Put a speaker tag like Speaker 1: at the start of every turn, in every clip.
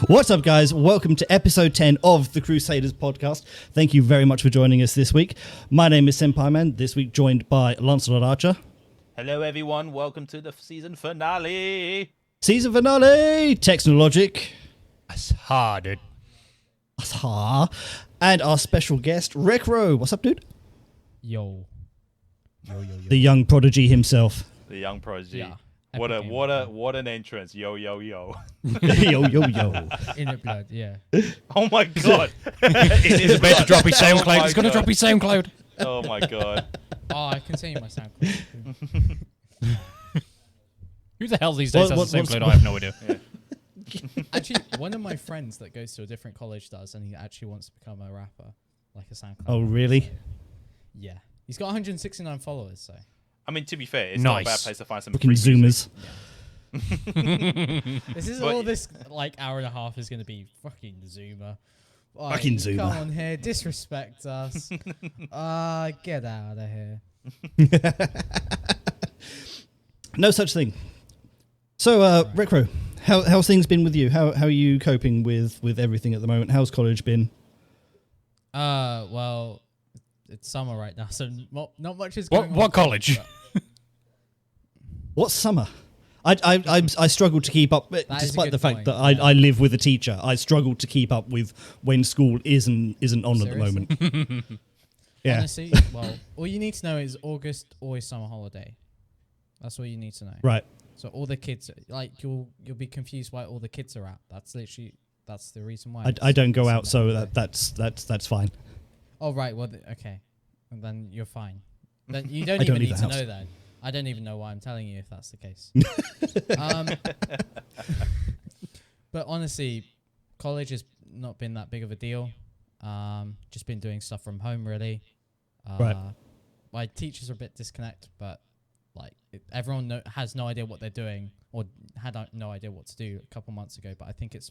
Speaker 1: What's up, guys? Welcome to episode 10 of the Crusaders Podcast. Thank you very much for joining us this week. My name is SENPIEMAN, this week joined by LancelotArcher.
Speaker 2: Hello, everyone. Welcome to the season finale.
Speaker 1: Season finale, Techsnologic.
Speaker 3: That's hard, dude.
Speaker 1: And our special guest, Rekro. What's up, dude?
Speaker 4: Yo.
Speaker 1: The young prodigy himself.
Speaker 2: The young prodigy.
Speaker 4: Yeah.
Speaker 2: What an entrance. Yo, yo, yo.
Speaker 1: Yo, yo, yo.
Speaker 4: In it blood, yeah.
Speaker 2: Oh, my God.
Speaker 3: He's about to drop his SoundCloud.
Speaker 2: my
Speaker 3: He's going to
Speaker 2: God.
Speaker 3: drop his SoundCloud.
Speaker 2: Oh, my God.
Speaker 4: Oh, I can send you my SoundCloud.
Speaker 3: Who the hell these days
Speaker 1: What-
Speaker 3: has a
Speaker 1: what's-
Speaker 3: SoundCloud? I have no idea.
Speaker 4: Actually, one of my friends that goes to a different college does, and he actually wants to become a rapper, like a SoundCloud.
Speaker 1: Oh,
Speaker 4: rapper,
Speaker 1: really?
Speaker 4: so, yeah. He's got 169 followers, so.
Speaker 2: I mean, to be fair, it's not a bad
Speaker 3: Nice.
Speaker 2: place to find some
Speaker 1: Fucking
Speaker 2: free music.
Speaker 1: Zoomers.
Speaker 4: This is
Speaker 2: But-
Speaker 4: all this, like, hour and a half is going to be fucking Zoomer. Like,
Speaker 1: Fucking Zoomer.
Speaker 4: Come on here, disrespect us. Get out of here.
Speaker 1: No such thing. So, Rekro, how's things been with you? How are you coping with everything at the moment? How's college been?
Speaker 4: Well, it's summer right now, so not much is going on.
Speaker 3: What college?
Speaker 1: What's summer? I struggle to keep up,
Speaker 4: is a
Speaker 1: despite
Speaker 4: good
Speaker 1: the fact
Speaker 4: point,
Speaker 1: that
Speaker 4: yeah.
Speaker 1: I live with a teacher. I struggle to keep up with when school isn't on at the
Speaker 4: Seriously?
Speaker 1: moment. Yeah,
Speaker 4: Honestly, well, all you need to know is August always summer holiday. That's all you need to know.
Speaker 1: right.
Speaker 4: So all the kids, like you'll be confused why all the kids are out. That's the reason why.
Speaker 1: I don't go
Speaker 4: it's
Speaker 1: out,
Speaker 4: summer
Speaker 1: so
Speaker 4: holiday.
Speaker 1: that's fine.
Speaker 4: Oh right, well okay, and then you're fine. Then you don't
Speaker 1: I
Speaker 4: even
Speaker 1: don't leave
Speaker 4: need
Speaker 1: the
Speaker 4: to
Speaker 1: house.
Speaker 4: know that. I don't even know why I'm telling you if that's the case. But honestly, college has not been that big of a deal. Just been doing stuff from home really.
Speaker 1: Right.
Speaker 4: My teachers are a bit disconnected, but like everyone has no idea what they're doing or had no idea what to do a couple months ago. But I think it's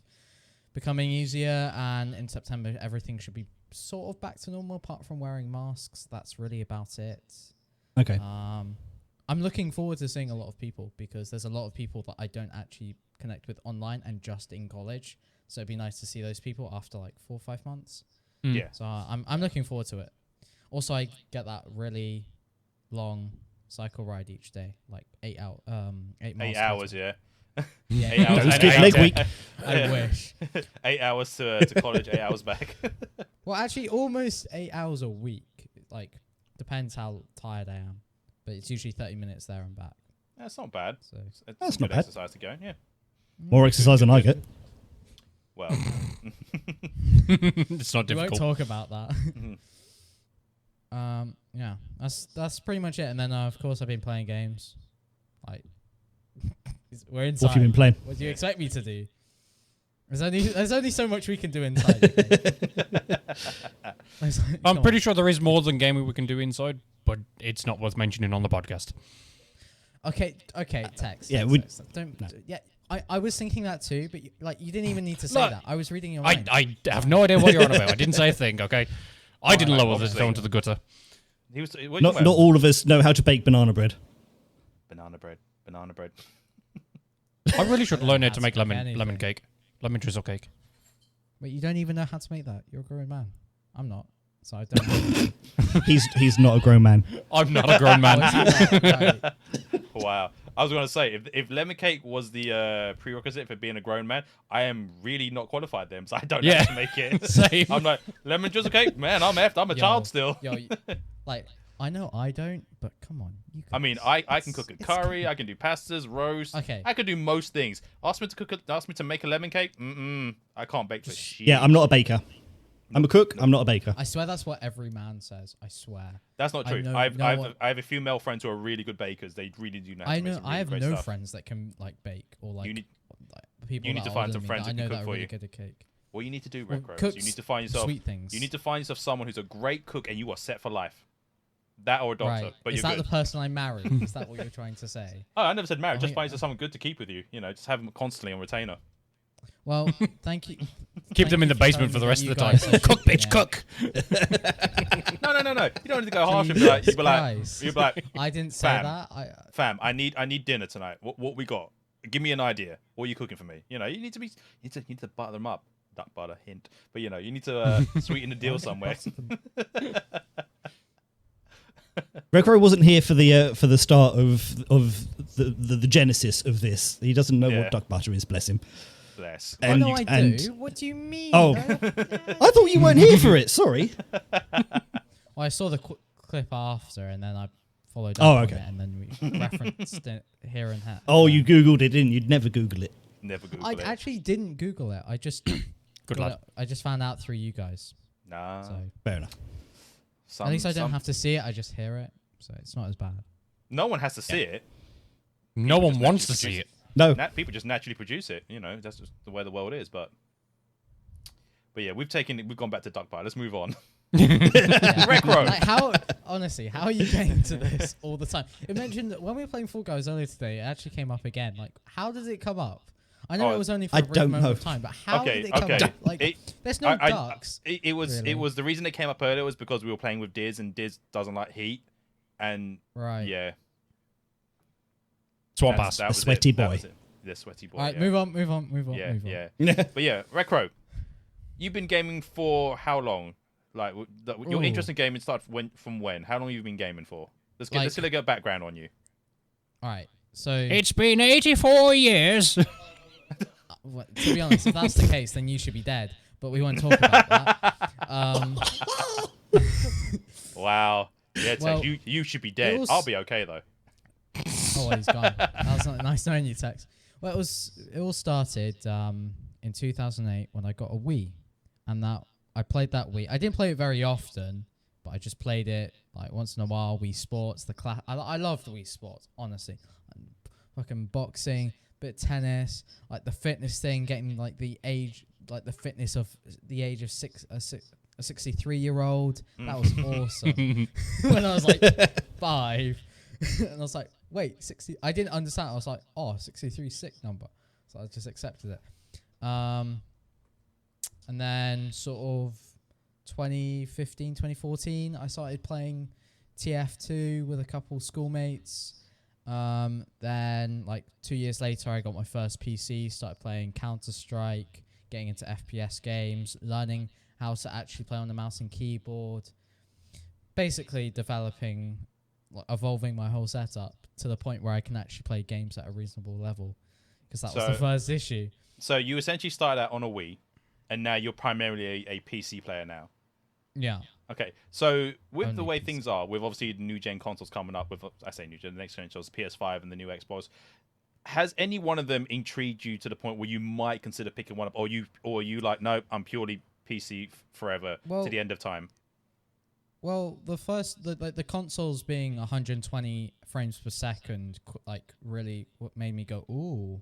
Speaker 4: becoming easier, and in September everything should be sort of back to normal apart from wearing masks. That's really about it.
Speaker 1: Okay.
Speaker 4: I'm looking forward to seeing a lot of people because there's a lot of people that I don't actually connect with online and just in college. So it'd be nice to see those people after like 4 or 5 months.
Speaker 2: Yeah.
Speaker 4: So I'm looking forward to it. Also, I get that really long cycle ride each day, like 8 miles.
Speaker 2: 8 hours, yeah.
Speaker 4: Yeah,
Speaker 2: 8 hours.
Speaker 1: That was
Speaker 2: and
Speaker 1: good
Speaker 2: 8
Speaker 1: leg
Speaker 2: hours-
Speaker 1: week.
Speaker 4: I wish.
Speaker 2: 8 hours to college, 8 hours back.
Speaker 4: Well, actually, almost 8 hours a week. Like, depends how tired I am. But it's usually 30 minutes there and back.
Speaker 2: That's not bad.
Speaker 4: So
Speaker 2: It's
Speaker 1: That's
Speaker 2: a
Speaker 1: not
Speaker 2: good
Speaker 1: bad.
Speaker 2: exercise to go, yeah.
Speaker 1: More exercise than I get.
Speaker 2: Well,
Speaker 3: It's not
Speaker 4: we won't
Speaker 3: difficult.
Speaker 4: talk about that. Yeah, that's pretty much it. And then of course I've been playing games. Like we're inside.
Speaker 1: What have you been playing?
Speaker 4: What do you expect me to do? There's only so much we can do inside. Okay?
Speaker 3: I'm pretty sure there is more than gaming we can do inside, but it's not worth mentioning on the podcast.
Speaker 4: Okay, Tex.
Speaker 1: Yeah,
Speaker 4: Tex,
Speaker 1: we-
Speaker 4: Tex, don't. Yeah, I was thinking that too, but you didn't even need to say
Speaker 3: Look,
Speaker 4: that. I was reading your mind.
Speaker 3: I have no idea what you're on about. I didn't say a thing, okay? I didn't
Speaker 2: Alright,
Speaker 3: lower the
Speaker 2: obviously.
Speaker 3: tone to the gutter.
Speaker 2: he was. What you
Speaker 1: Not
Speaker 2: talking about?
Speaker 1: all of us know how to bake banana bread.
Speaker 2: Banana bread. Banana bread.
Speaker 3: I really should learn how to
Speaker 4: That's
Speaker 3: make lemon
Speaker 4: anything.
Speaker 3: cake. Lemon drizzle cake.
Speaker 4: But you don't even know how to make that. You're a grown man. I'm not, so I don't. know.
Speaker 1: He's not a grown man.
Speaker 3: I'm not a grown man.
Speaker 4: Right.
Speaker 2: Wow. I was going to say, if lemon cake was the prerequisite for being a grown man, I am really not qualified then, so I don't know
Speaker 3: Yeah.
Speaker 2: how to make it.
Speaker 3: Same.
Speaker 2: I'm like, lemon drizzle cake? Man, I'm effed. I'm a
Speaker 4: Yo,
Speaker 2: child still.
Speaker 4: Yo, like I know I don't, but come on. You
Speaker 2: I mean,
Speaker 4: guys.
Speaker 2: I can cook a curry, I can do pastas, roast.
Speaker 4: Okay.
Speaker 2: I can do most things. Ask me to make a lemon cake? I can't bake for shit.
Speaker 1: Yeah, I'm not a baker. I'm a cook. I'm not a baker.
Speaker 4: I swear that's what every man says. I swear.
Speaker 2: That's not
Speaker 4: I
Speaker 2: true.
Speaker 4: know
Speaker 2: I
Speaker 4: no one-
Speaker 2: have a few male friends who are really good bakers. They really do know how
Speaker 4: I
Speaker 2: to make
Speaker 4: know.
Speaker 2: some
Speaker 4: I
Speaker 2: really
Speaker 4: have
Speaker 2: great
Speaker 4: no
Speaker 2: stuff.
Speaker 4: friends that can like bake or like.
Speaker 2: You need-
Speaker 4: like people
Speaker 2: you need
Speaker 4: that
Speaker 2: to
Speaker 4: are
Speaker 2: find
Speaker 4: older
Speaker 2: some
Speaker 4: than me
Speaker 2: friends
Speaker 4: that
Speaker 2: who
Speaker 4: I
Speaker 2: can
Speaker 4: know
Speaker 2: cook
Speaker 4: that are
Speaker 2: for
Speaker 4: really
Speaker 2: you.
Speaker 4: good at cake.
Speaker 2: What you need to do,
Speaker 4: Well,
Speaker 2: Rekro, is
Speaker 4: cooks
Speaker 2: you need to find yourself
Speaker 4: sweet things.
Speaker 2: You need to find yourself someone who's a great cook and you are set for life. That or a doctor,
Speaker 4: Right.
Speaker 2: but
Speaker 4: Is
Speaker 2: you're
Speaker 4: that
Speaker 2: good.
Speaker 4: the person I marry? Is that what you're trying to say?
Speaker 2: Oh, I never said marriage.
Speaker 4: Oh,
Speaker 2: Just
Speaker 4: yeah.
Speaker 2: find yourself someone good to keep with you. You know, just have them constantly on retainer.
Speaker 4: Well, thank you.
Speaker 3: Keep them in the basement for the rest of the time. Cook, bitch, cook.
Speaker 2: No. You don't need to go harsh and be like,
Speaker 4: Christ.
Speaker 2: you'd be like,
Speaker 4: I didn't say
Speaker 2: Fam.
Speaker 4: that.
Speaker 2: fam, I need dinner tonight. What we got? Give me an idea. What are you cooking for me? You need to butter them up. Duck butter hint. But you need to sweeten the deal somewhere.
Speaker 1: Rekro wasn't here for the start of the genesis of this. He doesn't know what duck butter is. Bless him.
Speaker 2: Bless.
Speaker 4: I know I do. What do you mean?
Speaker 1: Oh, I thought you weren't here for it. Sorry.
Speaker 4: Well, I saw the clip after, and then I followed up on it, and then we referenced it here and there.
Speaker 1: Oh, you Googled it, didn't you? You'd never Google it.
Speaker 2: Never Google it.
Speaker 4: I actually didn't Google it. I just
Speaker 3: Good lad.
Speaker 4: I just found out through you guys.
Speaker 2: Nah.
Speaker 4: So
Speaker 1: Fair enough.
Speaker 4: at least I don't have to see it. I just hear it, so it's not as bad.
Speaker 2: No one has to see it.
Speaker 3: No
Speaker 2: People
Speaker 3: one
Speaker 2: just
Speaker 3: wants to
Speaker 2: naturally
Speaker 3: see
Speaker 2: produce
Speaker 3: it.
Speaker 1: No.
Speaker 2: People just naturally produce it. That's just the way the world is. But yeah, we've gone back to duck pie. Let's move on. Rekro.
Speaker 4: Like how are you getting to this all the time? It mentioned that when we were playing Fall Guys earlier today, it actually came up again. Like, how did it come up? I know it was only for a brief moment of time, but how did it come up? Like, there's no ducks.
Speaker 2: It was
Speaker 4: really.
Speaker 2: It was the reason it came up earlier was because we were playing with Diz, and Diz doesn't like heat, and yeah.
Speaker 3: Swamp ass.
Speaker 1: The sweaty boy.
Speaker 2: The sweaty boy.
Speaker 4: All right,
Speaker 2: yeah.
Speaker 4: move on.
Speaker 2: Yeah. But yeah, Rekro, you've been gaming for how long? Like, your interest in gaming started from when? How long have you been gaming for? Let's get a background on you.
Speaker 4: All right, so
Speaker 3: It's been 84 years.
Speaker 4: to be honest, if that's the case, then you should be dead. But we won't talk about that.
Speaker 2: Wow. Yeah,
Speaker 4: Well,
Speaker 2: Tex, you should be dead. I'll be okay though.
Speaker 4: Oh, he's gone. That was nice knowing you, Tex. Well, it all started in 2008 when I got a Wii, and I played that Wii. I didn't play it very often, but I just played it like once in a while. Wii Sports, I love the Wii Sports, honestly. Fucking boxing, bit of tennis, like the fitness thing, getting like the age, like the fitness of the age of a 63-year-old. That was awesome. When I was like 5, and I was like, wait, 60. I didn't understand. I was like, 63 sick number. So I just accepted it. And then sort of 2015, 2014, I started playing TF2 with a couple schoolmates. Then like 2 years later, I got my first PC, started playing Counter-Strike, getting into FPS games, learning how to actually play on the mouse and keyboard, basically evolving my whole setup to the point where I can actually play games at a reasonable level, because that was the first issue.
Speaker 2: So you essentially started out on a Wii, and now you're primarily a PC player now.
Speaker 4: Yeah.
Speaker 2: Okay, so with
Speaker 4: Only
Speaker 2: the way
Speaker 4: PC.
Speaker 2: things are, with obviously new gen consoles coming up, I say new gen, the next gen is PS5 and the new Xbox, has any one of them intrigued you to the point where you might consider picking one up, or are you like, no, I'm purely PC forever to the end of time?
Speaker 4: Well, the consoles being 120 frames per second, like really what made me go, ooh.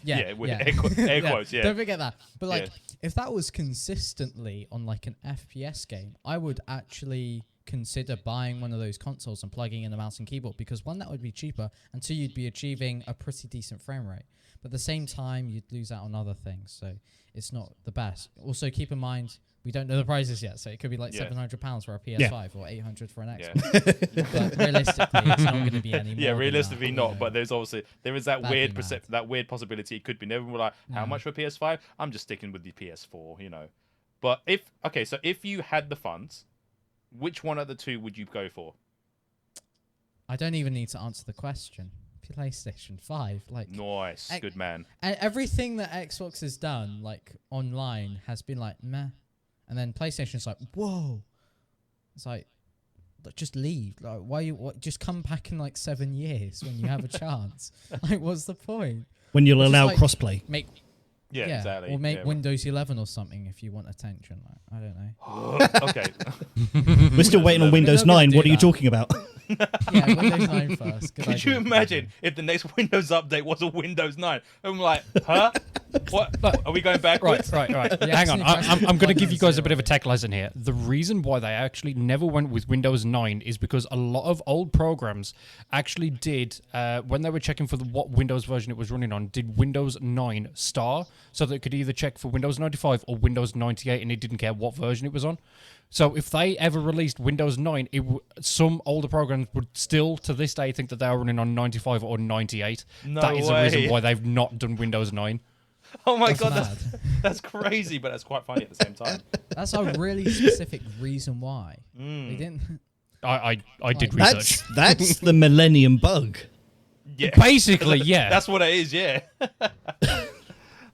Speaker 2: Air quotes, yeah.
Speaker 4: Don't forget that. But like, if that was consistently on like an FPS game, I would actually consider buying one of those consoles and plugging in a mouse and keyboard, because one, that would be cheaper, and two, you'd be achieving a pretty decent frame rate. But at the same time, you'd lose out on other things, so it's not the best. Also, keep in mind, we don't know the prices yet, so it could be like £700 for a PS5 or $800 for an Xbox. But realistically, it's not going to be any more.
Speaker 2: Yeah, realistically
Speaker 4: than
Speaker 2: not.
Speaker 4: that,
Speaker 2: But there is that weird
Speaker 4: mad.
Speaker 2: that weird possibility it could be. Everyone were like, how much for a PS5? I'm just sticking with the PS4, But if you had the funds, which one of the two would you go for?
Speaker 4: I don't even need to answer the question. PlayStation 5, like
Speaker 2: Nice, good man.
Speaker 4: And everything that Xbox has done, like online, has been like meh, and then PlayStation's like, whoa. It's like, just leave. Like, just come back in like 7 years when you have a chance. Like, what's the point?
Speaker 1: When you'll allow
Speaker 4: like,
Speaker 1: crossplay.
Speaker 2: Yeah, exactly.
Speaker 4: Or make Windows 11 or something if you want attention. Like, I don't know.
Speaker 2: Okay.
Speaker 1: We're still waiting on Windows 9. What are you talking about?
Speaker 4: Yeah, Windows 9 first.
Speaker 2: Could you imagine if the next Windows update was a Windows 9? I'm like, huh? What? Are we going backwards?
Speaker 3: Right. Hang on. I'm going to give you guys a bit of a tech lesson here. The reason why they actually never went with Windows 9 is because a lot of old programs actually did, when they were checking for what Windows version it was running on, did Windows 9 star, so that it could either check for Windows 95 or Windows 98, and it didn't care what version it was on. So if they ever released Windows 9, some older programs would still, to this day, think that they are running on 95 or 98.
Speaker 2: No
Speaker 3: That is the
Speaker 2: way.
Speaker 3: reason why they've not done Windows 9.
Speaker 2: Oh my
Speaker 4: That's
Speaker 2: god,
Speaker 4: mad.
Speaker 2: that's crazy, but that's quite funny at the same time.
Speaker 4: That's a really specific reason why. They didn't.
Speaker 3: I did research.
Speaker 1: That's the Millennium Bug.
Speaker 2: Yeah,
Speaker 3: Basically, yeah.
Speaker 2: that's what it is. Yeah.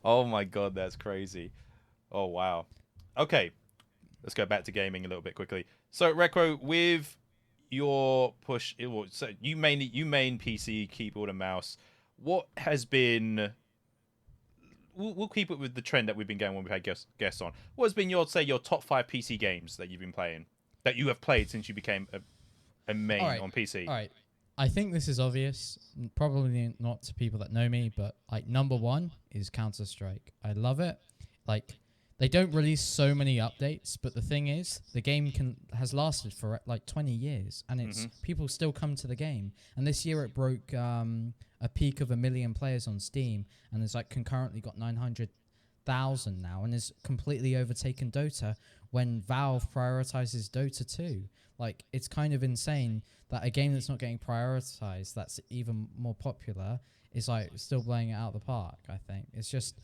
Speaker 2: Oh my god, that's crazy. Oh wow. Okay, let's go back to gaming a little bit quickly. So Rekro, with your push, so you main PC, keyboard and mouse. What has been? We'll keep it with the trend that we've been going when we've had guests on. What has been your top 5 PC games that you've been playing, that you have played since you became a main on PC?
Speaker 4: All right. I think this is obvious, probably not to people that know me, but like number 1 is Counter-Strike. I love it. Like they don't release so many updates, but the thing is, the game has lasted for like 20 years, and it's people still come to the game. And this year it broke a peak of 1 million players on Steam, and it's like concurrently got 900,000 now, and is completely overtaken Dota when Valve prioritizes Dota 2. Like, it's kind of insane that a game that's not getting prioritized, that's even more popular, is like still playing it out of the park. I think it's just,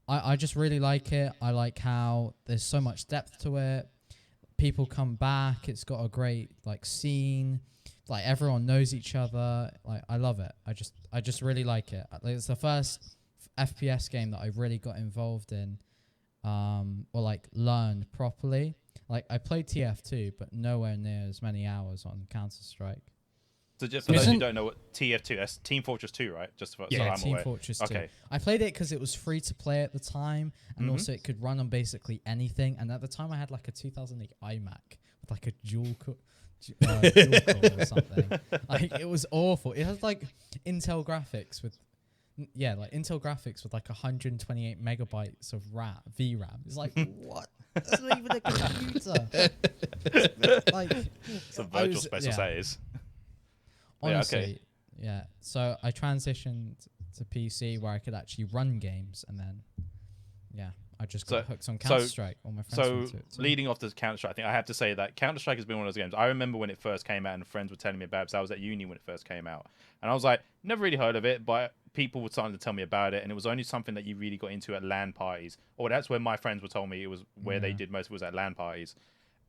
Speaker 4: I just really like it. I like how there's so much depth to it. People come back. It's got a great like scene. Like everyone knows each other. Like I love it. I just really like it. Like, it's the first FPS game that I really got involved in, or like learned properly. Like I played TF2, but nowhere near as many hours on Counter-Strike.
Speaker 2: So just for those who don't know what TF2, that's Team Fortress 2, right? Just for,
Speaker 4: Yeah,
Speaker 2: so I'm
Speaker 4: Team
Speaker 2: aware.
Speaker 4: Fortress 2.
Speaker 2: Okay.
Speaker 4: I played it because it was free to play at the time, and also it could run on basically anything. And at the time, I had like a 2008 iMac with like a dual core or something. Like it was awful. It had like Intel graphics with, like Intel graphics with like 128 megabytes of VRAM. It's like what? That's not even a computer. Like
Speaker 2: It's a virtual special size.
Speaker 4: Honestly, yeah. So I transitioned to PC where I could actually run games, and then, I just got hooked on Counter-Strike. All my friends went to it too.
Speaker 2: Leading off to Counter-Strike, I think I have to say that Counter-Strike has been one of those games. I remember when it first came out and friends were telling me about it, because I was at uni when it first came out. And I was like, never really heard of it, but people were starting to tell me about it, and it was only something that you really got into at LAN parties. Or that's where my friends were telling me it was where they did most, was at LAN parties.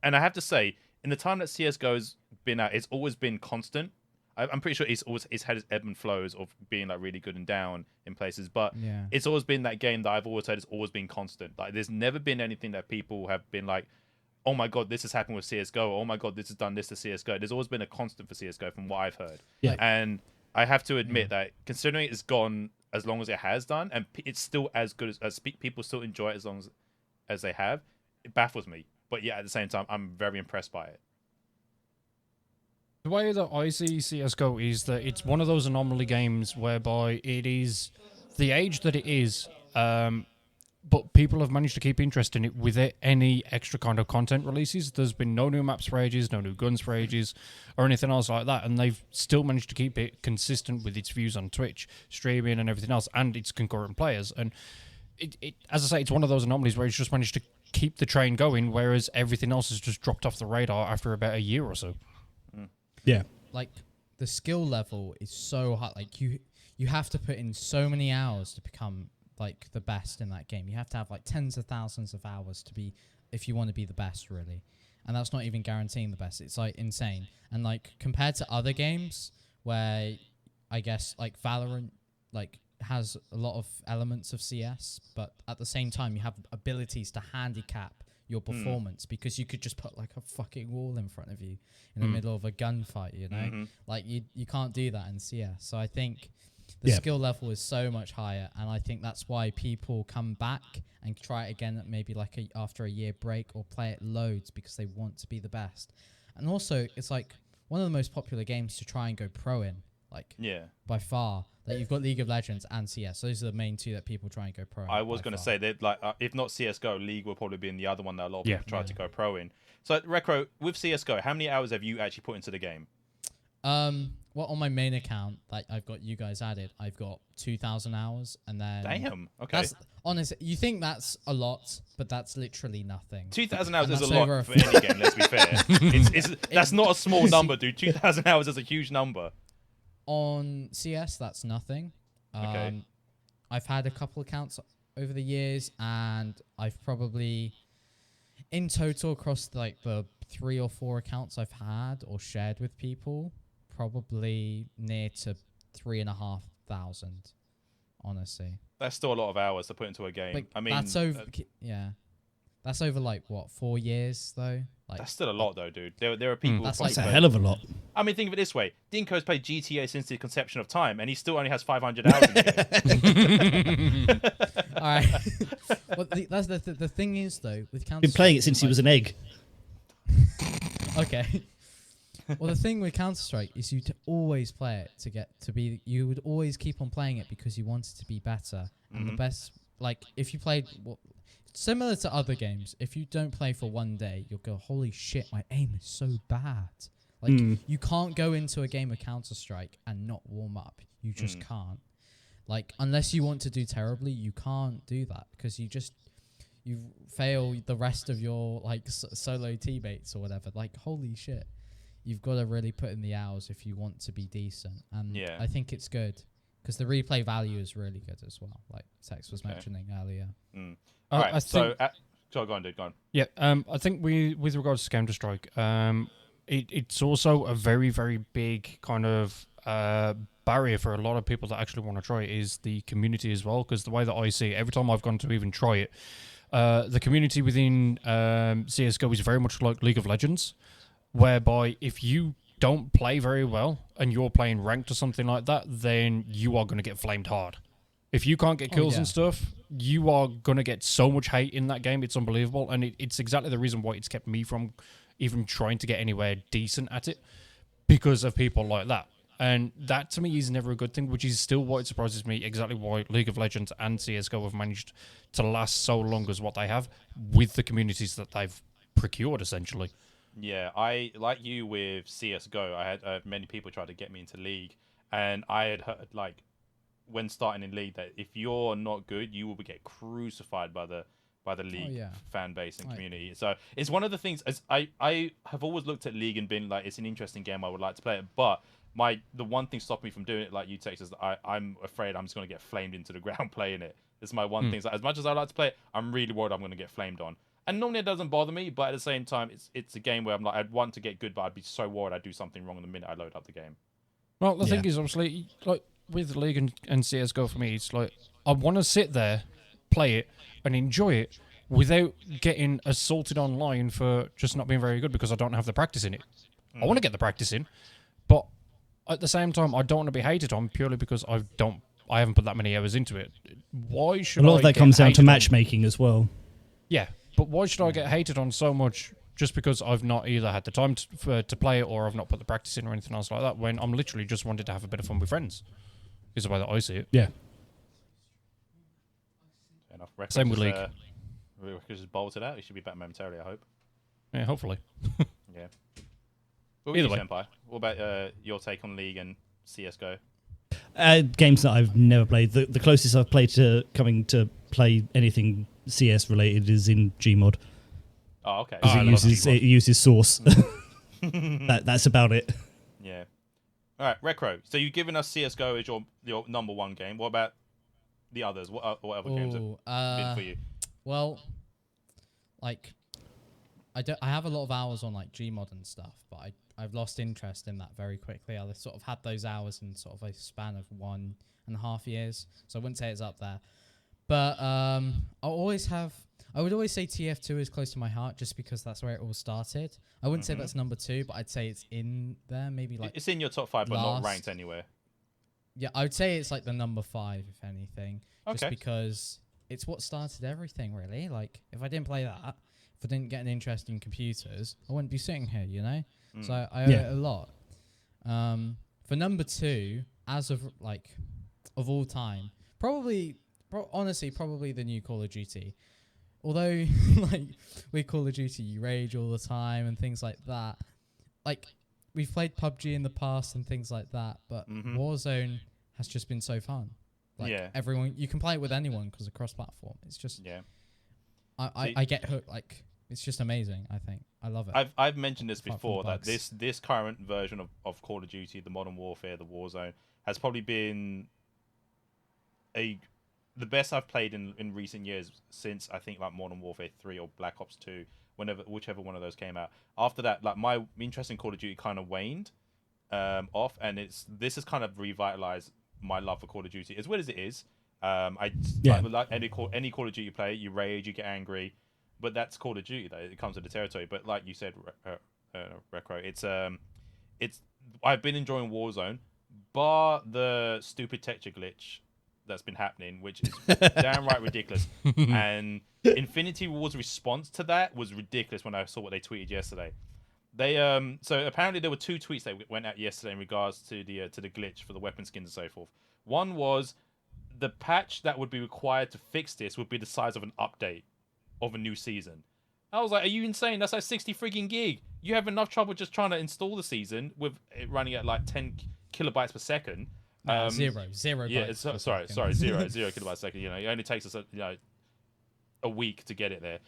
Speaker 2: And I have to say, in the time that CSGO's been out, it's always been constant. I'm pretty sure it's had its ebb and flows of being like really good and down in places, but it's always been that game that I've always said has always been constant. Like there's never been anything that people have been like, oh my god, this has happened with CSGO, or oh my god, this has done this to CSGO. There's always been a constant for CSGO from what I've heard. Yeah. And I have to admit that considering it's gone as long as it has done, and it's still as good as people still enjoy it as long as they have, it baffles me. But yeah, at the same time, I'm very impressed by it.
Speaker 3: The way that I see CSGO is that it's one of those anomaly games whereby it is the age that it is, but people have managed to keep interest in it without any extra kind of content releases. There's been no new maps for ages, no new guns for ages, or anything else like that, and they've still managed to keep it consistent with its views on Twitch, streaming and everything else, and its concurrent players. And it as I say, it's one of those anomalies where it's just managed to keep the train going, whereas everything else has just dropped off the radar after about a year or so.
Speaker 1: Yeah.
Speaker 4: Like the skill level is so high. Like you have to put in so many hours to become like the best in that game. You have to have like tens of thousands of hours to be, if you want to be the best, really. And that's not even guaranteeing the best. It's like insane. And like compared to other games where I guess like Valorant like has a lot of elements of CS, but at the same time you have abilities to handicap your performance because you could just put like a fucking wall in front of you in the middle of a gunfight, you know? Like you can't do that in CS. So I think the skill level is so much higher, and I think that's why people come back and try it again at maybe like after a year break, or play it loads because they want to be the best. And also it's like one of the most popular games to try and go pro in, like by far. Like you've got League of Legends and CS. Those are the main two that people try and go pro in.
Speaker 2: I was going to say that, like, if not CSGO, League will probably be in the other one that a lot of people try to go pro in. So, Rekro, with CSGO, how many hours have you actually put into the game?
Speaker 4: well, on my main account, like I've got you guys added, I've got 2,000 hours, and then
Speaker 2: Damn. Okay.
Speaker 4: that's honestly, you think that's a lot, but that's literally nothing.
Speaker 2: 2,000 hours
Speaker 4: And
Speaker 2: is a
Speaker 4: that's over
Speaker 2: lot for any game. Let's be fair. That's not a small number, dude. 2,000 hours is a huge number.
Speaker 4: On CS, that's nothing.
Speaker 2: Okay.
Speaker 4: I've had a couple accounts over the years, and I've probably, in total, across like the 3 or 4 accounts I've had or shared with people, probably near to 3,500. Honestly,
Speaker 2: That's still a lot of hours to put into a game.
Speaker 4: like,
Speaker 2: I mean,
Speaker 4: that's over. That's over like what, 4 years though. Like
Speaker 2: that's still a lot, though, dude. There are people.
Speaker 4: That's
Speaker 2: who
Speaker 4: like
Speaker 1: That's a
Speaker 2: play-
Speaker 1: hell of a lot.
Speaker 2: I mean, think of it this way: Dinko's played GTA since the conception of time, and he still only has 500 hours in it.
Speaker 4: all right. Well, that's the thing is though with Counter.
Speaker 1: Been playing it since he was an egg.
Speaker 4: Okay. Well, the thing with Counter Strike is you'd always play it to get to be. You would always keep on playing it because you wanted to be better. And the best, like, if you played similar to other games, if you don't play for one day, you'll go, "Holy shit, my aim is so bad." Like, you can't go into a game of Counter Strike and not warm up. You just can't. Like, unless you want to do terribly, you can't do that because you fail the rest of your like solo teammates or whatever. Like, holy shit. You've got to really put in the hours if you want to be decent. And
Speaker 2: Yeah.
Speaker 4: I think it's good because the replay value is really good as well, like Tex was mentioning earlier.
Speaker 2: All right.
Speaker 3: I
Speaker 2: So,
Speaker 3: think-
Speaker 2: go on, dude. Go on.
Speaker 3: Yeah, I think with regards to Counter Strike, it's also a very, very big kind of barrier for a lot of people that actually want to try it is the community as well. Because the way that I see it, every time I've gone to even try it, the community within CSGO is very much like League of Legends, whereby if you don't play very well and you're playing ranked or something like that, then you are going to get flamed hard. If you can't get kills and stuff, you are going to get so much hate in that game. It's unbelievable. And it's exactly the reason why it's kept me from even trying to get anywhere decent at it, because of people like that. And that, to me, is never a good thing, which is still why it surprises me exactly why League of Legends and CSGO have managed to last so long as what they have with the communities that they've procured, essentially.
Speaker 2: Yeah, I like you with CS:GO. I had many people try to get me into League, and I had heard like when starting in League that if you're not good, you will get crucified by the League fan base and community. So it's one of the things. As I have always looked at League and been like, it's an interesting game. I would like to play it, but the one thing stopping me from doing it, like you, Tex, is that I'm afraid I'm just going to get flamed into the ground playing it. It's my one thing. So as much as I like to play it, I'm really worried I'm going to get flamed on. And normally it doesn't bother me, but at the same time, it's a game where I'm like, I'd want to get good, but I'd be so worried I'd do something wrong the minute I load up the game.
Speaker 3: Well, the thing is, obviously, like with League and CSGO for me, it's like I want to sit there, play it, and enjoy it without getting assaulted online for just not being very good because I don't have the practice in it. I want to get the practice in, but at the same time, I don't want to be hated on purely because I haven't put that many hours into it. Why should
Speaker 1: A lot
Speaker 3: I
Speaker 1: of that
Speaker 3: get
Speaker 1: comes down to
Speaker 3: hated on-
Speaker 1: matchmaking as well.
Speaker 3: Yeah, but why should I get hated on so much just because I've not either had the time to play it or I've not put the practice in or anything else like that, when I'm literally just wanted to have a bit of fun with friends, is the way that I see it.
Speaker 1: Yeah.
Speaker 2: Fair enough.
Speaker 3: Same with League.
Speaker 2: Rekro just bolted out. He should be back momentarily, I hope.
Speaker 3: Yeah, hopefully.
Speaker 2: Yeah. What
Speaker 3: Either
Speaker 2: about you,
Speaker 3: way.
Speaker 2: Senpai? What about your take on League and CS:GO?
Speaker 1: Games that I've never played. The closest I've played to coming to play anything CS related is in Gmod.
Speaker 2: Oh, okay.
Speaker 1: Because it uses Source. That's about it.
Speaker 2: Yeah. All right, Rekro. So you've given us CS:GO as your number one game. What about the others? What other games have been for you?
Speaker 4: Well, like, I have a lot of hours on like Gmod and stuff, but I've lost interest in that very quickly. I sort of had those hours in sort of a span of 1.5 years, so I wouldn't say it's up there. But I would always say TF2 is close to my heart just because that's where it all started. I wouldn't say that's number 2, but I'd say it's in there, maybe like
Speaker 2: It's in your top 5, but not
Speaker 4: last.
Speaker 2: ranked anywhere.
Speaker 4: Yeah, I would say it's like the number 5, if anything. Just
Speaker 2: Okay.
Speaker 4: because it's what started everything, really. Like, if I didn't play that, if I didn't get an interest in computers, I wouldn't be sitting here, you know? So I owe it a lot. For number 2, as of, like, of all time, honestly, probably the new Call of Duty. Although, like, with Call of Duty, you rage all the time and things like that. Like, we've played PUBG in the past and things like that, but Warzone has just been so fun. Like everyone, you can play it with anyone because it's cross-platform. It's just I get hooked. Like it's just amazing. I think I love it.
Speaker 2: I've mentioned this before that this current version of Call of Duty, the Modern Warfare, the Warzone, has probably been the best I've played in recent years since I think like Modern Warfare 3 or Black Ops 2, whichever one of those came out. After that, like my interest in Call of Duty kind of waned off, and this has kind of revitalized my love for Call of Duty. As weird as it is, like any Call of Duty you play, you rage, you get angry, but that's Call of Duty though. It comes with the territory. But like you said, Rekro, it's I've been enjoying Warzone, bar the stupid texture glitch that's been happening, which is downright ridiculous. And Infinity Ward's response to that was ridiculous when I saw what they tweeted yesterday. They so apparently there were 2 tweets that went out yesterday in regards to the glitch for the weapon skins and so forth. One was the patch that would be required to fix this would be the size of an update of a new season. I was like, are you insane? That's like 60 freaking gig. You have enough trouble just trying to install the season with it running at like 10 kilobytes per second.
Speaker 4: Zero.
Speaker 2: Yeah, sorry, 0 kilobytes per second. You know, it only takes us a week to get it there.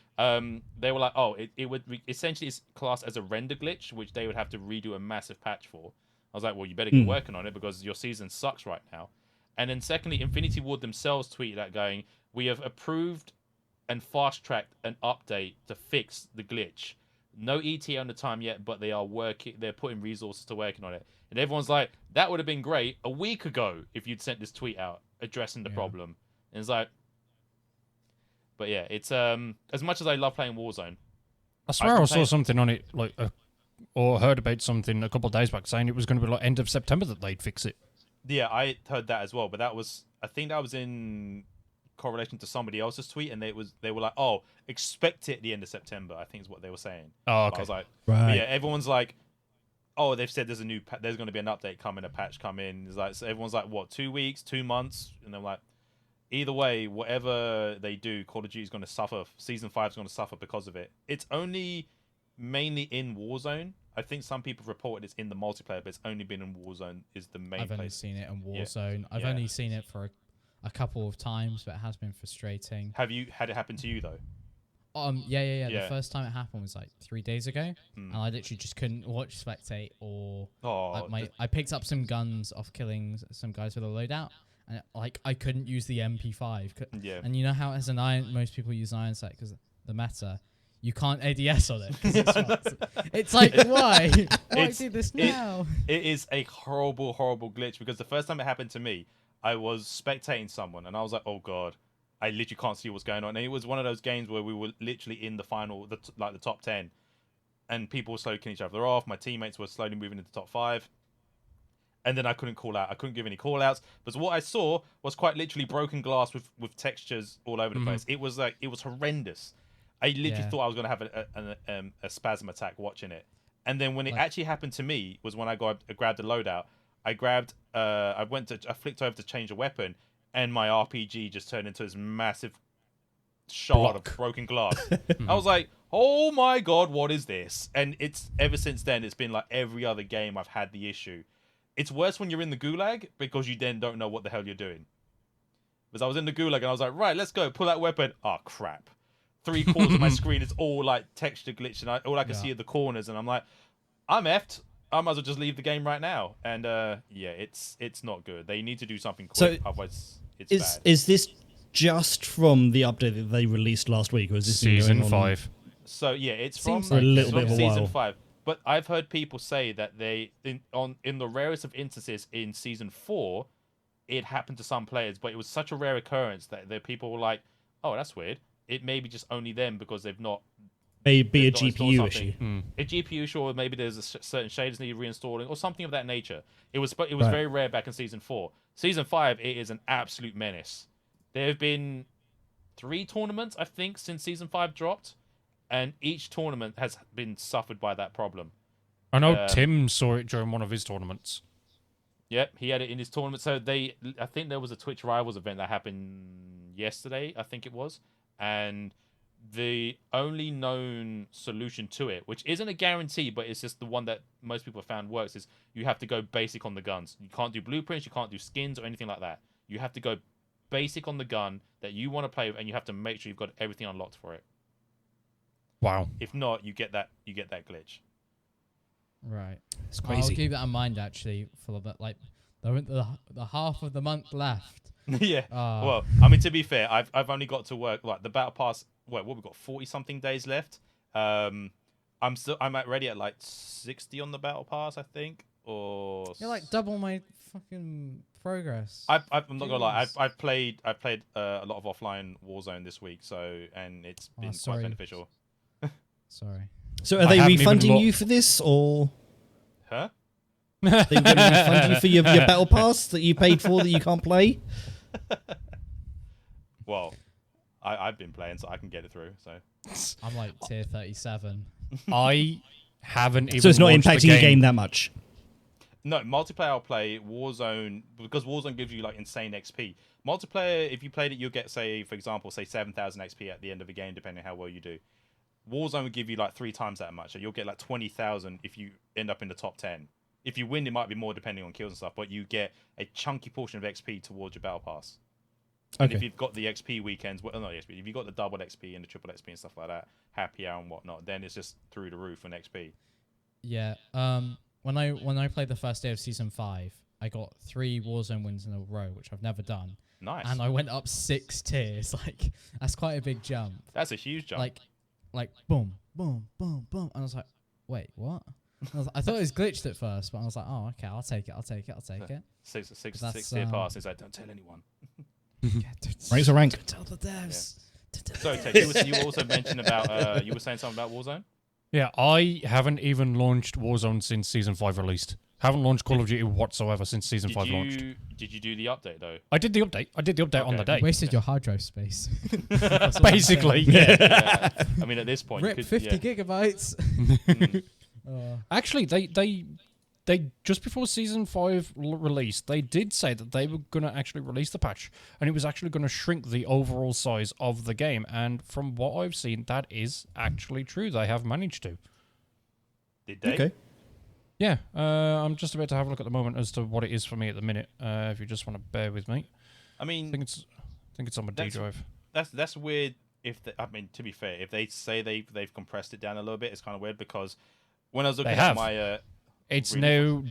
Speaker 2: They were like, oh, it would essentially is classed as a render glitch, which they would have to redo a massive patch for. I was like, well, you better get working on it because your season sucks right now. And then secondly, Infinity Ward themselves tweeted that going, we have approved and fast-tracked an update to fix the glitch. No ETA on the time yet, but they're putting resources to working on it. And everyone's like, that would have been great a week ago if you'd sent this tweet out addressing the problem. And it's like, but yeah, it's as much as I love playing Warzone,
Speaker 3: I swear I saw something on it like or heard about something a couple of days back saying it was going to be like end of September that they'd fix it.
Speaker 2: Yeah, I heard that as well, but I think that was in correlation to somebody else's tweet, and they were like, oh, expect it at the end of September, I think is what they were saying.
Speaker 3: Oh, okay.
Speaker 2: I was like,
Speaker 1: right.
Speaker 2: Yeah, everyone's like, oh, they've said there's going to be an update coming, a patch coming. It's like, so everyone's like, what, 2 weeks, 2 months? And I'm like, either way, whatever they do, Call of Duty is going to suffer. Season 5 is going to suffer because of it. It's only mainly in Warzone. I think some people reported it's in the multiplayer, but it's only been in Warzone is the main place.
Speaker 4: I've only seen it in Warzone. Yeah. I've only seen it for a couple of times, but it has been frustrating.
Speaker 2: Have you had it happen to you though?
Speaker 4: Yeah. The first time it happened was like 3 days ago, and I literally just couldn't watch spectate or. I picked up some guns off killing some guys with a loadout, and I couldn't use the MP5.
Speaker 2: Yeah.
Speaker 4: And you know how as an iron, most people use iron sight because the meta. You can't ADS on it. It's like, why? Why do this now?
Speaker 2: It is a horrible, horrible glitch because the first time it happened to me, I was spectating someone and I was like, oh God, I literally can't see what's going on. And it was one of those games where we were literally in the final, the top 10, and people were slowly killing each other off. My teammates were slowly moving into the top 5. And then I couldn't call out. I couldn't give any call outs. But what I saw was quite literally broken glass with textures all over the place. It was horrendous. I literally thought I was going to have a spasm attack watching it. And then when it actually happened to me was when I grabbed a loadout. I flicked over to change a weapon, and my RPG just turned into this massive shard of broken glass. I was like, oh my God, what is this? And it's ever since then, it's been like every other game I've had the issue. It's worse when you're in the gulag because you then don't know what the hell you're doing. Because I was in the gulag and I was like, right, let's go, pull that weapon. Oh, crap. 3/4 of my screen is all like texture glitch, and all I can see are the corners, and I'm like, I'm effed. I might as well just leave the game right now. And it's not good. They need to do something quick, otherwise it's bad.
Speaker 1: Is this just from the update that they released last week, or is this
Speaker 3: season 5?
Speaker 2: So yeah, it's from
Speaker 1: for a little bit of a
Speaker 2: season
Speaker 1: while.
Speaker 2: 5. But I've heard people say that they in the rarest of instances in season 4, it happened to some players, but it was such a rare occurrence that the people were like, oh, that's weird. It may be just only them because they've not.
Speaker 1: Maybe a GPU issue.
Speaker 2: A GPU issue, or maybe there's certain shaders need reinstalling, or something of that nature. It was very rare back in season 4. Season 5, it is an absolute menace. There have been 3 tournaments, I think, since season 5 dropped, and each tournament has been suffered by that problem.
Speaker 3: I know Tim saw it during one of his tournaments.
Speaker 2: Yep, he had it in his tournament. So I think there was a Twitch Rivals event that happened yesterday, I think it was. And the only known solution to it, which isn't a guarantee, but it's just the one that most people have found works, is you have to go basic on the guns. You can't do blueprints, you can't do skins or anything like that. You have to go basic on the gun that you want to play with, and you have to make sure you've got everything unlocked for it.
Speaker 3: Wow.
Speaker 2: If not, you get that glitch.
Speaker 4: Right.
Speaker 3: It's crazy.
Speaker 4: I'll keep that in mind actually for the the half of the month left.
Speaker 2: Yeah. Well, I mean, to be fair, I've only got to work like the battle pass. What we've got 40 something days left. I'm ready at like 60 on the battle pass, I think. Or
Speaker 4: You're like double my fucking progress.
Speaker 2: I'm not gonna lie. I've played a lot of offline Warzone this week, and it's been quite beneficial.
Speaker 4: Sorry.
Speaker 1: So are they refunding you for this, or
Speaker 2: Huh?
Speaker 1: are they going to refund you for your battle pass that you paid for that you can't play?
Speaker 2: Well, I've been playing, so I can get it through. So
Speaker 4: I'm like tier 37.
Speaker 3: I haven't even.
Speaker 1: So it's not
Speaker 3: launched the
Speaker 1: impacting your game that much.
Speaker 2: no, multiplayer I'll play Warzone because Warzone gives you like insane XP. Multiplayer, if you played it, you'll get, say, for example, 7,000 XP at the end of the game, depending on how well you do. Warzone would give you like 3 times that much, so you'll get like 20,000 if you end up in the top 10. If you win, it might be more depending on kills and stuff, but you get a chunky portion of XP towards your battle pass. And if you've got the XP weekends, well, not XP, if you've got the double XP and the triple XP and stuff like that, happy hour and whatnot, then it's just through the roof on XP.
Speaker 4: Yeah. When I played the first day of season 5, I got 3 Warzone wins in a row, which I've never done.
Speaker 2: Nice.
Speaker 4: And I went up 6 tiers. Like, that's quite a big jump.
Speaker 2: That's a huge jump.
Speaker 4: Like boom, boom, boom, boom. And I was like, wait, what? I thought it was glitched at first, but I was like, oh, okay, I'll take it.
Speaker 2: Six tier pass. It's like, don't tell anyone.
Speaker 1: Rank's a rank.
Speaker 4: Don't tell the devs.
Speaker 2: Yeah. So, Ted, you also mentioned about, you were saying something about Warzone?
Speaker 3: Yeah, I haven't even launched Warzone since Season 5 released. Haven't launched Call of Duty whatsoever since Season 5 launched.
Speaker 2: Did you do the update, though?
Speaker 3: I did the update on the day.
Speaker 4: Wasted your hard drive space.
Speaker 3: Basically, yeah.
Speaker 2: I mean, at this point,
Speaker 4: Rip
Speaker 2: you could,
Speaker 4: 50 gigabytes.
Speaker 3: Actually, they just before Season 5 released, they did say that they were going to actually release the patch, and it was actually going to shrink the overall size of the game. And from what I've seen, that is actually true. They have managed to.
Speaker 2: Did they?
Speaker 1: Okay.
Speaker 3: Yeah, I'm just about to have a look at the moment as to what it is for me at the minute. If you just want to bear with me,
Speaker 2: I mean,
Speaker 3: I think it's on my D drive.
Speaker 2: That's weird. I mean, to be fair, if they say they've compressed it down a little bit, it's kind of weird because when I was looking at my
Speaker 3: It's now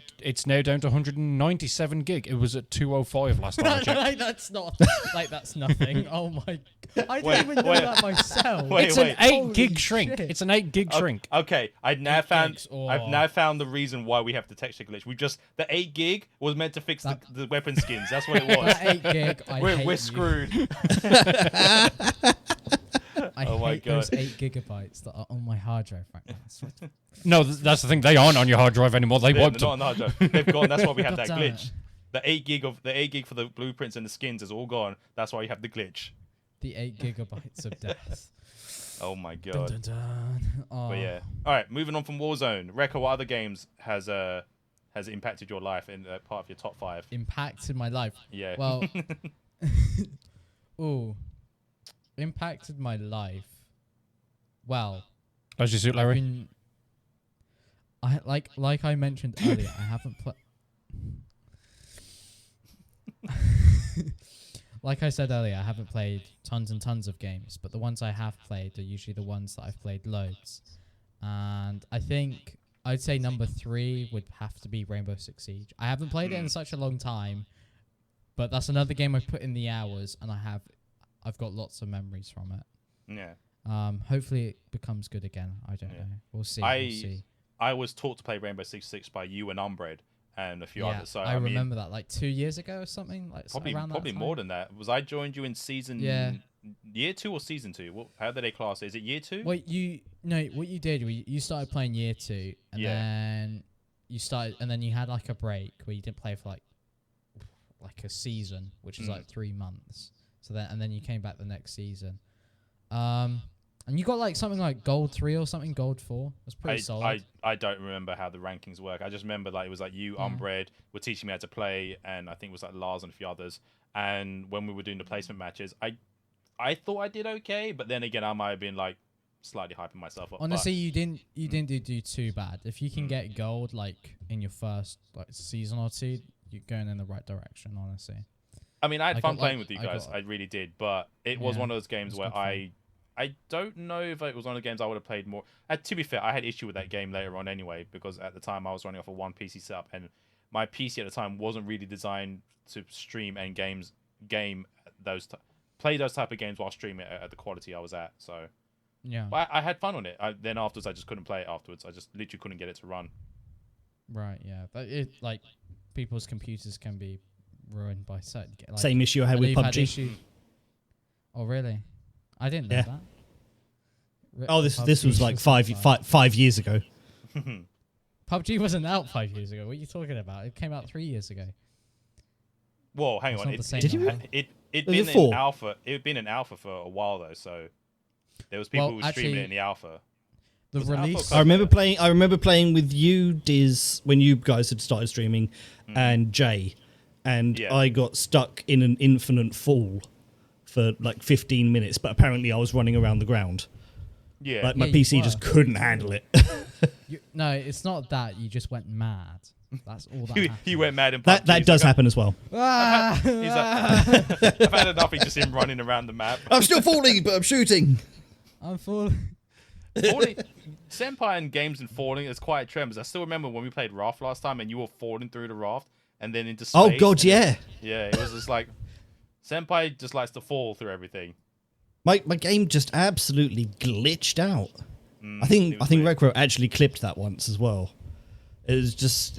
Speaker 3: down to 197 gig. It was at 205 last time I checked.
Speaker 4: That's not that's nothing. Oh my! I didn't even know that myself.
Speaker 3: It's an 8 gig shrink. It's an 8 gig shrink.
Speaker 2: Okay, I've now found the reason why we have the texture glitch. The 8 gig was meant to fix the weapon skins. That's what it was.
Speaker 4: That 8 gig,
Speaker 2: we're screwed.
Speaker 4: I hate those 8 gigabytes that are on my hard drive right now.
Speaker 3: No, that's the thing. They aren't on your hard drive anymore. They wiped
Speaker 2: them. Not on the hard drive. They've gone. That's why we have that
Speaker 4: God
Speaker 2: glitch. The 8 gig for the blueprints and the skins is all gone. That's why you have the glitch.
Speaker 4: The 8 gigabytes of death.
Speaker 2: Oh my god.
Speaker 4: Dun, dun, dun. Oh.
Speaker 2: But yeah. All right. Moving on from Warzone. Rekro, what other games has impacted your life in part of your top 5?
Speaker 4: Impacted my life.
Speaker 2: Yeah.
Speaker 4: Well. Ooh. Impacted my life. Well.
Speaker 3: How's your suit, Larry?
Speaker 4: Like I mentioned earlier, I haven't played. Like I said earlier, I haven't played tons and tons of games, but the ones I have played are usually the ones that I've played loads. And I think I'd say number 3 would have to be Rainbow Six Siege. I haven't played it in such a long time, but that's another game I've put in the hours, and I've got lots of memories from it.
Speaker 2: Yeah.
Speaker 4: Hopefully it becomes good again. I don't know. We'll see. We'll see.
Speaker 2: I was taught to play Rainbow Six Siege by you and Umbred and a few others. So
Speaker 4: I remember that like 2 years ago or something. Like
Speaker 2: probably more than that. Was I joined you in season year 2 or season 2? How did they class it? Is it year 2?
Speaker 4: What you did, you started playing year 2, and then you had like a break where you didn't play for like a season, which is like 3 months. So then you came back the next season. And you got like something like gold 3 or something, gold 4. That's pretty solid.
Speaker 2: I don't remember how the rankings work. I just remember like it was like you, Umbred, were teaching me how to play, and I think it was like Lars and a few others. And when we were doing the placement matches, I I thought I did okay, but then again, I might have been like slightly hyping myself up.
Speaker 4: Honestly, you didn't do too bad. If you can get gold like in your first like season or two, you're going in the right direction. Honestly.
Speaker 2: I mean, I had fun playing with you
Speaker 4: I
Speaker 2: guys. I really did, but it was one of those games where I don't know if it was one of the games I would have played more. To be fair, I had issue with that game later on anyway, because at the time I was running off a one PC setup, and my PC at the time wasn't really designed to stream and play those type of games while streaming at the quality I was at. So
Speaker 4: yeah,
Speaker 2: but I had fun on it. Then afterwards, I just couldn't play it afterwards. I just literally couldn't get it to run.
Speaker 4: Right. Yeah. But like people's computers can be ruined by certain. Like,
Speaker 1: Same issue I had with PUBG.
Speaker 4: Oh really? I didn't know that.
Speaker 1: Oh, this was like 5 years ago.
Speaker 4: PUBG wasn't out 5 years ago. What are you talking about? It came out 3 years ago.
Speaker 2: Whoa, hang on. It'd been an alpha. It'd been an alpha for a while though, so there was people who were streaming it in the alpha.
Speaker 4: The release.
Speaker 1: I remember playing with you, Diz, when you guys had started streaming, and Jay, and I got stuck in an infinite fall for like 15 minutes, but apparently I was running around the ground.
Speaker 2: Yeah,
Speaker 1: like my PC just couldn't handle it.
Speaker 4: No, it's not that. You just went mad. That's all that happened.
Speaker 2: He went mad in PUBG.
Speaker 1: That does happen as well.
Speaker 2: I've had enough of just him running around the map.
Speaker 1: I'm still falling, but I'm shooting.
Speaker 4: I'm falling.
Speaker 2: Senpai and games and falling is quite a trend. Because I still remember when we played Raft last time and you were falling through the raft and then into space.
Speaker 1: Oh, God, yeah.
Speaker 2: Yeah, it was just like... Senpai just likes to fall through everything.
Speaker 1: My game just absolutely glitched out. I think Rekro actually clipped that once as well. It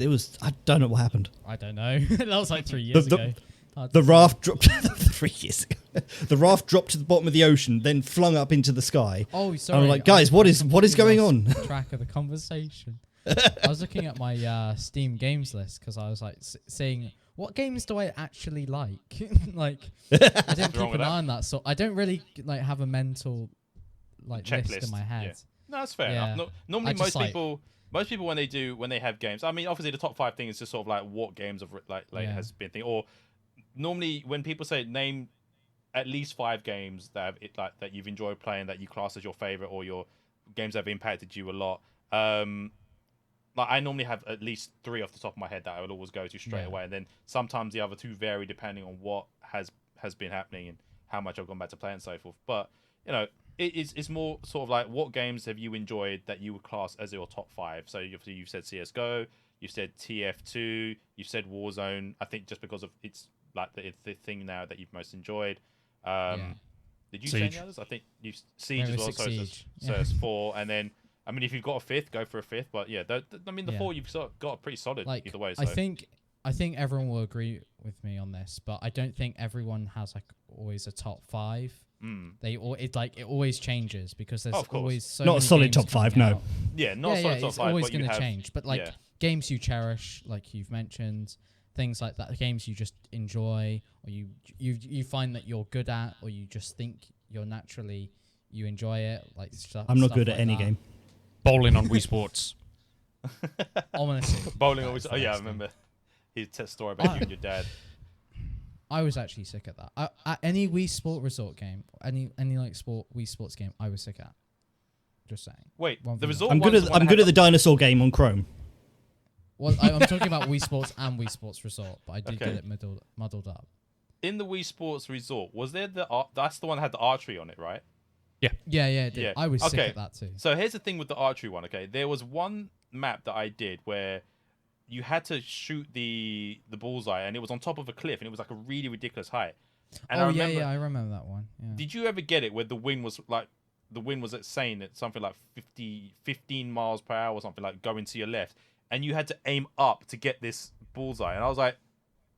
Speaker 1: was I don't know what happened.
Speaker 4: I don't know. That was like 3 years ago.
Speaker 1: The raft dropped 3 years ago. The raft dropped to the bottom of the ocean, then flung up into the sky.
Speaker 4: Oh, sorry.
Speaker 1: I'm like, guys, what is going on?
Speaker 4: Track of the conversation. I was looking at my Steam games list because I was like seeing what games do I actually like. Like, I didn't keep an eye on that, so I don't really like have a mental like list in my head.
Speaker 2: Yeah. No, that's fair enough. Normally, most people when they have games. I mean, obviously the top 5 thing is just sort of like what games have has been thing. Or normally when people say name at least 5 games that that you've enjoyed playing that you class as your favorite or your games that have impacted you a lot. Like I normally have at least 3 off the top of my head that I would always go to straight away, and then sometimes the other 2 vary depending on what has been happening and how much I've gone back to play and so forth. But it's more sort of like what games have you enjoyed that you would class as your top 5. So you've said CS:GO, you've said TF2, you've said Warzone. I think just because of it's like the thing now that you've most enjoyed. Did you say any others? I think you Siege as well. So it's 4, and then. I mean, if you've got a 5th, go for a 5th. But yeah, the 4 you've got pretty solid either way. So.
Speaker 4: I think everyone will agree with me on this, but I don't think everyone has like always a top 5. It always changes because there's always so
Speaker 1: not
Speaker 4: many
Speaker 1: a solid
Speaker 4: games
Speaker 1: top 5.
Speaker 4: coming
Speaker 1: No.
Speaker 4: out.
Speaker 2: Yeah, not a solid top 5.
Speaker 4: It's always going to change. But like games you cherish, like you've mentioned, things like that, games you just enjoy, or you find that you're good at, or you just think you enjoy it. Like stuff.
Speaker 1: I'm not good
Speaker 4: like
Speaker 1: at any
Speaker 4: that.
Speaker 1: game.
Speaker 3: Bowling on Wii Sports.
Speaker 4: Honestly.
Speaker 2: Bowling always. Oh yeah, I remember his story about you and your dad.
Speaker 4: I was actually sick at that. At any Wii Sport Resort game, any like Wii Sports game, I was sick at. Just saying.
Speaker 2: Wait, the resort.
Speaker 1: I'm good at the dinosaur game on Chrome.
Speaker 4: Well, I'm talking about Wii Sports and Wii Sports Resort, but I did get it muddled up.
Speaker 2: In the Wii Sports Resort, was there that's the one that had the archery on it, right?
Speaker 4: Yeah, it did.
Speaker 2: Yeah.
Speaker 4: I was sick at that too.
Speaker 2: So here's the thing with the archery one, okay? There was one map that I did where you had to shoot the bullseye, and it was on top of a cliff, and it was like a really ridiculous height. And
Speaker 4: I remember that one. Yeah.
Speaker 2: Did you ever get it where the wind was saying at something like 15 miles per hour or something, like going to your left, and you had to aim up to get this bullseye? And I was like,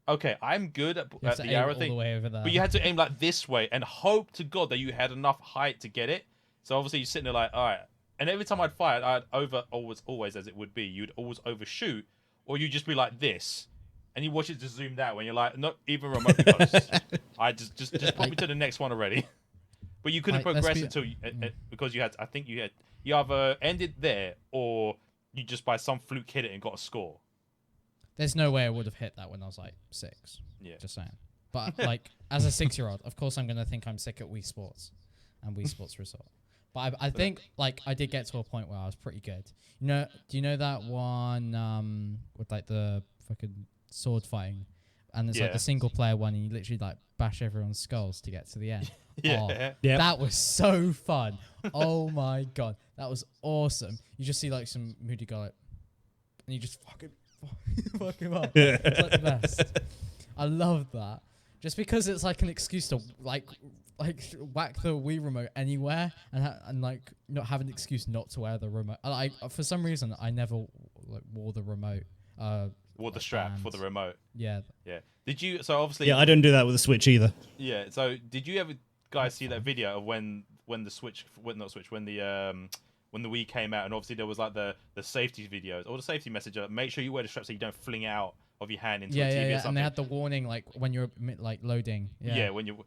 Speaker 2: okay, I'm good at the arrow thing,
Speaker 4: all the way over there.
Speaker 2: But you had to aim like this way and hope to God that you had enough height to get it. So obviously you're sitting there like, all right. And every time I'd fire, always as it would be, you'd always overshoot, or you'd just be like this, and you watch it just zoomed out when you're like, not even remotely close. I just put me to the next one already. But you couldn't progress until because you either ended there or you just by some fluke hit it and got a score.
Speaker 4: There's no way I would have hit that when I was like 6.
Speaker 2: Yeah.
Speaker 4: Just saying. But like as a 6-year-old, of course I'm gonna think I'm sick at Wii Sports and Wii Sports Resort. But I think like I did get to a point where I was pretty good. You know, do you know that one with like the fucking sword fighting, and it's like the single player one, and you literally like bash everyone's skulls to get to the end. That was so fun. Oh my god, that was awesome. You just see like some moody guy, and you just fuck him up. It's like the best. I love that. Just because it's like an excuse to like whack the Wii remote anywhere and like not have an excuse not to wear the remote. Like for some reason I never like wore the remote.
Speaker 2: Wore the strap for the remote.
Speaker 4: Yeah.
Speaker 2: Did you? So obviously.
Speaker 1: Yeah, I don't do that with the Switch either.
Speaker 2: Yeah. So did you ever guys see that video of when the Switch, when the Wii came out, and obviously there was like the safety videos or the safety message. Make sure you wear the strap so you don't fling it out of your hand into a TV or something.
Speaker 4: And they had the warning like when you're like loading. Yeah.
Speaker 2: When you.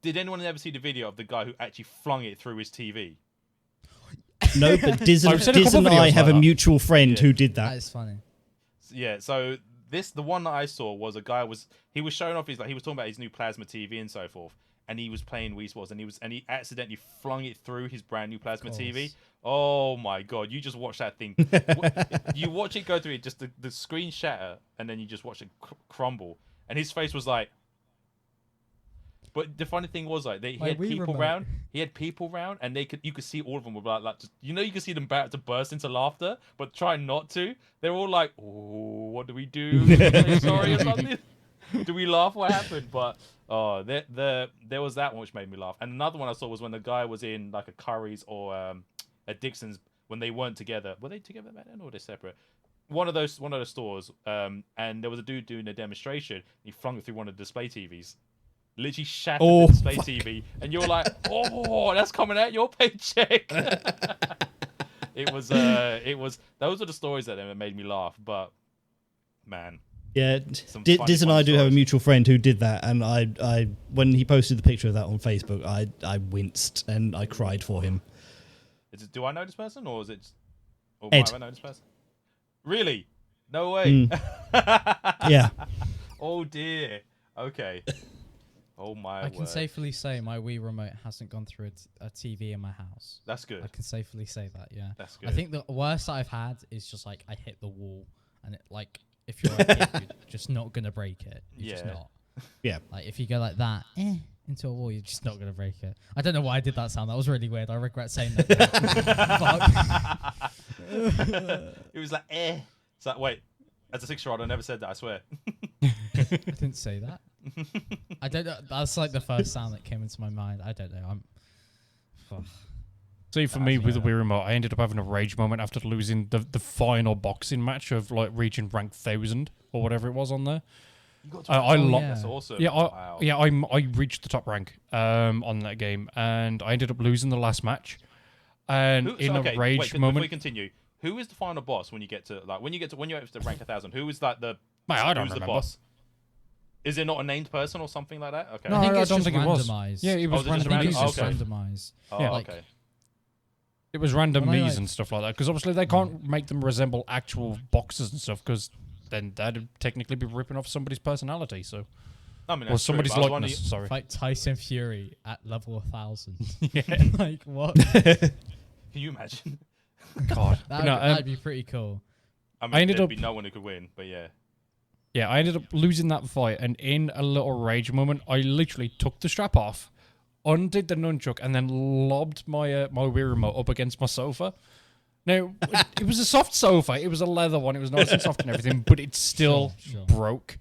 Speaker 2: Did anyone ever see the video of the guy who actually flung it through his TV?
Speaker 1: No, but Diz and I have a mutual friend who did that.
Speaker 4: That is funny.
Speaker 2: Yeah, so the one that I saw was a guy he was showing off he was talking about his new plasma TV and so forth, and he was playing Wii Sports, and he accidentally flung it through his brand new plasma TV. Oh my god, you just watch that thing. You watch it go through it, just the screen shatter, and then you just watch it crumble, and his face was like. But the funny thing was like he had people around. He had people around, and you could see all of them were like just, you could see them about to burst into laughter, but try not to. They're all like, "Oh, what do we do? Sorry or something? Do we laugh? What happened?" But there was that one which made me laugh. And another one I saw was when the guy was in like a Curry's or a Dixon's when they weren't together. Were they together back then or were they separate? One of those stores. And there was a dude doing a demonstration. He flung it through one of the display TVs. Literally shattered the display TV, and you're like, "Oh, that's coming out your paycheck." It was. Those are the stories that made me laugh. But man,
Speaker 1: yeah, Diz and I do have a mutual friend who did that, and I when he posted the picture of that on Facebook, I winced and I cried for him.
Speaker 2: Do I know this person, or is it? Or
Speaker 1: Ed.
Speaker 2: might I know this person? Really? No way.
Speaker 1: Yeah.
Speaker 2: Oh dear. Okay. Oh my
Speaker 4: I can safely say my Wii remote hasn't gone through a TV in my house.
Speaker 2: That's good.
Speaker 4: I can safely say that, yeah.
Speaker 2: That's good.
Speaker 4: I think the worst I've had is just like I hit the wall, and it like if you're a kid, you're just not gonna break it. You're just not.
Speaker 1: Yeah.
Speaker 4: Like if you go like that into a wall, you're just not gonna break it. I don't know why I did that sound. That was really weird. I regret saying that.
Speaker 2: It was like It's like wait, as a 6-year-old, I never said that. I swear.
Speaker 4: I didn't say that. I don't know. That's like the first sound that came into my mind. I don't know.
Speaker 3: See, for me with the Wii remote, I ended up having a rage moment after losing the final boxing match of like reaching rank 1000 or whatever it was on there.
Speaker 2: You got to That's awesome.
Speaker 3: Yeah,
Speaker 2: wow.
Speaker 3: I reached the top rank on that game, and I ended up losing the last match. And a rage moment.
Speaker 2: Before we continue, who is the final boss when you get to when you're up to rank 1000? Who is like the?
Speaker 3: Mate, I don't remember.
Speaker 2: The boss? Is it not a named person or something like that? Okay.
Speaker 3: No, I don't think it was. Yeah, it was
Speaker 4: randomized.
Speaker 2: Okay.
Speaker 3: It was randomized and stuff like that, because obviously they can't make them resemble actual boxes and stuff, because then that'd technically be ripping off somebody's personality. So,
Speaker 2: I mean,
Speaker 3: or somebody's likeness. Sorry.
Speaker 4: Fight Tyson Fury at level 1000.
Speaker 3: Yeah.
Speaker 4: Like what?
Speaker 2: Can you imagine?
Speaker 3: God,
Speaker 4: that'd be pretty cool.
Speaker 2: I mean, there'd be no one who could win, but yeah.
Speaker 3: Yeah, I ended up losing that fight, and in a little rage moment, I literally took the strap off, undid the nunchuck, and then lobbed my my Wii remote up against my sofa. Now, it was a soft sofa. It was a leather one. It was nice and soft and everything, but it still broke.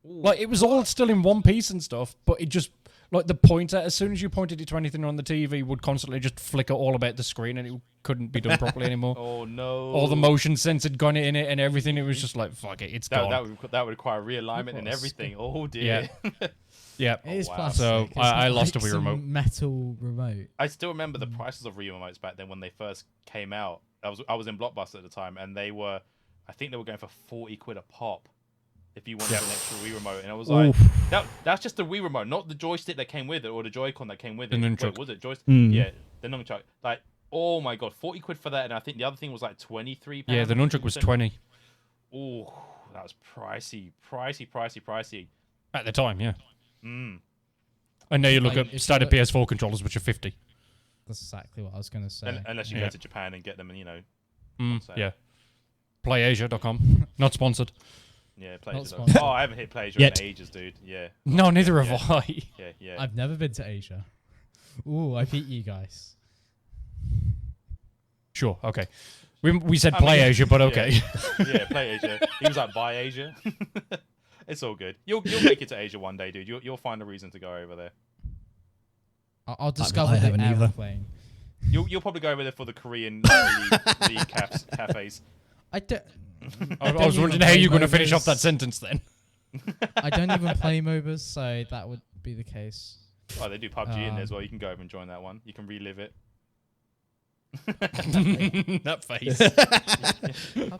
Speaker 3: Like, it was all still in one piece and stuff, but it just... Like, the pointer, as soon as you pointed it to anything on the TV, would constantly just flicker all about the screen, and it couldn't be done properly anymore.
Speaker 2: Oh, no.
Speaker 3: All the motion sense had gone in it and everything. It was just like, fuck it, it's gone.
Speaker 2: That would require realignment and everything. Oh, dear.
Speaker 3: Yeah.
Speaker 4: It is plastic.
Speaker 3: So I lost a Wii remote.
Speaker 4: Metal remote.
Speaker 2: I still remember the prices of Wii remotes back then when they first came out. I was in Blockbuster at the time, and I think they were going for 40 quid a pop. If you wanted an extra Wii remote, and I was like, that's just the Wii remote, not the joystick that came with it or the Joy-Con that came with it.
Speaker 3: The nunchuck.
Speaker 2: Wait, was it joystick? Yeah, the nunchuck. Like, oh my god, 40 quid for that, and I think the other thing was like £23.
Speaker 3: Yeah, the nunchuck was 20.
Speaker 2: Oh, that was pricey.
Speaker 3: At the time, yeah.
Speaker 2: Mm.
Speaker 3: And now you look
Speaker 4: Like,
Speaker 3: at standard PS4 controllers, which are 50.
Speaker 4: That's exactly what I was going to say.
Speaker 2: Unless you go to Japan and get them, and
Speaker 3: Yeah. PlayAsia.com. Not sponsored.
Speaker 2: Yeah,
Speaker 4: Not
Speaker 2: PlayAsia.
Speaker 4: sponsored.
Speaker 2: Oh, I haven't hit PlayAsia
Speaker 1: Yet.
Speaker 2: in ages, dude. Yeah.
Speaker 3: No, neither have I.
Speaker 2: Yeah.
Speaker 4: I've never been to Asia. Ooh, I beat you guys.
Speaker 3: Sure, okay. We said PlayAsia, but okay.
Speaker 2: Yeah, PlayAsia. He was like, buy Asia. It's all good. You'll make it to Asia one day, dude. You'll find a reason to go over there.
Speaker 4: I'll discover
Speaker 1: I haven't
Speaker 4: the
Speaker 1: either.
Speaker 4: airplane.
Speaker 2: You'll probably go over there for the Korean league cafes.
Speaker 4: I don't.
Speaker 3: I was wondering how you're going to finish off that sentence then.
Speaker 4: I don't even play MOBAs, so that would be the case.
Speaker 2: Oh, they do PUBG in there as well. You can go over and join that one. You can relive it.
Speaker 3: That face.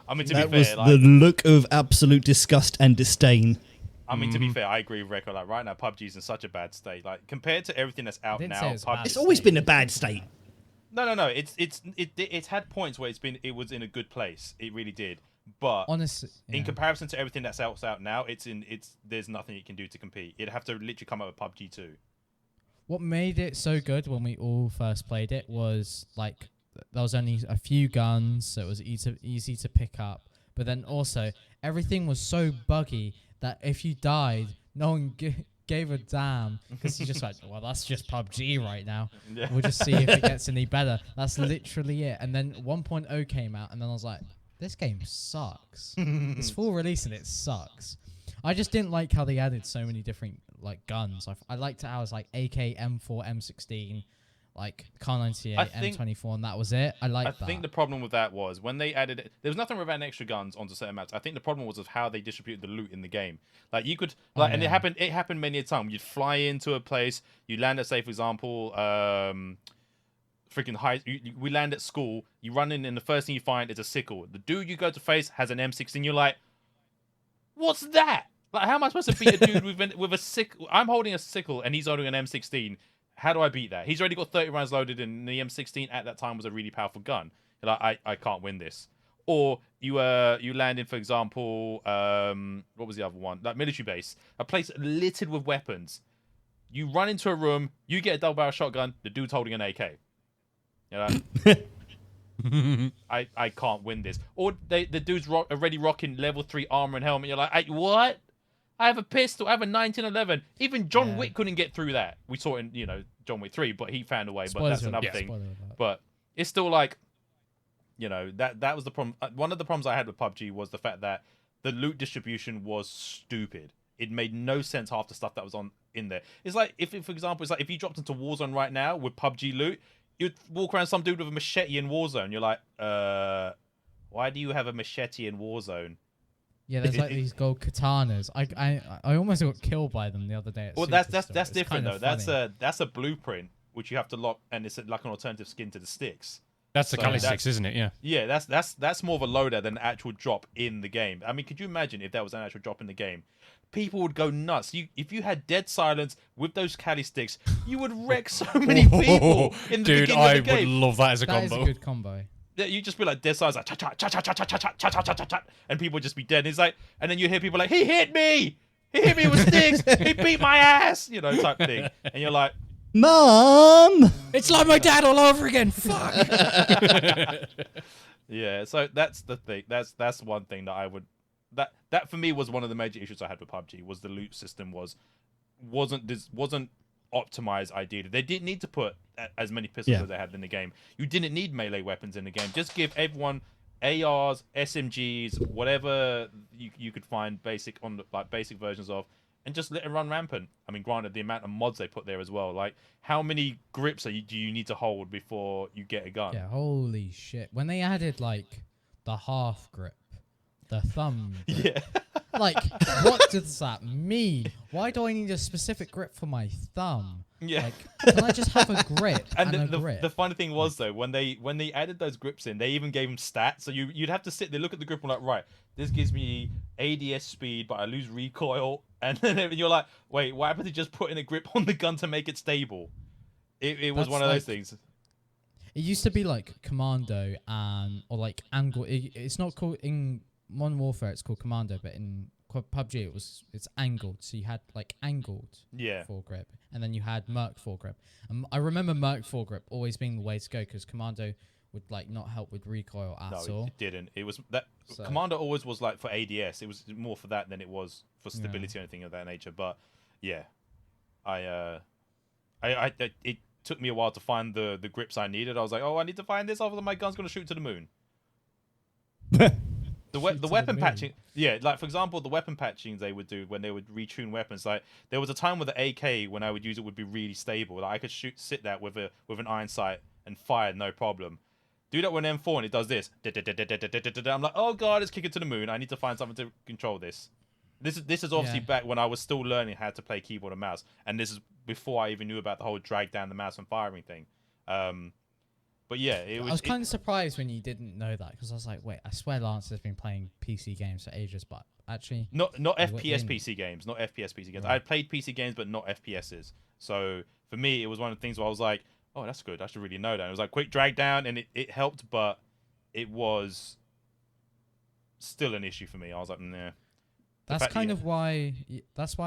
Speaker 2: I mean, to
Speaker 1: That
Speaker 2: be
Speaker 1: was
Speaker 2: fair,
Speaker 1: the
Speaker 2: like,
Speaker 1: look of absolute disgust and disdain.
Speaker 2: I mean, to be fair, I agree with Rekro. Like right now, PUBG's in such a bad state. Like compared to everything that's out
Speaker 4: didn't
Speaker 2: now,
Speaker 4: say it's bad.
Speaker 1: It's always been a bad state.
Speaker 2: No. It's had points where it was in a good place. It really did. But
Speaker 4: Honestly,
Speaker 2: in comparison to everything that's out now, there's nothing it can do to compete. It'd have to literally come up with PUBG 2.
Speaker 4: what made it so good when we all first played it was like there was only a few guns, so it was easy to pick up. But then also everything was so buggy that if you died, no one gave a damn because you just like, well, that's just PUBG right now.
Speaker 2: Yeah.
Speaker 4: We'll just see if it gets any better. That's literally it. And then 1.0 came out, and then I was like, this game sucks. It's full release and it sucks. I just didn't like how they added so many different like guns. I liked how it was like AK, M4, M16, like Kar 98, M24, and that was it. I
Speaker 2: think the problem with that was when they added it, there was nothing about extra guns onto certain maps. I think the problem was of how they distributed the loot in the game. Like you could and it happened many a time. You'd fly into a place, you land at, say for example, freaking high. We land at school. You run in, and the first thing you find is a sickle. The dude you go to face has an M16. You're like, what's that? Like, how am I supposed to beat a dude with a sickle? I'm holding a sickle, and he's holding an M16. How do I beat that? He's already got 30 rounds loaded, and the M16 at that time was a really powerful gun. You're like, I can't win this. Or you land in, for example, what was the other one? Like military base, a place littered with weapons. You run into a room, you get a double barrel shotgun. The dude's holding an AK. You know, I can't win this. Or the dude's already rocking level 3 armor and helmet. You're like, what? I have a pistol. I have a 1911. Even John Wick couldn't get through that. We saw it in, John Wick 3, but he found a way. But that's another thing. But it's still like, that was the problem. One of the problems I had with PUBG was the fact that the loot distribution was stupid. It made no sense, half the stuff that was in there. It's like, for example, if you dropped into Warzone right now with PUBG loot, you'd walk around some dude with a machete in Warzone. You're like, why do you have a machete in Warzone?
Speaker 4: Yeah, there's like these gold katanas. I almost got killed by them the other day.
Speaker 2: Well, that's different though. That's a blueprint which you have to lock, and it's like an alternative skin to the sticks.
Speaker 3: That's the Kali sticks, isn't it? Yeah.
Speaker 2: Yeah, that's more of a loader than an actual drop in the game. I mean, could you imagine if that was an actual drop in the game? People would go nuts. If you had dead silence with those Kali sticks, you would wreck so many people in the beginning of the game.
Speaker 3: Dude, I would love that as a combo.
Speaker 4: That is a good combo.
Speaker 2: You just be like dead silence, like cha cha cha cha cha cha cha cha cha cha cha cha, and people would just be dead. And it's like, and then you hear people like, he hit me with sticks, he beat my ass, type thing. And you're like,
Speaker 1: Mom!
Speaker 3: It's like my dad all over again. Fuck.
Speaker 2: Yeah, so that's the thing. That's one thing that I would that for me was one of the major issues I had with PUBG was the loot system wasn't optimized ideally. They didn't need to put as many pistols as they had in the game. You didn't need melee weapons in the game. Just give everyone ARs, SMGs, whatever you could find basic versions of, and just let it run rampant. I mean, granted, the amount of mods they put there as well. Like, how many grips do you need to hold before you get a gun?
Speaker 4: Yeah, holy shit. When they added, like, the half grip, the thumb grip, like, what does that mean? Why do I need a specific grip for my thumb?
Speaker 2: Yeah.
Speaker 4: Like, can I just have a grip and a grip?
Speaker 2: The funny thing was, though, when they added those grips in, they even gave them stats. So you'd have to sit there, look at the grip, and like, right, this gives me ADS speed, but I lose recoil. And then you're like, wait, what happened to just putting a grip on the gun to make it stable? It was one of those things.
Speaker 4: It used to be like Commando or like Angle. It's not called in Modern Warfare. It's called Commando, but in PUBG, it's angled, so you had like angled
Speaker 2: Yeah.
Speaker 4: foregrip, and then you had Merc foregrip. I remember Merc foregrip always being the way to go because Commando would like not help with recoil at
Speaker 2: No,
Speaker 4: all.
Speaker 2: it didn't. It was that
Speaker 4: So-
Speaker 2: Commander always was like for ADS. It was more for that than it was for stability or anything of that nature. But yeah, it took me a while to find the grips I needed. I was like, oh, I need to find this. Otherwise, my gun's gonna shoot to the moon. The weapon patching, yeah, like for example, the weapon patching they would do when they would retune weapons. Like there was a time where the AK, when I would use it, would be really stable. Like I could sit that with an iron sight and fire no problem. Do that with an M4 and it does this. I'm like, oh god, it's kicking to the moon. I need to find something to control this. This is obviously back when I was still learning how to play keyboard and mouse, and this is before I even knew about the whole drag down the mouse and firing thing. But yeah, I
Speaker 4: was kind of surprised when you didn't know that because I was like, wait, I swear Lance has been playing PC games for ages, but actually
Speaker 2: not FPS PC games, not FPS PC games.
Speaker 4: Right.
Speaker 2: I played PC games, but not FPSs. So for me, it was one of the things where I was like, oh, that's good. I should really know that. And it was like quick drag down, and it helped, but it was still an issue for me. I was like, nah.
Speaker 4: That's why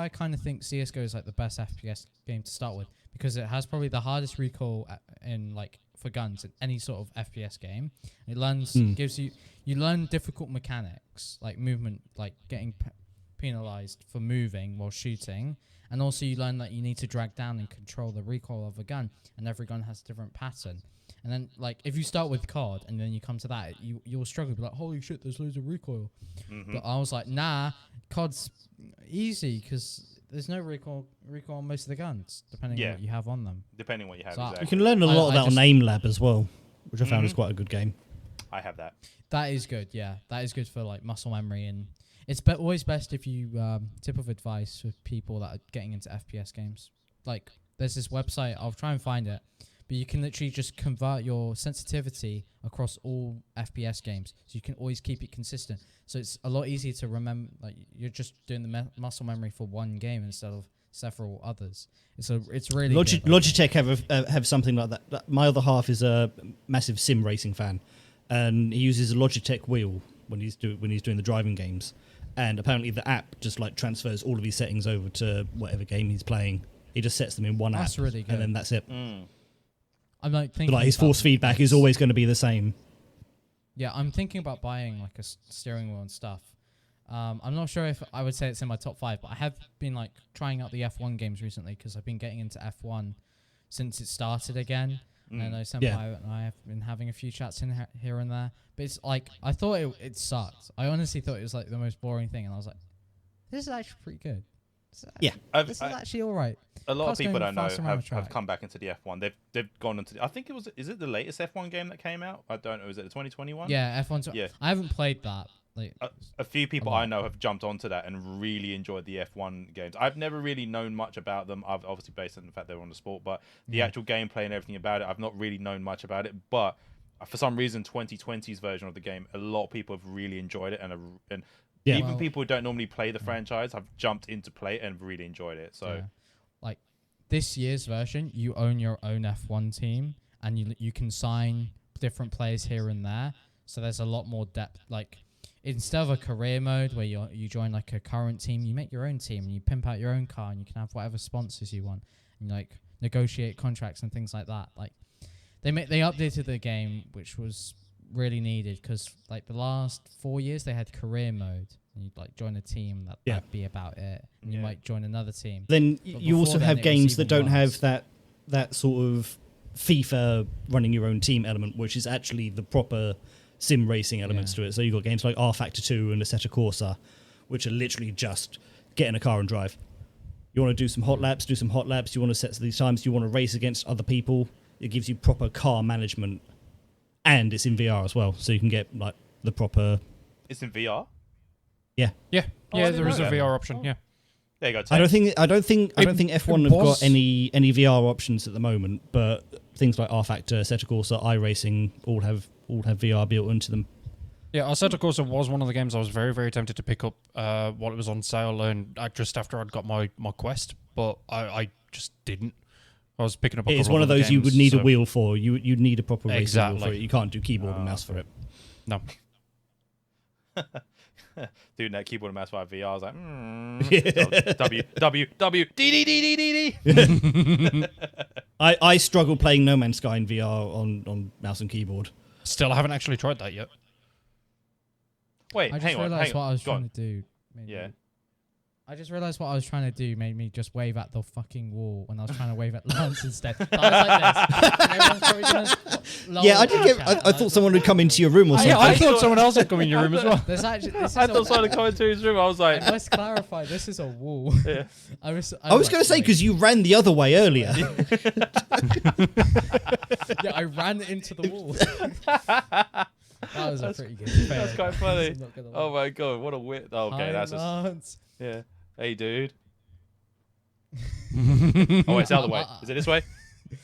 Speaker 4: I kind of think CS:GO is like the best FPS game to start with because it has probably the hardest recoil in like for guns in any sort of FPS game. It learns you learn difficult mechanics like movement, like getting penalized for moving while shooting, and also you learn that you need to drag down and control the recoil of a gun, and every gun has a different pattern. And then, like, if you start with COD and then you come to that, you'll struggle. Be like, holy shit, there's loads of recoil.
Speaker 2: Mm-hmm.
Speaker 4: But I was like, nah, COD's easy because there's no recoil on most of the guns, depending on what you have on them.
Speaker 2: Depending on what you have,
Speaker 4: So
Speaker 2: exactly.
Speaker 1: You can learn a lot of that on Aim Lab as well, which I found is quite a good game.
Speaker 2: I have that.
Speaker 4: That is good, yeah. That is good for, like, muscle memory. And it's always best if you, tip of advice for people that are getting into FPS games. Like, there's this website, I'll try and find it. But you can literally just convert your sensitivity across all FPS games, so you can always keep it consistent. So it's a lot easier to remember. Like you're just doing the muscle memory for one game instead of several others. It's really good,
Speaker 1: Logitech have something like that. My other half is a massive sim racing fan, and he uses a Logitech wheel when he's doing the driving games. And apparently the app just like transfers all of his settings over to whatever game he's playing. He just sets them in one app,
Speaker 4: that's really good.
Speaker 1: And then that's it.
Speaker 4: I'm like thinking,
Speaker 1: but like his force feedback is always going to be the same.
Speaker 4: Yeah, I'm thinking about buying like a steering wheel and stuff. I'm not sure if I would say it's in my top 5, but I have been like trying out the F1 games recently because I've been getting into F1 since it started again. And I know Senpai and I have been having a few chats in here and there. But it's like, I thought it sucked. I honestly thought it was like the most boring thing. And I was like, this is actually pretty good. This is actually all right.
Speaker 2: A lot of people that I know have come back into the F1. They've gone into. I think is it the latest F1 game that came out? I don't know. Is it the 2021?
Speaker 4: Yeah, F1.
Speaker 2: Yeah.
Speaker 4: I haven't played that. Like
Speaker 2: a few people I know have jumped onto that and really enjoyed the F1 games. I've never really known much about them. I've obviously based on the fact they were on the sport, but the actual gameplay and everything about it, I've not really known much about it. But for some reason, 2020's version of the game, a lot of people have really enjoyed it, and even people who don't normally play the franchise have jumped into play it and really enjoyed it. So,
Speaker 4: like this year's version, you own your own F1 team, and you can sign different players here and there. So there's a lot more depth. Like instead of a career mode where you join like a current team, you make your own team and you pimp out your own car and you can have whatever sponsors you want and like negotiate contracts and things like that. Like they updated the game, which was really needed because like the last 4 years they had career mode and you'd like join a team that'd be about it and you might join another team.
Speaker 1: Then you also have games that don't have that sort of FIFA running your own team element, which is actually the proper sim racing elements to it. So you've got games like R Factor 2 and Assetto Corsa, which are literally just get in a car and drive. You want to do some hot laps, do some hot laps. You want to set these times. You want to race against other people. It gives you proper car management, and it's in VR as well, so you can get like the proper.
Speaker 2: It's in VR.
Speaker 1: Yeah.
Speaker 3: There is a VR option. Yeah.
Speaker 2: There you go.
Speaker 1: I don't think F1 have got any VR options at the moment, but things like R Factor, Assetto Corsa, iRacing all have VR built into them.
Speaker 3: Yeah, Assetto Corsa was one of the games I was very, very tempted to pick up while it was on sale, and just after I'd got my Quest, but I just didn't. I was picking up.
Speaker 1: It's one of those games, you would need a wheel for. You'd need a proper racing wheel for it. You can't do keyboard and mouse for it.
Speaker 3: No.
Speaker 2: doing that keyboard and mouse via VR. I was like, so W D D D D D.
Speaker 1: I struggle playing No Man's Sky in VR on mouse and keyboard.
Speaker 3: Still, I haven't actually tried that yet.
Speaker 2: Wait,
Speaker 4: I just
Speaker 2: hang on.
Speaker 4: realised what I was
Speaker 2: Go
Speaker 4: trying
Speaker 2: on.
Speaker 4: to do.
Speaker 2: Yeah.
Speaker 4: I just realised what I was trying to do made me just wave at the fucking wall when I was trying to wave at Lance instead. So I was like this. And everyone's probably gonna
Speaker 1: Yeah, I did get. I thought someone would come into your room or something.
Speaker 3: Yeah, I thought someone else had come in your room as well.
Speaker 4: There's actually, this is
Speaker 2: I thought someone had come into his room. I was like,
Speaker 4: I must clarify, this is a wall.
Speaker 2: Yeah.
Speaker 4: I was
Speaker 1: going to say, because you ran the other way earlier.
Speaker 4: Yeah, I ran into the wall. That was a pretty good fail.
Speaker 2: that's quite funny.
Speaker 4: I'm not gonna lie.
Speaker 2: Oh my god, what a weird. Oh, okay,
Speaker 4: Hi,
Speaker 2: that's just,
Speaker 4: Lance.
Speaker 2: yeah. Hey, dude. Oh, wait, it's the other way. Is it this way?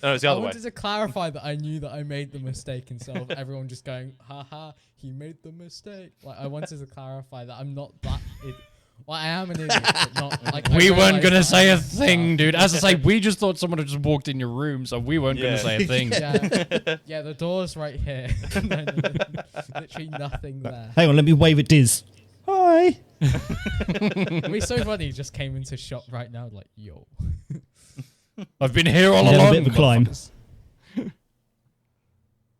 Speaker 2: No, it's the
Speaker 4: I
Speaker 2: other way.
Speaker 4: wanted to clarify that I knew that I made the mistake instead of everyone just going, haha, he made the mistake. Like, I wanted to clarify that I'm not that. Well, I am an idiot, but not like.
Speaker 3: We weren't
Speaker 4: going to
Speaker 3: say a thing, dude. As I say, we just thought someone had just walked in your room, so we weren't going to say a thing.
Speaker 4: Yeah, the door's right here. No, literally nothing there.
Speaker 1: Hang on, let me wave at Diz. Hi.
Speaker 4: It'd be so funny. He just came into shop right now, like, yo.
Speaker 3: I've been here all
Speaker 1: He's had
Speaker 3: along.
Speaker 1: a bit of a climb.
Speaker 4: It'd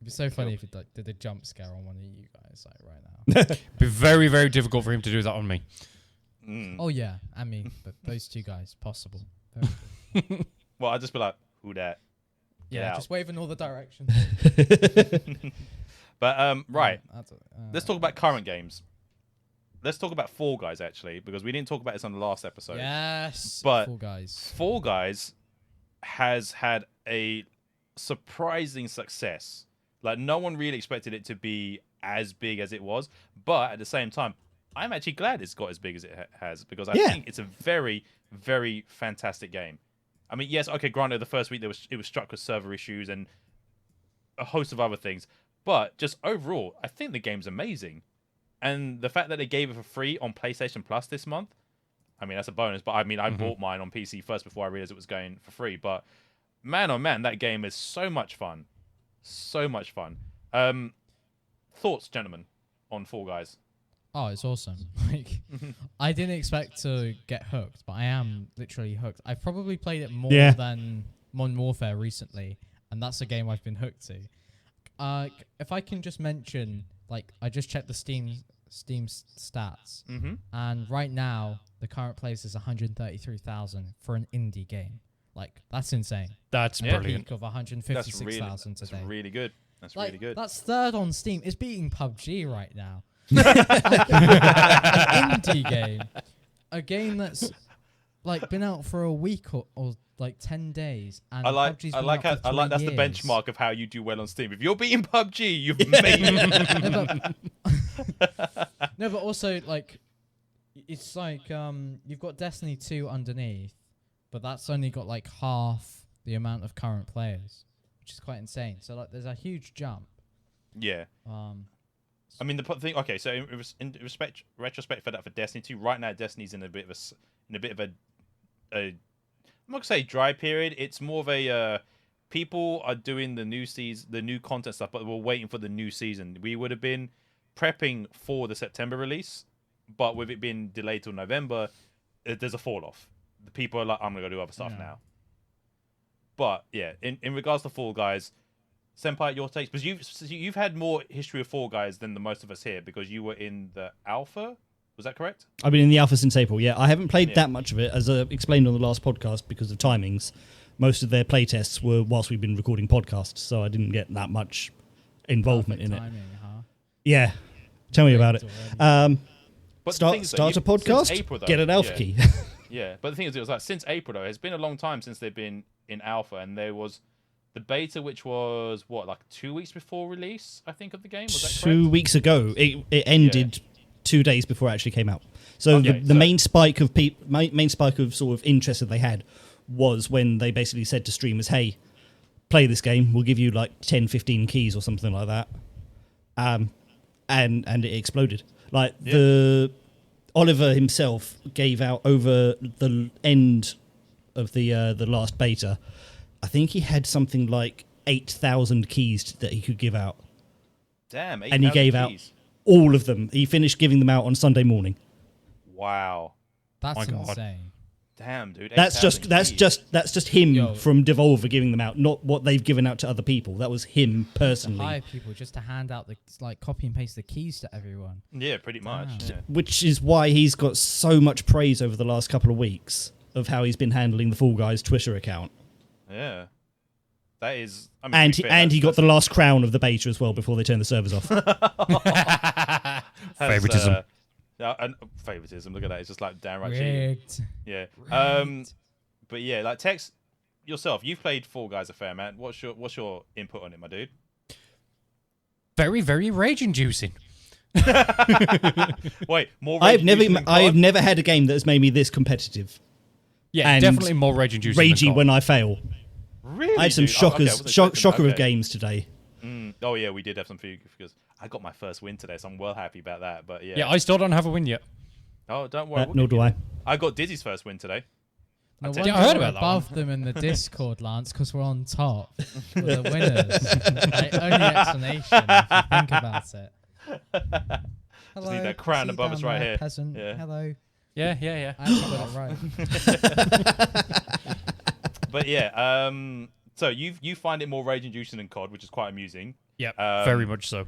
Speaker 4: be so funny if he did a jump scare on one of you guys, like right now.
Speaker 3: Be very, very difficult for him to do that on me.
Speaker 4: Oh yeah, I mean, but those two guys, possible.
Speaker 2: Well, I'd just be like, who that?
Speaker 4: Yeah,
Speaker 2: out.
Speaker 4: just wave in all the directions.
Speaker 2: But, right.
Speaker 4: Let's
Speaker 2: Let's talk about current games. Let's talk about Fall Guys, actually, because we didn't talk about this on the last episode.
Speaker 4: Yes,
Speaker 2: But
Speaker 4: Fall Guys.
Speaker 2: Fall Guys has had a surprising success. Like, no one really expected it to be as big as it was. But at the same time, I'm actually glad it's got as big as it has, because I think it's a very, very fantastic game. I mean, yes, okay, granted, the first week it was struck with server issues and a host of other things. But just overall, I think the game's amazing. And the fact that they gave it for free on PlayStation Plus this month, I mean, that's a bonus. But I mean, I bought mine on PC first before I realized it was going for free. But man, oh man, that game is so much fun. So much fun. Thoughts, gentlemen, on Fall Guys?
Speaker 4: Oh, it's awesome. Like, I didn't expect to get hooked, but I am literally hooked. I've probably played it more than Modern Warfare recently, and that's a game I've been hooked to. If I can just mention, like, I just checked the Steam stats, and right now the current place is 133,000 for an indie game. Like, that's insane.
Speaker 3: That's brilliant.
Speaker 4: Peak of 156,000 today.
Speaker 2: That's really good. That's
Speaker 4: like,
Speaker 2: really good.
Speaker 4: That's third on Steam. It's beating PUBG right now. An indie game, a game that's like been out for a week or like 10 days, and
Speaker 2: I like
Speaker 4: PUBG's
Speaker 2: that's the benchmark of how you do well on Steam. If you're beating PUBG, you've made it.
Speaker 4: No, but also, like, it's like you've got Destiny 2 underneath, but that's only got like half the amount of current players, which is quite insane. So like, there's a huge jump.
Speaker 2: Yeah. I mean, the thing. Okay, so in retrospect for that, for Destiny 2, right now Destiny's in a bit of a I'm not gonna say dry period. It's more of a people are doing the new season, the new content stuff, but we're waiting for the new season. We would have been prepping for the September release, but with it being delayed till November, there's a fall off. The people are like, I'm gonna go do other stuff now. But yeah, in regards to Fall Guys, Senpai, your takes, because you've had more history of Fall Guys than the most of us here, because you were in the alpha. Was that correct?
Speaker 1: I've been in the alpha since April. Yeah, I haven't played that much of it, as I explained on the last podcast, because of timings. Most of their playtests were whilst we've been recording podcasts, so I didn't get that much involvement in
Speaker 4: timing,
Speaker 1: it.
Speaker 4: Huh?
Speaker 1: Yeah, tell me about it.
Speaker 2: But
Speaker 1: start a podcast,
Speaker 2: April, though,
Speaker 1: get an alpha key.
Speaker 2: Yeah, but the thing is, it was like since April though. It's been a long time since they've been in alpha, and there was the beta, which was what, like 2 weeks before release, I think, of the game. Was that correct?
Speaker 1: 2 weeks ago, it ended 2 days before it actually came out. So the main spike of main spike of sort of interest that they had was when they basically said to streamers, "Hey, play this game. We'll give you like 10, 15 keys or something like that." And it exploded. Like the Oliver himself gave out over the end of the last beta. I think he had something like 8,000 keys that he could give out.
Speaker 2: Damn, 8,000
Speaker 1: and he gave
Speaker 2: keys.
Speaker 1: out All of them. He finished giving them out on Sunday morning.
Speaker 2: Wow.
Speaker 4: That's
Speaker 3: My God.
Speaker 4: insane.
Speaker 2: Damn, dude.
Speaker 1: That's
Speaker 2: 8,000
Speaker 1: just him
Speaker 4: Yo.
Speaker 1: from Devolver giving them out, not what they've given out to other people. That was him
Speaker 4: To
Speaker 1: personally.
Speaker 4: hire people just to hand out copy and paste the keys to everyone.
Speaker 2: Yeah, pretty much.
Speaker 4: Damn.
Speaker 2: Yeah.
Speaker 1: Which is why he's got so much praise over the last couple of weeks of how he's been handling the Fall Guys Twitter account.
Speaker 2: Yeah. That is. I mean,
Speaker 1: And
Speaker 2: to be fair,
Speaker 1: and he got
Speaker 2: that's-
Speaker 1: the last crown of the beta as well before they turned the servers off.
Speaker 2: that's,
Speaker 3: Favoritism.
Speaker 2: and favoritism. Look at that. It's just like downright cheating.
Speaker 4: Rigged.
Speaker 2: Yeah.
Speaker 4: Rigged.
Speaker 2: But yeah, like Tex, yourself, you've played Fall Guys a fair amount. What's your input on it, my dude?
Speaker 3: Very, very rage-inducing.
Speaker 2: Wait, more.
Speaker 1: I have
Speaker 2: rage-inducing than
Speaker 1: never had a game that has made me this competitive.
Speaker 3: Yeah,
Speaker 1: And
Speaker 3: definitely more rage-inducing than
Speaker 1: Ragey
Speaker 3: COD.
Speaker 1: when I fail.
Speaker 2: COD? Really?
Speaker 1: I had some
Speaker 2: dude? Oh, okay, I
Speaker 1: shockers,
Speaker 2: wasn't expecting
Speaker 1: shocker
Speaker 2: that.
Speaker 1: of
Speaker 2: Okay.
Speaker 1: games today.
Speaker 2: Oh yeah, we did have some few because I got my first win today, so I'm well happy about that. But yeah.
Speaker 3: Yeah, I still don't have a win yet.
Speaker 2: Oh, don't worry. we'll
Speaker 1: Nor
Speaker 2: give
Speaker 1: do
Speaker 2: you
Speaker 1: I.
Speaker 2: that. I got Dizzy's first win today.
Speaker 4: No
Speaker 2: Yeah,
Speaker 4: wonder
Speaker 3: I heard
Speaker 4: we're
Speaker 3: about that
Speaker 4: above them in the Discord, Lance, because we're on top. We're the winners. Like, only explanation if you think about it. Hello,
Speaker 2: need that crown
Speaker 4: see
Speaker 2: above
Speaker 4: down
Speaker 2: us right
Speaker 4: there,
Speaker 2: here.
Speaker 4: Peasant.
Speaker 2: Yeah.
Speaker 4: Hello.
Speaker 3: Yeah.
Speaker 4: I actually got it right.
Speaker 2: But yeah, so you find it more rage-inducing than COD, which is quite amusing.
Speaker 3: Yep,
Speaker 2: Um,
Speaker 3: very much so.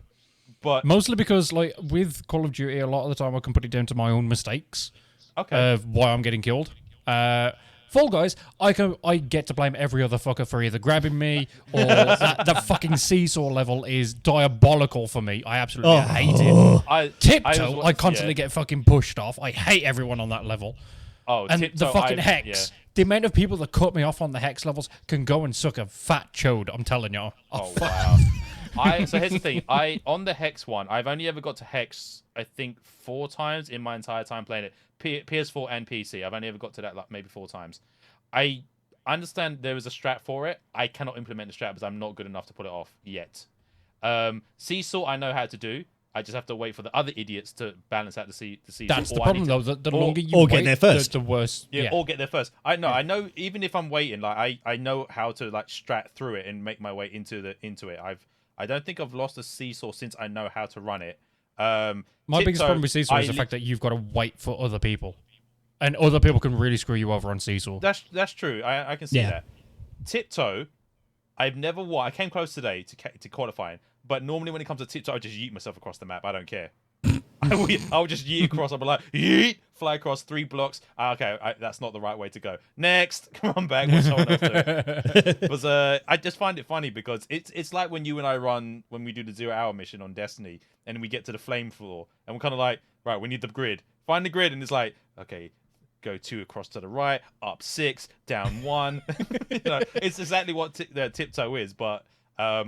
Speaker 2: But
Speaker 3: Mostly because, like, with Call of Duty, a lot of the time I can put it down to my own mistakes
Speaker 2: okay,
Speaker 3: of why I'm getting killed. Fall Guys, I get to blame every other fucker for either grabbing me or that fucking seesaw level is diabolical for me. I absolutely hate it. Tiptoe, I constantly get fucking pushed off. I hate everyone on that level.
Speaker 2: Oh,
Speaker 3: And
Speaker 2: Tiptoe,
Speaker 3: the fucking
Speaker 2: yeah.
Speaker 3: Hex. The amount of people that cut me off on the Hex levels can go and suck a fat chode, I'm telling you.
Speaker 2: Oh wow. So here's the thing. On the Hex one, I've only ever got to Hex, I think, 4 times in my entire time playing it. PS4 and PC. I've only ever got to that like maybe 4 times. I understand there is a strat for it. I cannot implement the strat because I'm not good enough to put it off yet. Seesaw I know how to do. I just have to wait for the other idiots to balance out the seesaw.
Speaker 3: That's the
Speaker 2: Or I
Speaker 3: problem,
Speaker 2: need
Speaker 3: though.
Speaker 2: to-
Speaker 3: The
Speaker 2: or-
Speaker 3: longer you
Speaker 1: or
Speaker 3: wait,
Speaker 1: get there first.
Speaker 3: the worse.
Speaker 2: Yeah, or get there first. I know. Even if I'm waiting, like I know how to like strat through it and make my way into it. I don't think I've lost a seesaw since I know how to run it.
Speaker 3: My biggest problem with Seesaw is the fact that you've got to wait for other people. And other people can really screw you over on Seesaw.
Speaker 2: That's true. I can see
Speaker 1: Yeah.
Speaker 2: that. Tiptoe, I've never won. I came close today to qualifying, but normally when it comes to Tiptoe, I just yeet myself across the map. I don't care. I'll just yeet across. I'll be like, yeet, fly across 3 blocks. Okay, that's not the right way to go. Next, come on back. What's someone else doing? Because I just find it funny because it's like when you and I run when we do the 0 hour mission on Destiny and we get to the flame floor and we're kind of like, right, we need the grid. Find the grid and it's like, okay, go 2 across to the right, up 6, down 1. It's exactly what Tiptoe is. But I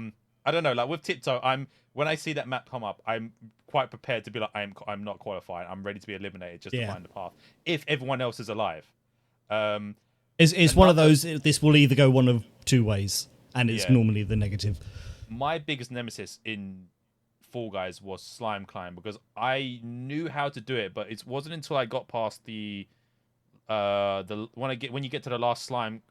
Speaker 2: don't know. Like with Tiptoe, when I see that map come up, I'm quite prepared to be like, I'm not qualified. I'm ready to be eliminated just to find the path. If everyone else is alive.
Speaker 1: It's one of those. This will either go one of 2 ways, and it's normally the negative.
Speaker 2: My biggest nemesis in Fall Guys was Slime Climb because I knew how to do it, but it wasn't until I got past when you get to the last slime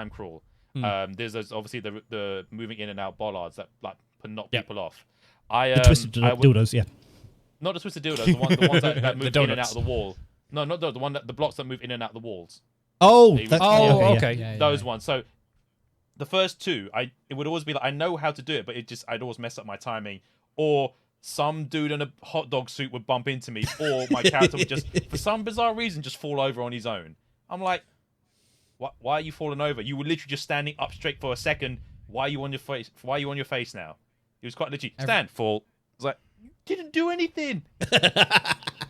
Speaker 2: crawl. There's obviously the moving in and out bollards that like knock people off.
Speaker 1: The twisted dildos, yeah.
Speaker 2: Not the twisted dildos, the ones that move in and out of the wall. No, not the one the blocks that move in and out the walls.
Speaker 1: Oh,
Speaker 3: okay.
Speaker 4: Yeah,
Speaker 2: Those ones. So the first 2, it would always be like I know how to do it, but I'd always mess up my timing, or some dude in a hot dog suit would bump into me, or my character would just, for some bizarre reason, just fall over on his own. I'm like, why are you falling over? You were literally just standing up straight for a second. Why are you on your face? Why are you on your face now? He was quite literally stand, fall. I was like, you didn't do anything.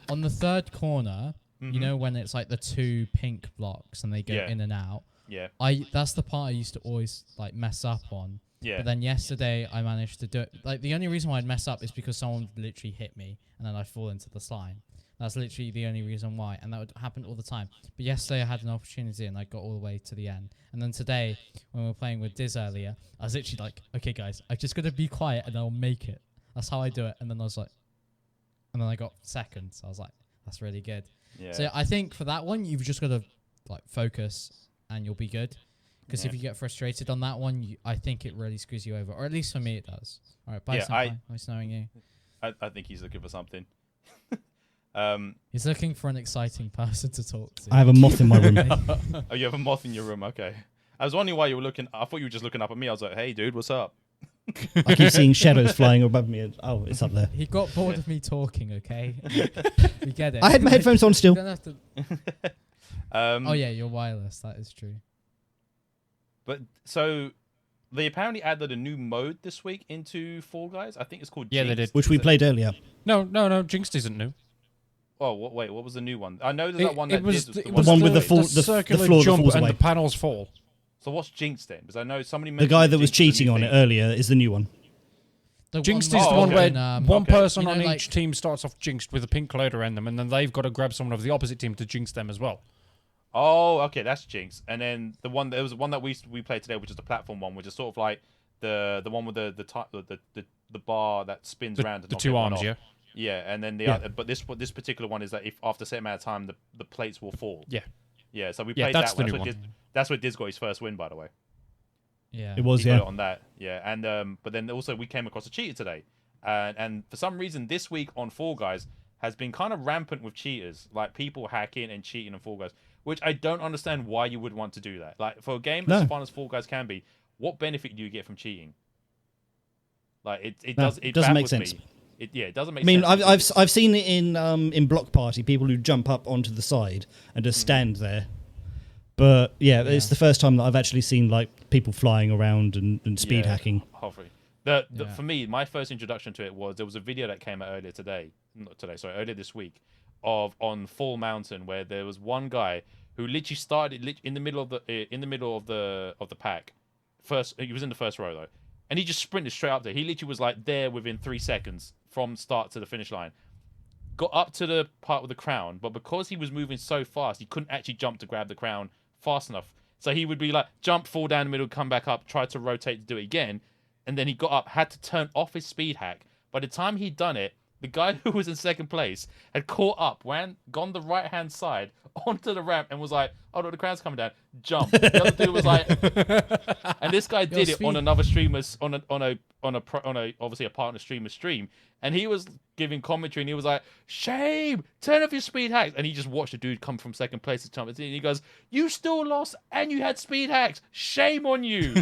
Speaker 4: On the 3rd corner, you know when it's like the 2 pink blocks and they go in and out.
Speaker 2: Yeah.
Speaker 4: That's the part I used to always like mess up on.
Speaker 2: Yeah.
Speaker 4: But then yesterday I managed to do it. Like the only reason why I'd mess up is because someone literally hit me and then I'd fall into the slime. That's literally the only reason why, and that would happen all the time. But yesterday I had an opportunity and I got all the way to the end. And then today, when we were playing with Dizz earlier, I was literally like, okay guys, I just got to be quiet and I'll make it. That's how I do it. And then I was like, and then I got 2nd. So I was like, that's really good.
Speaker 2: Yeah.
Speaker 4: So I think for that one, you've just got to like focus and you'll be good. Because if you get frustrated on that one, I think it really screws you over. Or at least for me, it does. All right, bye, Senpai. Nice knowing you.
Speaker 2: I think he's looking for something.
Speaker 4: He's looking for an exciting person to talk to.
Speaker 1: I have a moth in my room.
Speaker 2: Oh, you have a moth in your room. Okay. I was wondering why you were looking. I thought you were just looking up at me. I was like, hey, dude, what's up?
Speaker 1: I keep seeing shadows flying above me. Oh, it's up there.
Speaker 4: He got bored of me talking, okay? We get it.
Speaker 1: I had my headphones on still.
Speaker 4: You don't have to... oh, yeah, you're wireless. That is true.
Speaker 2: But so they apparently added a new mode this week into Fall Guys. I think it's called
Speaker 3: Yeah,
Speaker 2: Jinx.
Speaker 3: they did.
Speaker 1: Which we played earlier.
Speaker 3: No, Jinxed isn't new.
Speaker 2: Oh, wait, what was the new one? I know there's that one that
Speaker 3: it was
Speaker 2: did.
Speaker 3: the
Speaker 1: one with the
Speaker 3: full,
Speaker 1: full- the
Speaker 3: circular
Speaker 1: floor that
Speaker 3: jump
Speaker 1: falls
Speaker 3: and
Speaker 1: away.
Speaker 3: the panels fall.
Speaker 2: So what's Jinx then? Because I know somebody
Speaker 1: The
Speaker 2: mentioned
Speaker 1: guy that was
Speaker 2: Jinx is a new
Speaker 1: cheating on it
Speaker 2: thing.
Speaker 1: earlier is the new one.
Speaker 3: Jinxed
Speaker 4: one
Speaker 3: is the
Speaker 2: Oh,
Speaker 3: one
Speaker 2: okay.
Speaker 3: where one person
Speaker 4: you know,
Speaker 3: on
Speaker 4: like-
Speaker 3: each team starts off jinxed with a pink cloud around them, and then they've got to grab someone of the opposite team to jinx them as well.
Speaker 2: Oh, okay, that's Jinx. And then there was one that we played today, which is the platform one, which is sort of like the one with the bar that spins around.
Speaker 3: The two arms, yeah.
Speaker 2: Yeah, and then
Speaker 1: Yeah.
Speaker 2: other, but this particular one is that if after a certain amount of time the plates will fall.
Speaker 3: Yeah.
Speaker 2: Yeah, so we
Speaker 3: Yeah,
Speaker 2: played
Speaker 3: that's
Speaker 2: that one.
Speaker 3: the new one.
Speaker 2: That's where Diz got his first win, by the way.
Speaker 4: Yeah.
Speaker 1: It was,
Speaker 2: He got
Speaker 1: yeah.
Speaker 2: it on that. Yeah, and but then also we came across a cheater today, and for some reason this week on Fall Guys has been kind of rampant with cheaters, like people hacking and cheating on Fall Guys, which I don't understand why you would want to do that. Like for a game
Speaker 1: No.
Speaker 2: as fun as Fall Guys can be, what benefit do you get from cheating? Like it
Speaker 1: No,
Speaker 2: doesn't
Speaker 1: make
Speaker 2: baffles
Speaker 1: sense.
Speaker 2: me. It doesn't make
Speaker 1: I mean,
Speaker 2: sense.
Speaker 1: I've seen it in Block Party, people who jump up onto the side and just stand there. But yeah, it's the first time that I've actually seen like people flying around and speed hacking.
Speaker 2: Hopefully. For me, my first introduction to it was there was a video that came out earlier this week, on Fall Mountain, where there was one guy who literally started in the middle of the pack. He was in the first row though, and he just sprinted straight up there. He literally was like there within 3 seconds from start to the finish line. Got up to the part with the crown, but because he was moving so fast, he couldn't actually jump to grab the crown fast enough. So he would be like jump, fall down the middle, come back up, try to rotate to do it again. And then he got up, had to turn off his speed hack. By the time he'd done it, the guy who was in second place had caught up, gone the right-hand side onto the ramp and was like, oh, no, the crown's coming down. Jump. The other dude was like... And this guy did it on another streamer's... On a obviously a partner streamer's stream. And he was giving commentary and he was like, shame, turn off your speed hacks. And he just watched the dude come from second place to jump. And he goes, you still lost and you had speed hacks. Shame on you.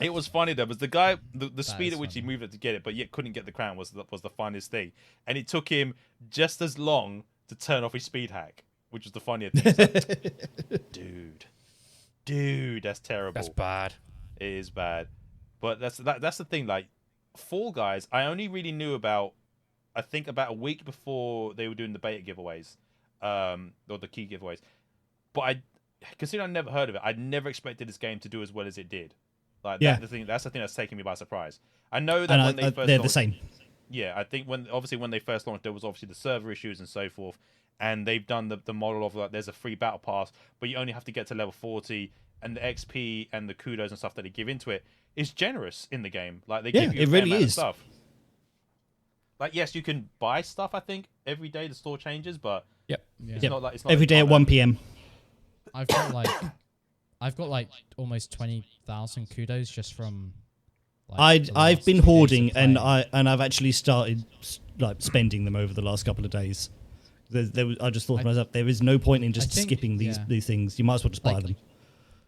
Speaker 2: It was funny though, because the guy, the speed at which he moved it to get it, but yet couldn't get the crown was the funniest thing. And it took him just as long to turn off his speed hack, which was the funniest thing. Like, dude, that's terrible.
Speaker 3: That's bad.
Speaker 2: It is bad. But that's the thing. Like Fall Guys, I only really knew about, I think about a week before they were doing the beta giveaways, or the key giveaways. But considering I never heard of it, I'd never expected this game to do as well as it did. Like that's the thing that's taking me by surprise. I know that when they first
Speaker 1: they're
Speaker 2: launched,
Speaker 1: the same.
Speaker 2: Yeah, I think when they first launched, there was obviously the server issues and so forth, and they've done the model of like there's a free battle pass, but you only have to get to level 40, and the XP and the kudos and stuff that they give into it is generous in the game. Like they give you a fair amount of stuff. Like yes, you can buy stuff. I think every day the store changes, but it's not like it's not
Speaker 1: every day at 1 p.m.
Speaker 4: I've got like almost 20,000 kudos just from. Like,
Speaker 1: I've been hoarding and
Speaker 4: playing.
Speaker 1: I've actually started like spending them over the last couple of days. I just thought to myself, there is no point in just skipping these things. You might as well just buy them.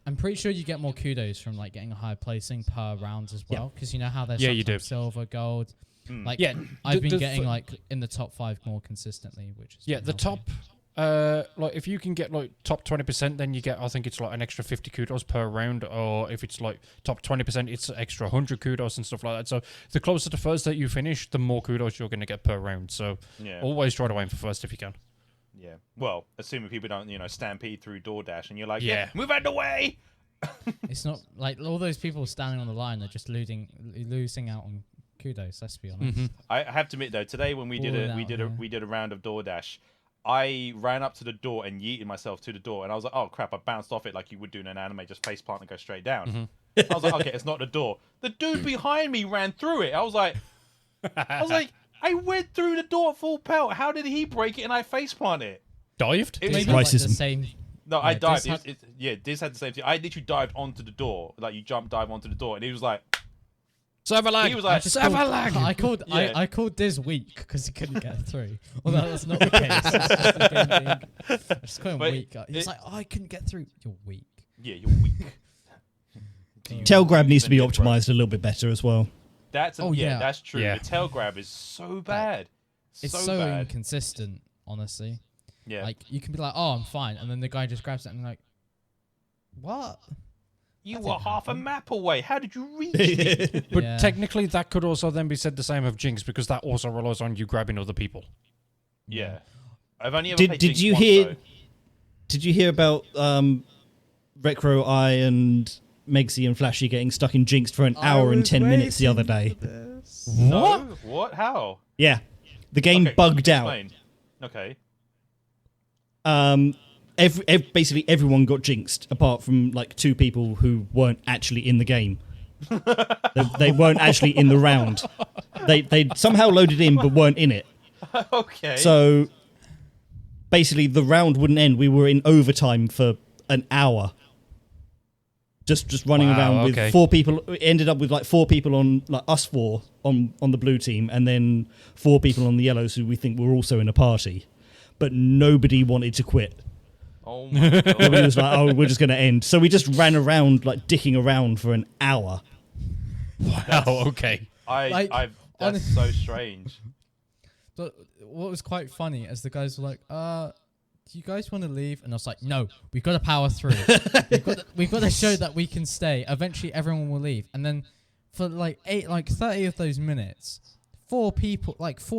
Speaker 4: I'm pretty sure you get more kudos from like getting a higher placing per round as well, because you know how there's
Speaker 3: you do.
Speaker 4: silver, gold. Like I've been getting like in the top 5 more consistently, which is
Speaker 3: the top. Like if you can get like top 20%, then you get, I think it's like an extra 50 kudos per round, or if it's like top 20%, it's extra 100 kudos and stuff like that. So the closer to first that you finish, the more kudos you're going to get per round. So always try to aim for first if you can.
Speaker 2: Yeah. Well, assuming people don't, stampede through DoorDash and you're like,
Speaker 3: Yeah.
Speaker 2: move out of the way.
Speaker 4: It's not like all those people standing on the line are just losing out on kudos. Let's be honest.
Speaker 3: Mm-hmm.
Speaker 2: I have to admit though, today when we did a round of DoorDash, I ran up to the door and yeeted myself to the door, and I was like, "Oh crap!" I bounced off it like you would do in an anime, just face plant and go straight down. I was like, "Okay, it's not the door." The dude behind me ran through it. I was like, I went through the door at full pelt. How did he break it and I face plant it?
Speaker 3: Dived?
Speaker 2: It was
Speaker 4: Maybe like the
Speaker 1: racism.
Speaker 4: same.
Speaker 2: No, I dived.
Speaker 4: Diz
Speaker 2: Diz had the same thing. I literally dived onto the door, like you jump dive onto the door, and he was like,
Speaker 3: Server lag.
Speaker 2: He was like,
Speaker 3: server lag.
Speaker 4: I called Dizz weak because he couldn't get through. Although that's not the case. It's just the game being, I just call him weak. He's like, I couldn't get through. You're weak.
Speaker 2: Yeah, you're weak.
Speaker 1: Tail grab needs to be optimized a little bit better as well.
Speaker 2: That's that's true.
Speaker 3: Yeah.
Speaker 2: The tail grab is so bad.
Speaker 4: It's so
Speaker 2: bad.
Speaker 4: inconsistent, honestly.
Speaker 2: Yeah.
Speaker 4: Like, you can be like, oh, I'm fine. And then the guy just grabs it and you're like, what?
Speaker 2: You
Speaker 4: That
Speaker 2: were
Speaker 4: didn't
Speaker 2: half a
Speaker 4: happen.
Speaker 2: map away. How did you reach me?
Speaker 3: But
Speaker 4: Yeah.
Speaker 3: technically, that could also then be said the same of Jinx because that also relies on you grabbing other people.
Speaker 2: Yeah. I've only ever
Speaker 1: Did
Speaker 2: played
Speaker 1: did
Speaker 2: Jinx
Speaker 1: you
Speaker 2: once,
Speaker 1: hear?
Speaker 2: though.
Speaker 1: Did you hear about Rekro, I, and Megsy and Flashy getting stuck in Jinx for an hour and 10 minutes the other day?
Speaker 2: No? What? How?
Speaker 1: Yeah, the game
Speaker 2: Okay,
Speaker 1: bugged out.
Speaker 2: explain. Okay.
Speaker 1: Basically everyone got jinxed apart from like 2 people who weren't actually in the game. they weren't actually in the round. They somehow loaded in but weren't in it.
Speaker 2: Okay.
Speaker 1: So basically the round wouldn't end. We were in overtime for an hour. Just running
Speaker 3: Wow,
Speaker 1: around with
Speaker 3: okay.
Speaker 1: 4 people. It ended up with like 4 people on, like us 4 on the blue team, and then 4 people on the yellows who we think were also in a party. But nobody wanted to quit.
Speaker 2: Oh my god.
Speaker 1: Nobody was like, "Oh, we're just going to end." So we just ran around, like dicking around for an hour.
Speaker 3: Wow, okay.
Speaker 2: That's so strange.
Speaker 4: But what was quite funny is the guys were like, do you guys want to leave? And I was like, no, we've got to power through. we've got to show that we can stay. Eventually everyone will leave. And then for like 30 of those minutes, 4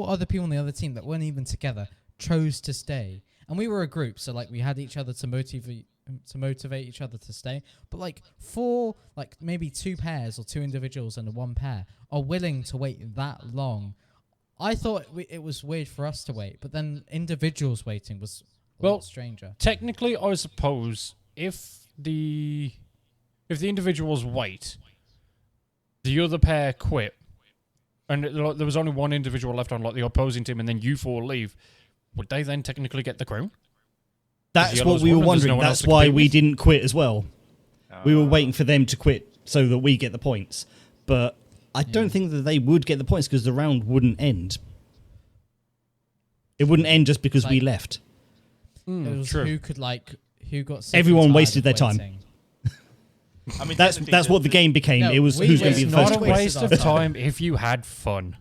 Speaker 4: other people on the other team that weren't even together chose to stay. And we were a group, so like we had each other to motivate each other to stay. But like 4, like maybe 2 pairs or 2 individuals and 1 pair are willing to wait that long. I thought it was weird for us to wait, but then individuals waiting was a lot stranger.
Speaker 3: Technically, I suppose if the individuals wait, the other pair quit, and there was only 1 individual left on like the opposing team, and then you 4 leave, would they then technically get the crown?
Speaker 1: That's what we were wondering. That's why we didn't quit as well. We were waiting for them to quit so that we get the points. But I don't think that they would get the points because the round wouldn't end. It wouldn't end just because we left.
Speaker 4: It was
Speaker 3: true.
Speaker 4: who got sick
Speaker 1: Everyone
Speaker 4: and tired
Speaker 1: wasted
Speaker 4: of
Speaker 1: their time.
Speaker 4: waiting.
Speaker 2: I mean,
Speaker 1: That's what the game became.
Speaker 4: No,
Speaker 1: It was
Speaker 4: we
Speaker 1: who's going to be
Speaker 4: wasted
Speaker 1: the
Speaker 3: Not
Speaker 1: first
Speaker 3: a
Speaker 1: to quit.
Speaker 3: waste of time if you had fun.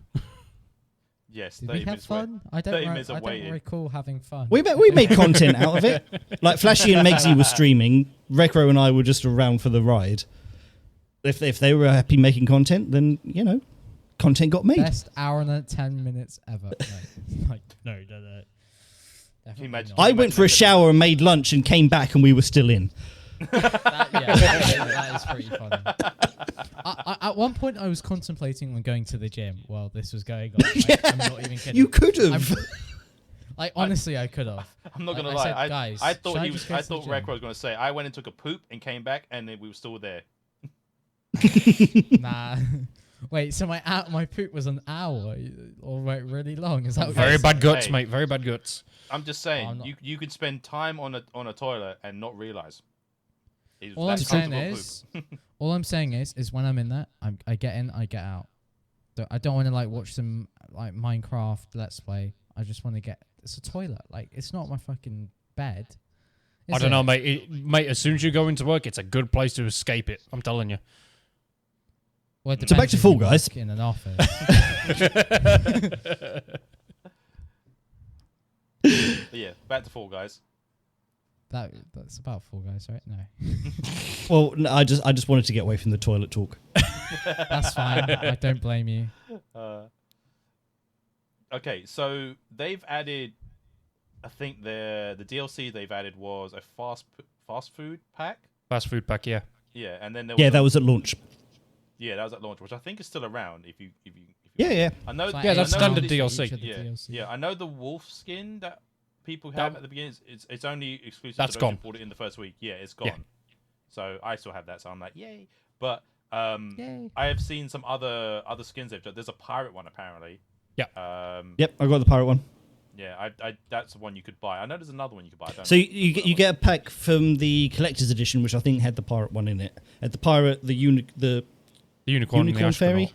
Speaker 2: Yes.
Speaker 4: Did
Speaker 2: 30
Speaker 4: we have
Speaker 2: minutes wait.
Speaker 4: fun? I
Speaker 2: 30 minutes of
Speaker 4: don't
Speaker 2: waiting.
Speaker 4: recall having fun.
Speaker 1: We made content out of it. Like Flashy and Megsy were streaming. Rekro and I were just around for the ride. If they were happy making content, then content got made.
Speaker 4: Best hour and 10 minutes ever. No. Definitely
Speaker 2: imagine-
Speaker 4: not.
Speaker 1: I went for a shower and made lunch and came back and we were still in.
Speaker 4: That is pretty funny. At one point, I was contemplating on going to the gym while this was going on. I'm not even kidding.
Speaker 1: You could have.
Speaker 4: Honestly, I could have.
Speaker 2: I'm not gonna
Speaker 4: I
Speaker 2: lie.
Speaker 4: said, guys,
Speaker 2: I thought
Speaker 4: should I
Speaker 2: he was.
Speaker 4: just go
Speaker 2: I
Speaker 4: to the
Speaker 2: thought
Speaker 4: gym?
Speaker 2: Rekro was gonna say I went and took a poop and came back and then we were still there.
Speaker 4: Nah. Wait, so my poop was an hour or wait, really long? Is that what
Speaker 3: Very
Speaker 4: you're
Speaker 3: bad
Speaker 4: saying?
Speaker 3: guts, mate. Very bad guts.
Speaker 2: I'm just saying
Speaker 4: I'm not-
Speaker 2: you could spend time on a toilet and not realize. It was
Speaker 4: All I'm
Speaker 2: that
Speaker 4: saying
Speaker 2: comfortable
Speaker 4: is, when I'm in that, I get in, I get out. I don't want to watch some Minecraft Let's Play. I just want to get. It's a toilet. It's not my fucking bed.
Speaker 3: I don't know, mate. Mate, as soon as you go into work, it's a good place to escape it. I'm telling you.
Speaker 4: Well, it
Speaker 1: So back
Speaker 4: depends
Speaker 1: to
Speaker 4: if
Speaker 1: Fall
Speaker 4: you work
Speaker 1: Guys.
Speaker 4: in an office.
Speaker 2: But yeah, back to Fall Guys.
Speaker 4: That's about Fall Guys, right? No,
Speaker 1: Well, no, I just wanted to get away from the toilet talk.
Speaker 4: that's fine. I don't blame you.
Speaker 2: Okay, so they've added. I think the DLC they've added was a fast food pack.
Speaker 3: Fast food pack, yeah.
Speaker 2: Yeah, and then there
Speaker 1: Yeah,
Speaker 2: was
Speaker 1: that was at launch.
Speaker 2: yeah, that was at launch, which I think is still around. If you
Speaker 1: Yeah.
Speaker 2: I know.
Speaker 4: It's like
Speaker 3: Yeah, that's
Speaker 2: I know
Speaker 3: standard
Speaker 2: the-
Speaker 3: DLC.
Speaker 4: Each of the
Speaker 2: Yeah,
Speaker 4: DLC.
Speaker 2: yeah. I know the wolf skin that people have at the beginning. It's only exclusive.
Speaker 3: That's
Speaker 2: to those
Speaker 3: gone.
Speaker 2: who bought it in the first week. Yeah, it's gone.
Speaker 3: Yeah.
Speaker 2: So I still have that. So I'm like, yay! But
Speaker 4: Yay.
Speaker 2: I have seen some other skins they've done. There's a pirate one apparently.
Speaker 3: Yeah.
Speaker 1: Yep, I got the pirate one.
Speaker 2: Yeah, I that's the one you could buy. I know there's another one you could buy. I don't
Speaker 1: So
Speaker 2: know.
Speaker 1: you get a pack from the collector's edition, which I think had the pirate one in it. Had the pirate, the
Speaker 3: The unicorn and the
Speaker 1: unicorn fairy,
Speaker 3: astronaut.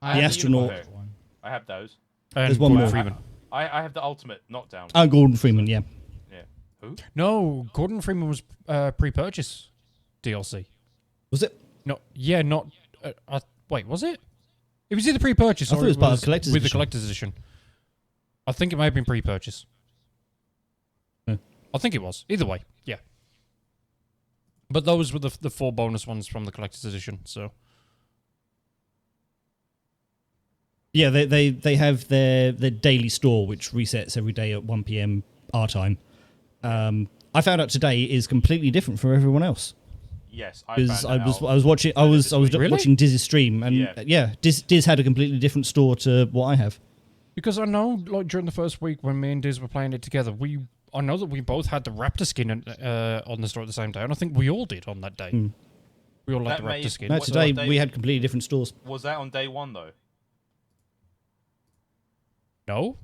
Speaker 1: The astronaut.
Speaker 2: I have those.
Speaker 3: And
Speaker 1: There's one
Speaker 3: Gordon
Speaker 1: more.
Speaker 3: Freeman.
Speaker 2: I have the ultimate knockdown.
Speaker 1: Oh, Gordon Freeman, yeah.
Speaker 2: Yeah. Who?
Speaker 3: No, Gordon Freeman was pre-purchase DLC.
Speaker 1: Was it?
Speaker 3: No, yeah, not. Wait, was it? It was either pre-purchase
Speaker 1: I
Speaker 3: or
Speaker 1: thought it was part of collector's
Speaker 3: with the
Speaker 1: edition.
Speaker 3: collector's edition. I think it may have been pre-purchase.
Speaker 1: Yeah.
Speaker 3: I think it was. Either way, yeah. But those were the 4 bonus ones from the collector's edition. So
Speaker 1: Yeah, they have their daily store, which resets every day at 1 p.m. our time. I found out today is completely different from everyone else.
Speaker 2: Yes, I
Speaker 1: Because
Speaker 2: found that out.
Speaker 1: I was watching
Speaker 3: Really?
Speaker 1: watching Dizz's stream, and Dizz had a completely different store to what I have.
Speaker 3: because I know, like during the first week when me and Diz were playing it together, I know that we both had the Raptor skin on the store at the same day, and I think we all did on that day. We all had
Speaker 2: That
Speaker 3: the Raptor
Speaker 2: may-
Speaker 3: skin.
Speaker 1: No,
Speaker 2: What-
Speaker 1: today
Speaker 2: what day-
Speaker 1: we had completely different stores.
Speaker 2: Was that on day 1 though?
Speaker 3: No,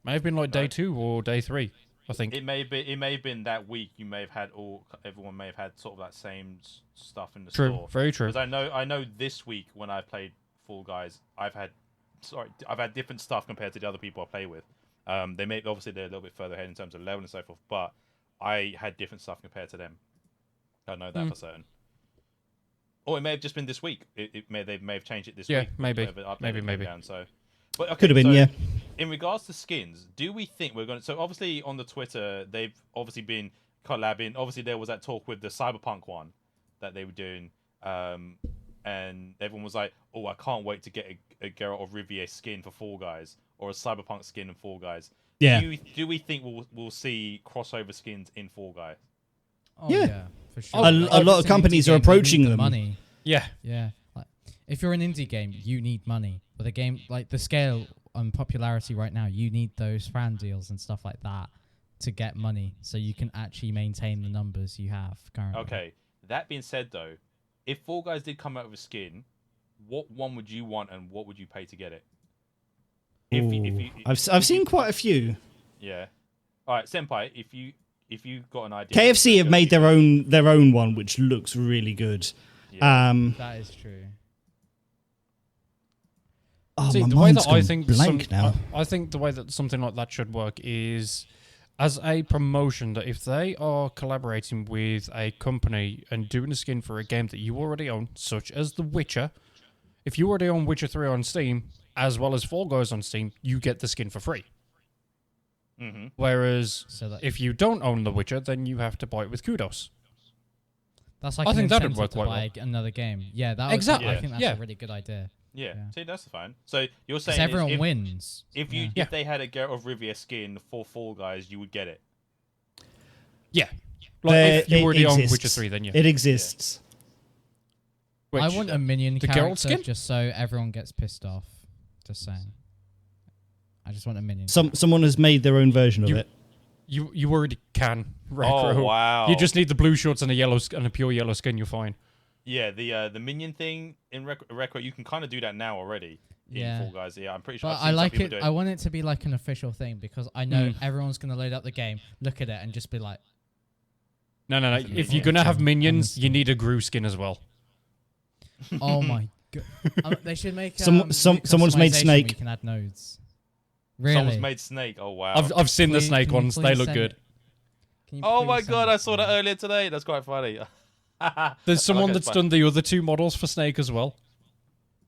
Speaker 3: may have been like day
Speaker 2: No.
Speaker 3: 2 or day 3. I think.
Speaker 2: It may have been that week. You may have had everyone may have had sort of that same stuff in the
Speaker 3: True,
Speaker 2: store.
Speaker 3: very true.
Speaker 2: Because I know this week when I played Fall Guys, I've had different stuff compared to the other people I play with. Obviously they're a little bit further ahead in terms of level and so forth, but I had different stuff compared to them. I know that for certain. Or it may have just been this week. They may have changed it this
Speaker 3: Yeah,
Speaker 2: week.
Speaker 3: maybe.
Speaker 2: whatever update
Speaker 3: Maybe,
Speaker 2: came
Speaker 3: maybe.
Speaker 2: Down, so. But, okay,
Speaker 1: Could have been,
Speaker 2: so
Speaker 1: yeah.
Speaker 2: In regards to skins, do we think we're going to... So obviously on the Twitter, they've obviously been collabing. Obviously there was that talk with the Cyberpunk one that they were doing. And everyone was like, oh, I can't wait to get a Geralt of Rivia skin for Fall Guys. Or a Cyberpunk skin in Fall Guys.
Speaker 1: Yeah.
Speaker 2: Do we think we'll see crossover skins in Fall Guys?
Speaker 4: Oh,
Speaker 1: Yeah.
Speaker 4: yeah, for sure.
Speaker 1: A
Speaker 4: Like,
Speaker 1: lot
Speaker 4: if
Speaker 1: of
Speaker 4: it's an
Speaker 1: companies
Speaker 4: indie
Speaker 1: are
Speaker 4: game, you
Speaker 1: approaching
Speaker 4: need the
Speaker 1: them.
Speaker 4: Money.
Speaker 3: Yeah.
Speaker 4: Yeah. Like, if you're an indie game, you need money. With a game like the scale and popularity right now, you need those fan deals and stuff like that to get money, so you can actually maintain the numbers you have currently.
Speaker 2: Okay. That being said, though, if Fall Guys did come out with a skin, what one would you want and what would you pay to get it?
Speaker 1: I've seen quite a few.
Speaker 2: Yeah. All right, Senpai. If you got an idea,
Speaker 1: KFC have made their own one, which looks really good.
Speaker 2: Yeah.
Speaker 4: That is true.
Speaker 1: Oh,
Speaker 3: See,
Speaker 1: my
Speaker 3: the way
Speaker 1: mind's
Speaker 3: that I
Speaker 1: gone
Speaker 3: think
Speaker 1: blank now.
Speaker 3: I think the way that something like that should work is as a promotion, that if they are collaborating with a company and doing a skin for a game that you already own, such as The Witcher, if you already own Witcher 3 on Steam, as well as Fall Guys on Steam, you get the skin for free.
Speaker 2: Mm-hmm.
Speaker 3: Whereas
Speaker 4: So that,
Speaker 3: if you don't own The Witcher, then you have to buy it with kudos.
Speaker 4: that's like
Speaker 3: I
Speaker 4: an
Speaker 3: think that'd
Speaker 4: incentive
Speaker 3: work
Speaker 4: to
Speaker 3: quite
Speaker 4: buy another game. Yeah, that
Speaker 3: Exactly.
Speaker 4: I think that's
Speaker 3: Yeah.
Speaker 4: a really good idea.
Speaker 2: Yeah.
Speaker 4: Yeah.
Speaker 2: See, that's fine. So you're
Speaker 4: Because
Speaker 2: saying
Speaker 4: everyone
Speaker 2: if,
Speaker 4: wins.
Speaker 2: If they had a Geralt of Rivia skin for Fall Guys, you would get it.
Speaker 3: Yeah. Like if you
Speaker 1: It
Speaker 3: already own
Speaker 1: exists.
Speaker 3: Witcher 3, then yeah.
Speaker 1: It exists.
Speaker 3: Which,
Speaker 4: I want a minion
Speaker 3: the Geralt
Speaker 4: character
Speaker 3: skin?
Speaker 4: just so everyone gets pissed off. Just saying. I just want a minion.
Speaker 1: Someone has made their own version of it.
Speaker 3: You already can. Rekro.
Speaker 2: Oh wow!
Speaker 3: You just need the blue shorts and a pure yellow skin. You're fine.
Speaker 2: Yeah, the minion thing in Rekro, you can kind of do that now already in
Speaker 4: Yeah.
Speaker 2: Fall Guys. Yeah, I'm pretty sure.
Speaker 4: But
Speaker 2: I've
Speaker 4: I
Speaker 2: seen some
Speaker 4: like
Speaker 2: people
Speaker 4: it.
Speaker 2: do
Speaker 4: I want it to be like an official thing because I know
Speaker 3: Mm.
Speaker 4: everyone's going to load up the game, look at it, and just be like,
Speaker 3: No.
Speaker 2: That's a
Speaker 3: If
Speaker 2: minion.
Speaker 3: you're gonna have minions,
Speaker 4: Honestly.
Speaker 3: you need a Gru skin as well.
Speaker 4: "Oh my god!" They should make
Speaker 1: Someone's made
Speaker 4: customization
Speaker 1: Snake.
Speaker 4: where you can add nodes. Really?
Speaker 2: Someone's made Snake. Oh wow!
Speaker 3: I've seen the
Speaker 4: Please-
Speaker 3: snake
Speaker 4: can you
Speaker 3: ones. They
Speaker 4: please
Speaker 3: look
Speaker 4: send
Speaker 3: good.
Speaker 4: it? Can you
Speaker 2: Oh
Speaker 4: please
Speaker 2: my
Speaker 4: send
Speaker 2: god!
Speaker 4: it
Speaker 2: I
Speaker 4: to
Speaker 2: saw
Speaker 4: me?
Speaker 2: that earlier today. That's quite funny.
Speaker 3: There's someone
Speaker 2: Okay,
Speaker 3: that's
Speaker 2: fine.
Speaker 3: done the other 2 models for Snake as well,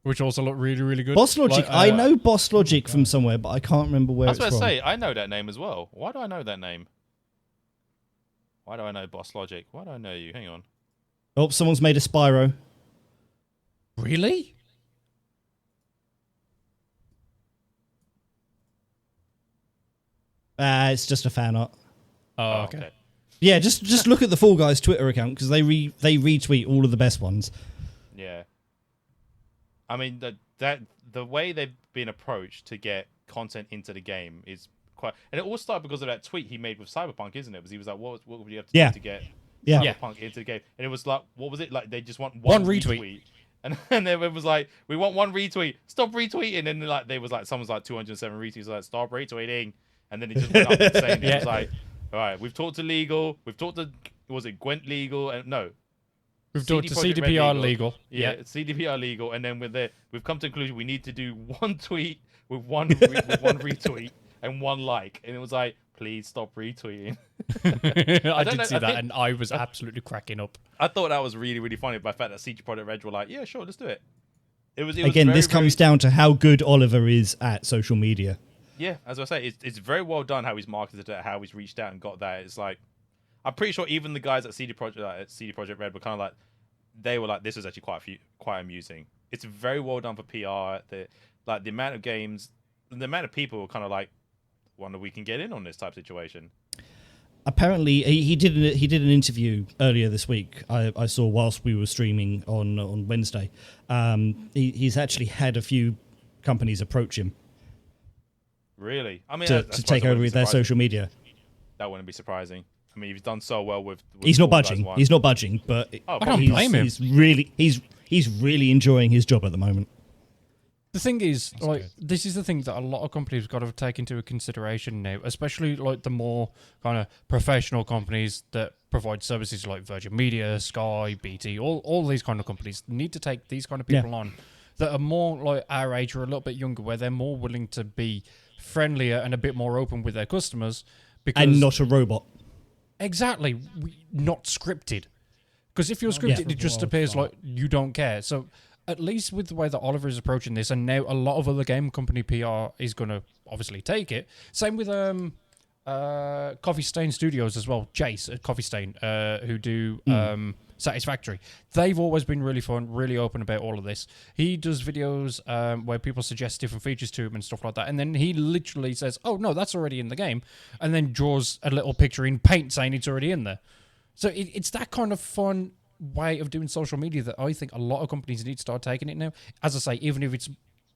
Speaker 3: which also look really, really good.
Speaker 1: Boss Logic.
Speaker 3: Like,
Speaker 1: I know Boss Logic from somewhere, but I can't remember where
Speaker 2: I was
Speaker 1: it's
Speaker 2: about to
Speaker 1: from.
Speaker 2: say I know that name as well. Why do I know that name? Why do I know Boss Logic? Why do I know you? Hang on.
Speaker 1: Oh, someone's made a Spyro.
Speaker 3: Really?
Speaker 1: It's just a fan art.
Speaker 3: Oh, okay.
Speaker 1: Yeah, just look at the Fall Guys Twitter account because they retweet all of the best ones.
Speaker 2: Yeah. I mean the way they've been approached to get content into the game is quite, and it all started because of that tweet he made with Cyberpunk, isn't it? Because he was like, "What would you have to
Speaker 1: Yeah.
Speaker 2: do to get
Speaker 1: Yeah.
Speaker 2: Cyberpunk into the game?" And it was like, what was it like? They just want
Speaker 3: One
Speaker 2: one
Speaker 3: retweet.
Speaker 2: retweet. And then it was like, we want one retweet. Stop retweeting. And then like they was like, someone's like 207 retweets. Like, stop retweeting. And then it just went up insane. It was like, all right, we've talked to legal. We've talked to, was it Gwent legal? And no,
Speaker 3: We've done to CDPR legal.
Speaker 2: Yeah, it's CDPR legal, and then we've come to the conclusion we need to do one tweet with one retweet and one like, and it was like, please stop retweeting.
Speaker 3: I did see that, and I was absolutely cracking up.
Speaker 2: I thought that was really, really funny by the fact that CD Projekt Red were like, yeah, sure, let's do it. It was
Speaker 1: again, this comes down to how good Oliver is at social media.
Speaker 2: Yeah, as I say, it's very well done how he's marketed it, how he's reached out and got that. It's like, I'm pretty sure even the guys at CD Projekt Red were kind of like, they were like, this is actually quite amusing. It's very well done for PR. The amount of games, the amount of people were kind of like, wonder we can get in on this type of situation.
Speaker 1: Apparently, he did an interview earlier this week. I saw whilst we were streaming on Wednesday. He's actually had a few companies approach him.
Speaker 2: Really? I mean,
Speaker 1: to take over their social media.
Speaker 2: That wouldn't be surprising. I mean, he's done so well with
Speaker 1: he's not budging. He's not budging, but
Speaker 3: I don't blame him.
Speaker 1: He's really enjoying his job at the moment.
Speaker 3: The thing is, this is the thing that a lot of companies have got to take into consideration now, especially like the more kind of professional companies that provide services like Virgin Media, Sky, BT, all these kind of companies need to take these kind of people on that are more like our age or a little bit younger, where they're more willing to be friendlier and a bit more open with their customers.
Speaker 1: And not a robot.
Speaker 3: Exactly. Not scripted. Because if you're scripted, it just appears like you don't care. So at least with the way that Oliver is approaching this, and now a lot of other game company PR is going to obviously take it. Same with Coffee Stain Studios as well. Jace at Coffee Stain, who do Satisfactory. They've always been really fun, really open about all of this. He does videos where people suggest different features to him and stuff like that. And then he literally says, oh, no, that's already in the game. And then draws a little picture in paint saying it's already in there. So it's that kind of fun way of doing social media that I think a lot of companies need to start taking it now. As I say, even if it's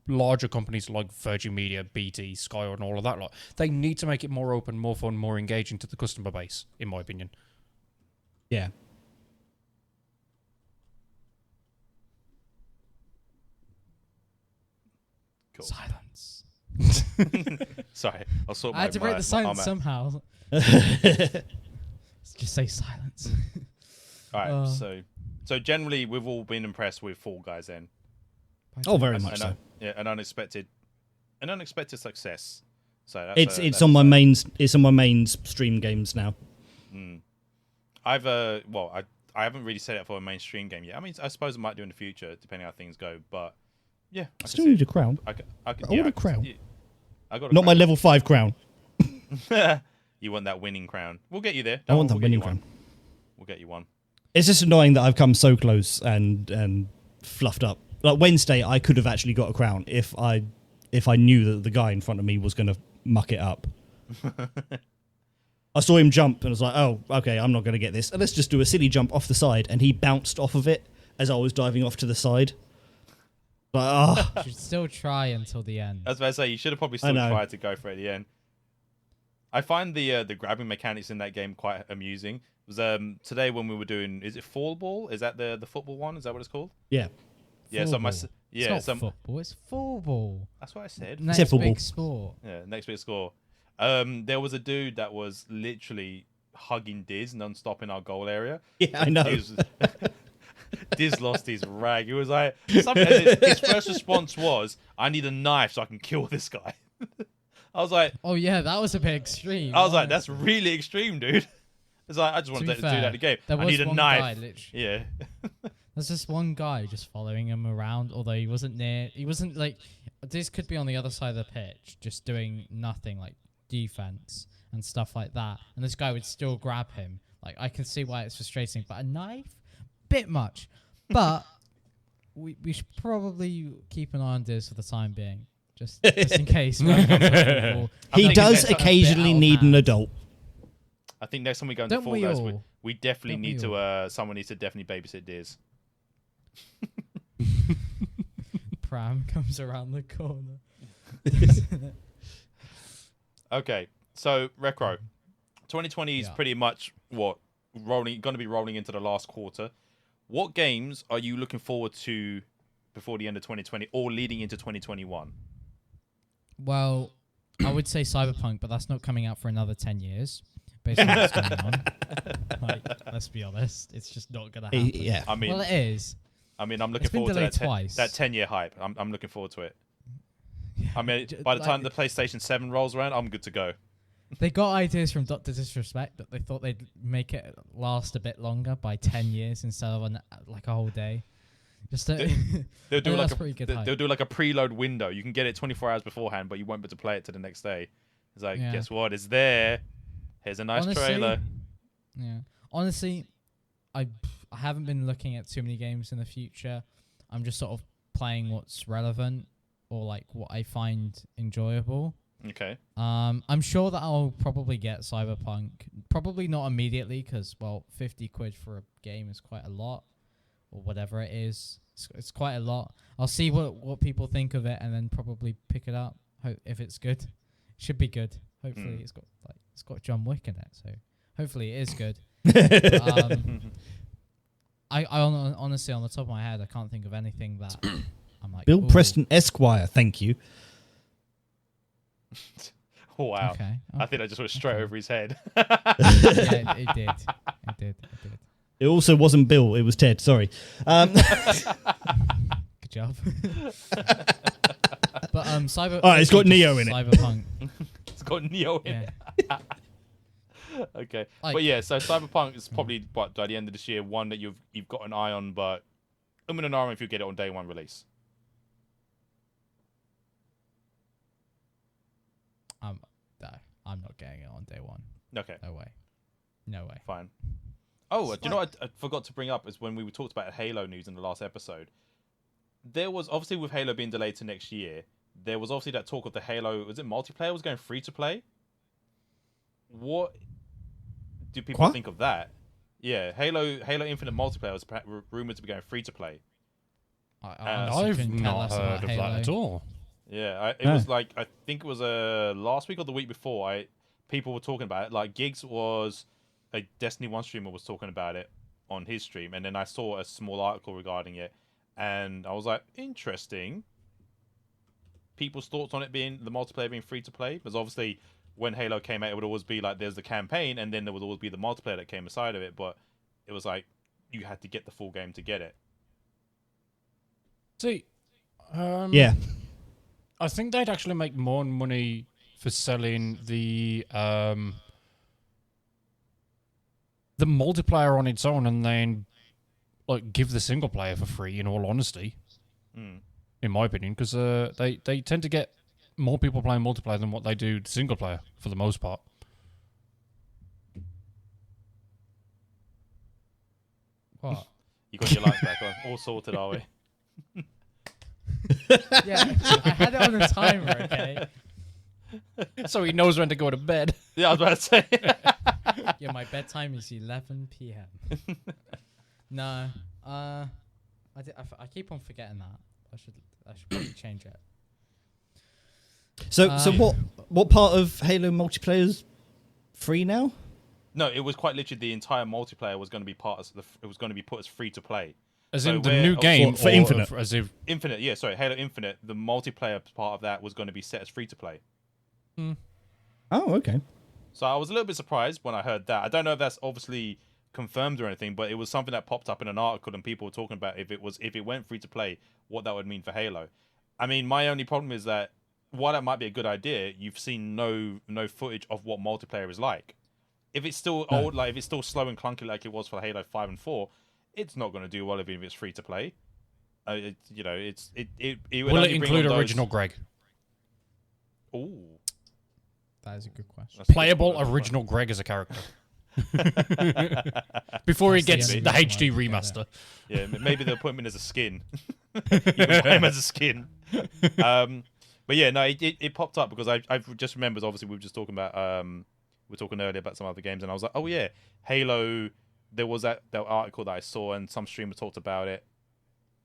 Speaker 3: larger companies like Virgin Media, BT, Sky, and all of that lot, they need to make it more open, more fun, more engaging to the customer base, in my opinion.
Speaker 1: Yeah.
Speaker 2: Cool.
Speaker 4: Silence.
Speaker 2: Sorry, I'll sort
Speaker 4: I had to break the silence somehow. Just say silence.
Speaker 2: All right, so generally we've all been impressed with Fall Guys then.
Speaker 1: Oh, very much so.
Speaker 2: Yeah, an unexpected success. So
Speaker 1: it's on my mainstream games now.
Speaker 2: I haven't really set it up for a mainstream game yet. I mean, I suppose I might do in the future, depending on how things go. But yeah,
Speaker 1: I still need a crown.
Speaker 2: I
Speaker 1: want a crown.
Speaker 2: Yeah, I got a
Speaker 1: Not
Speaker 2: crown.
Speaker 1: my level 5 crown.
Speaker 2: You want that winning crown? We'll get you there.
Speaker 1: I want that winning crown.
Speaker 2: We'll get you one.
Speaker 1: It's just annoying that I've come so close and fluffed up. Like Wednesday, I could have actually got a crown if I knew that the guy in front of me was going to muck it up. I saw him jump and I was like, oh, okay, I'm not going to get this. Let's just do a silly jump off the side. And he bounced off of it as I was diving off to the side. But,
Speaker 4: You should still try until the end.
Speaker 2: I was about to say, you should have probably still tried to go for it at the end. I find the grabbing mechanics in that game quite amusing. It was today when we were doing, is it Fall Ball? Is that the football one? Is that what it's called?
Speaker 1: Yeah.
Speaker 2: Yeah,
Speaker 4: it's not
Speaker 2: football,
Speaker 4: it's football.
Speaker 2: That's what I said.
Speaker 4: Next big sport.
Speaker 2: Yeah, next big score. There was a dude that was literally hugging Diz non-stop in our goal area.
Speaker 1: Yeah, I know.
Speaker 2: Diz lost his rag. He was like, his first response was, I need a knife so I can kill this guy. I was like,
Speaker 4: oh yeah, that was a bit extreme.
Speaker 2: I was like, that's really extreme, dude. It's like, I just wanted to do that in the game. I need a knife. Yeah.
Speaker 4: There's this one guy just following him around, although he wasn't near. He wasn't like. This could be on the other side of the pitch, just doing nothing, like defense and stuff like that. And this guy would still grab him. Like, I can see why it's frustrating, but a knife, bit much. But we should probably keep an eye on this for the time being, just in case.
Speaker 1: He does occasionally need an adult.
Speaker 2: I think next time we go into Fall Guys, we definitely need to. Someone needs to definitely babysit Diz.
Speaker 4: Pram comes around the corner.
Speaker 2: Okay, so Rekro, 2020 is pretty much going to be rolling into the last quarter. What games are you looking forward to before the end of 2020 or leading into 2021?
Speaker 4: Well, I would say Cyberpunk, but that's not coming out for another 10 years. Based on what's going on. Let's be honest. It's just not going to happen.
Speaker 1: Yeah.
Speaker 2: I mean,
Speaker 4: Well, it is.
Speaker 2: I'm looking
Speaker 4: It's been
Speaker 2: forward to
Speaker 4: delayed
Speaker 2: that
Speaker 4: twice.
Speaker 2: that 10-year hype. I'm looking forward to it.
Speaker 4: Yeah,
Speaker 2: I mean, by the time the PlayStation 7 rolls around, I'm good to go.
Speaker 4: They got ideas from Dr. Disrespect that they thought they'd make it last a bit longer by 10 years instead of like a whole day. Just to
Speaker 2: They'll do like
Speaker 4: pretty good hype.
Speaker 2: they'll do like a preload window. You can get it 24 hours beforehand, but you won't be able to play it to the next day. It's like, guess what? It's there. Here's a nice trailer.
Speaker 4: Yeah. Honestly, I haven't been looking at too many games in the future. I'm just sort of playing what's relevant or like what I find enjoyable.
Speaker 2: Okay.
Speaker 4: I'm sure that I'll probably get Cyberpunk. Probably not immediately because, well, 50 quid for a game is quite a lot, or whatever it is. It's quite a lot. I'll see what people think of it and then probably pick it up. If it's good, it should be good. Hopefully, it's got John Wick in it, so hopefully it is good. I honestly, on the top of my head, I can't think of anything that I'm like.
Speaker 1: Bill
Speaker 4: ooh.
Speaker 1: Preston Esquire, thank you.
Speaker 2: Wow.
Speaker 4: Okay.
Speaker 2: I think I just went straight over his head.
Speaker 4: Yeah, it did. It did.
Speaker 1: It also wasn't Bill, it was Ted, sorry.
Speaker 4: Good job. But Cyber.
Speaker 1: Alright, it's got Neo in it.
Speaker 4: Cyberpunk.
Speaker 2: It's got Neo in
Speaker 4: Yeah.
Speaker 2: it. Okay.
Speaker 4: Like-
Speaker 2: But yeah, so Cyberpunk is probably by the end of this year one that you've got an eye on, but I'm in an arm if you get it on day one release.
Speaker 4: No, I'm not getting it on day one.
Speaker 2: Okay.
Speaker 4: No way.
Speaker 2: Fine. Oh, do you know what I forgot to bring up is when we talked about Halo news in the last episode. There was obviously with Halo being delayed to next year, there was obviously that talk of the Halo. Was it multiplayer was going free to play? What do people think of that? Yeah, Halo Infinite multiplayer was rumored to be going free to play.
Speaker 3: I've not heard of that at all.
Speaker 2: Yeah, it was like I think it was last week or the week before. People were talking about it. Like Giggs was a Destiny 1 streamer was talking about it on his stream, and then I saw a small article regarding it, and I was like, interesting. People's thoughts on it being the multiplayer being free to play, because obviously when Halo came out, it would always be like there's the campaign, and then there would always be the multiplayer that came aside of it. But it was like you had to get the full game to get it.
Speaker 3: See,
Speaker 1: Yeah.
Speaker 3: I think they'd actually make more money for selling the multiplayer on its own, and then like give the single player for free. In all honesty, in my opinion, because they tend to get more people playing multiplayer than what they do single player for the most part.
Speaker 4: What?
Speaker 2: You got your lights back on, all sorted, are we?
Speaker 4: Yeah, I had it on a timer. Okay.
Speaker 3: So he knows when to go to bed.
Speaker 2: Yeah, I was about to say.
Speaker 4: Yeah, my bedtime is 11 p.m. No, I keep on forgetting that. I should probably change it.
Speaker 1: So what part of Halo multiplayer's free now?
Speaker 2: No, it was quite literally the entire multiplayer was going to be it was going to be put as free to play.
Speaker 3: As
Speaker 2: So
Speaker 3: in the
Speaker 2: where-
Speaker 3: new game
Speaker 1: for
Speaker 3: or
Speaker 1: Infinite?
Speaker 3: as if
Speaker 2: Infinite, yeah, sorry, Halo Infinite, the multiplayer part of that was going to be set as free to play.
Speaker 1: Oh, okay.
Speaker 2: So I was a little bit surprised when I heard that. I don't know if that's obviously confirmed or anything, but it was something that popped up in an article and people were talking about if it went free to play, what that would mean for Halo. I mean, my only problem is that while that might be a good idea, you've seen no footage of what multiplayer is like. If it's still old, like if it's still slow and clunky like it was for Halo 5 and 4, it's not going to do well if it's free to play.
Speaker 3: will it include original Greg?
Speaker 2: Ooh.
Speaker 4: That is a good question.
Speaker 2: That's a good
Speaker 3: Playable
Speaker 2: one.
Speaker 3: original Greg as a character. Before he
Speaker 4: That's
Speaker 3: gets
Speaker 4: the
Speaker 3: the
Speaker 4: only
Speaker 3: HD
Speaker 4: reason why I
Speaker 3: remaster.
Speaker 2: Yeah, maybe they'll put him in as a skin. You can buy him as a skin. But yeah, no, it popped up because I've just remembered. Obviously, we were just talking about we were talking earlier about some other games, and I was like, oh yeah, Halo. There was that article that I saw, and some streamer talked about it.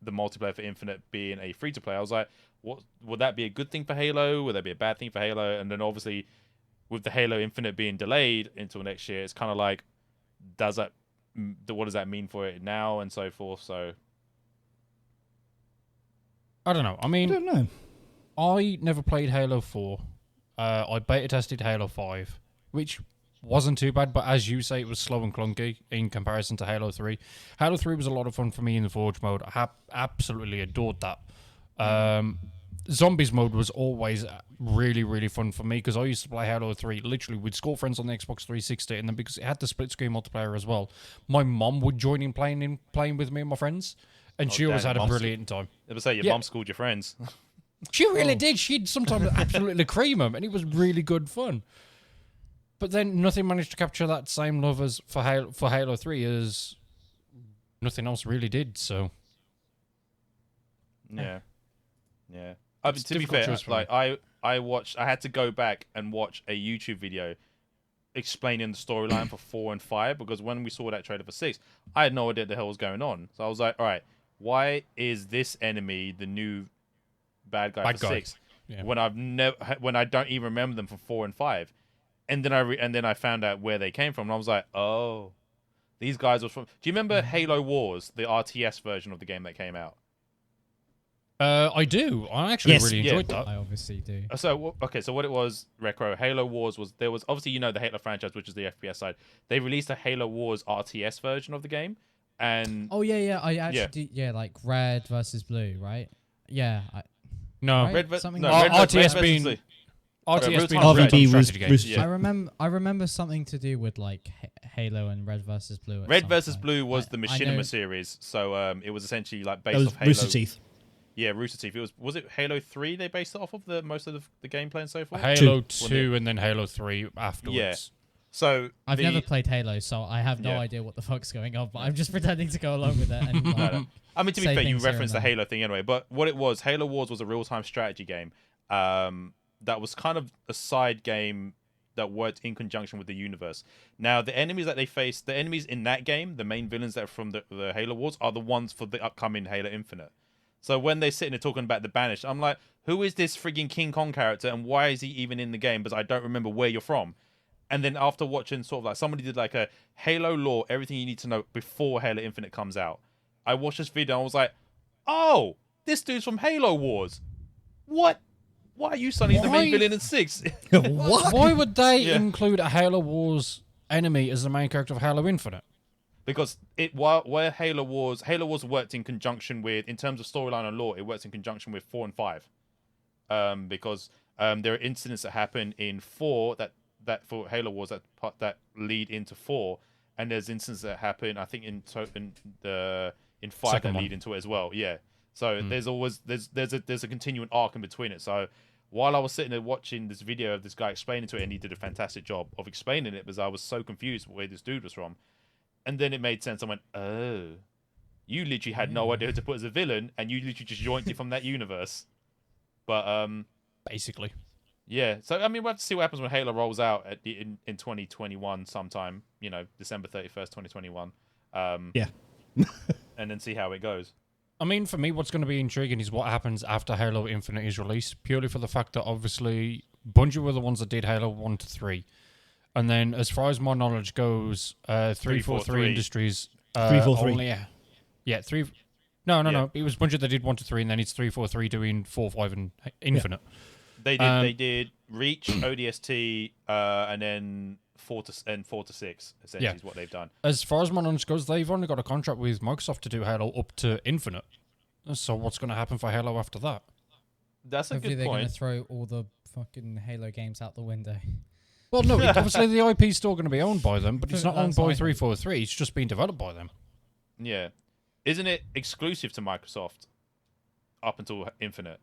Speaker 2: The multiplayer for Infinite being a free to play. I was like, what would that be a good thing for Halo? Would that be a bad thing for Halo? And then obviously, with the Halo Infinite being delayed until next year, it's kind of like, what does that mean for it now and so forth? So
Speaker 3: I don't know. I
Speaker 1: I
Speaker 3: mean,
Speaker 1: don't know.
Speaker 3: I never played Halo 4. I beta tested Halo 5, which wasn't too bad, but as you say, it was slow and clunky in comparison to Halo 3. Halo 3 was a lot of fun for me in the Forge mode. I absolutely adored that. Zombies mode was always really, really fun for me because I used to play Halo 3 literally with school friends on the Xbox 360, and then because it had the split screen multiplayer as well, my mom would join in playing with me and my friends, and she always had a brilliant time.
Speaker 2: I was say your mom schooled your friends.
Speaker 3: She really did. She'd sometimes absolutely cream them, and it was really good fun. But then nothing managed to capture that same love as for Halo 3 as nothing else really did. So
Speaker 2: yeah. I mean, to be fair, like I had to go back and watch a YouTube video explaining the storyline for 4 and 5 because when we saw that trailer for 6, I had no idea what the hell was going on. So I was like, all right, why is this enemy the new bad guy for 6 when I don't even remember them from 4 and 5? And then I found out where they came from, and I was like, oh, these guys were from. Do you remember Halo Wars, the RTS version of the game that came out?
Speaker 3: I do. I actually really enjoyed that.
Speaker 4: I obviously do.
Speaker 2: So what it was, Rekro, Halo Wars was obviously the Halo franchise, which is the FPS side. They released a Halo Wars RTS version of the game, and
Speaker 4: I actually do, like red versus blue, right? Yeah.
Speaker 3: No,
Speaker 4: right?
Speaker 3: RTS being
Speaker 1: RVB was
Speaker 3: games.
Speaker 4: I remember something to do with like Halo and Red versus Blue.
Speaker 2: Red versus Blue was the Machinima series, so it was essentially like based off Halo.
Speaker 1: Rooster Teeth.
Speaker 2: Yeah, Rooster Teeth. Was it Halo 3 they based it off of most of the gameplay and so forth?
Speaker 3: Halo 2 and then Halo 3 afterwards.
Speaker 2: Yeah. So
Speaker 4: I've never played Halo, so I have no idea what the fuck's going on, but I'm just pretending to go along with it. And,
Speaker 2: no. I mean, to be fair, you referenced the Halo thing anyway, but what it was, Halo Wars was a real-time strategy game that was kind of a side game that worked in conjunction with the universe. Now, the enemies that they face, the enemies in that game, the main villains that are from the Halo Wars, are the ones for the upcoming Halo Infinite. So when they're sitting there talking about the Banished, I'm like, who is this frigging King Kong character and why is he even in the game? Because I don't remember where you're from. And then after watching sort of like somebody did like a Halo lore, everything you need to know before Halo Infinite comes out. I watched this video and I was like, oh, this dude's from Halo Wars. What? Why are you suddenly the main villain in 6?
Speaker 1: What?
Speaker 3: Why would they include a Halo Wars enemy as the main character of Halo Infinite?
Speaker 2: Because where Halo Wars worked in conjunction with, in terms of storyline and lore, it works in conjunction with 4 and 5. Because there are incidents that happen in 4 that for Halo Wars that lead into 4, and there's instances that happen I think in 5 that lead into it as well. Yeah. So there's a continuing arc in between it. So while I was sitting there watching this video of this guy explaining to it, and he did a fantastic job of explaining it because I was so confused where this dude was from. And then it made sense. I went, oh, you literally had no idea who to put as a villain, and you literally just joined it from that universe. But
Speaker 3: basically,
Speaker 2: yeah. So I mean, we'll have to see what happens when Halo rolls out in 2021 sometime. December 31st, 2021.
Speaker 1: Yeah.
Speaker 2: And then see how it goes.
Speaker 3: I mean, for me, what's going to be intriguing is what happens after Halo Infinite is released, purely for the fact that obviously Bungie were the ones that did Halo 1 to 3. And then, as far as my knowledge goes, 343 Industries
Speaker 1: 343.
Speaker 3: Yeah, 3. No. It was Bungie that did 1 to 3, and then it's 343 doing 4, 5, and Infinite.
Speaker 2: Yeah. They did Reach, ODST, and then 4 to 6. Essentially, is what they've done.
Speaker 3: As far as my knowledge goes, they've only got a contract with Microsoft to do Halo up to Infinite. So what's going to happen for Halo after that?
Speaker 2: That's a
Speaker 4: Hopefully
Speaker 2: good point.
Speaker 4: They're going to throw all the fucking Halo games out the window.
Speaker 3: Well, no, obviously the IP is still going to be owned by them, but it's not owned by 343. It's just being developed by them.
Speaker 2: Yeah. Isn't it exclusive to Microsoft up until Infinite?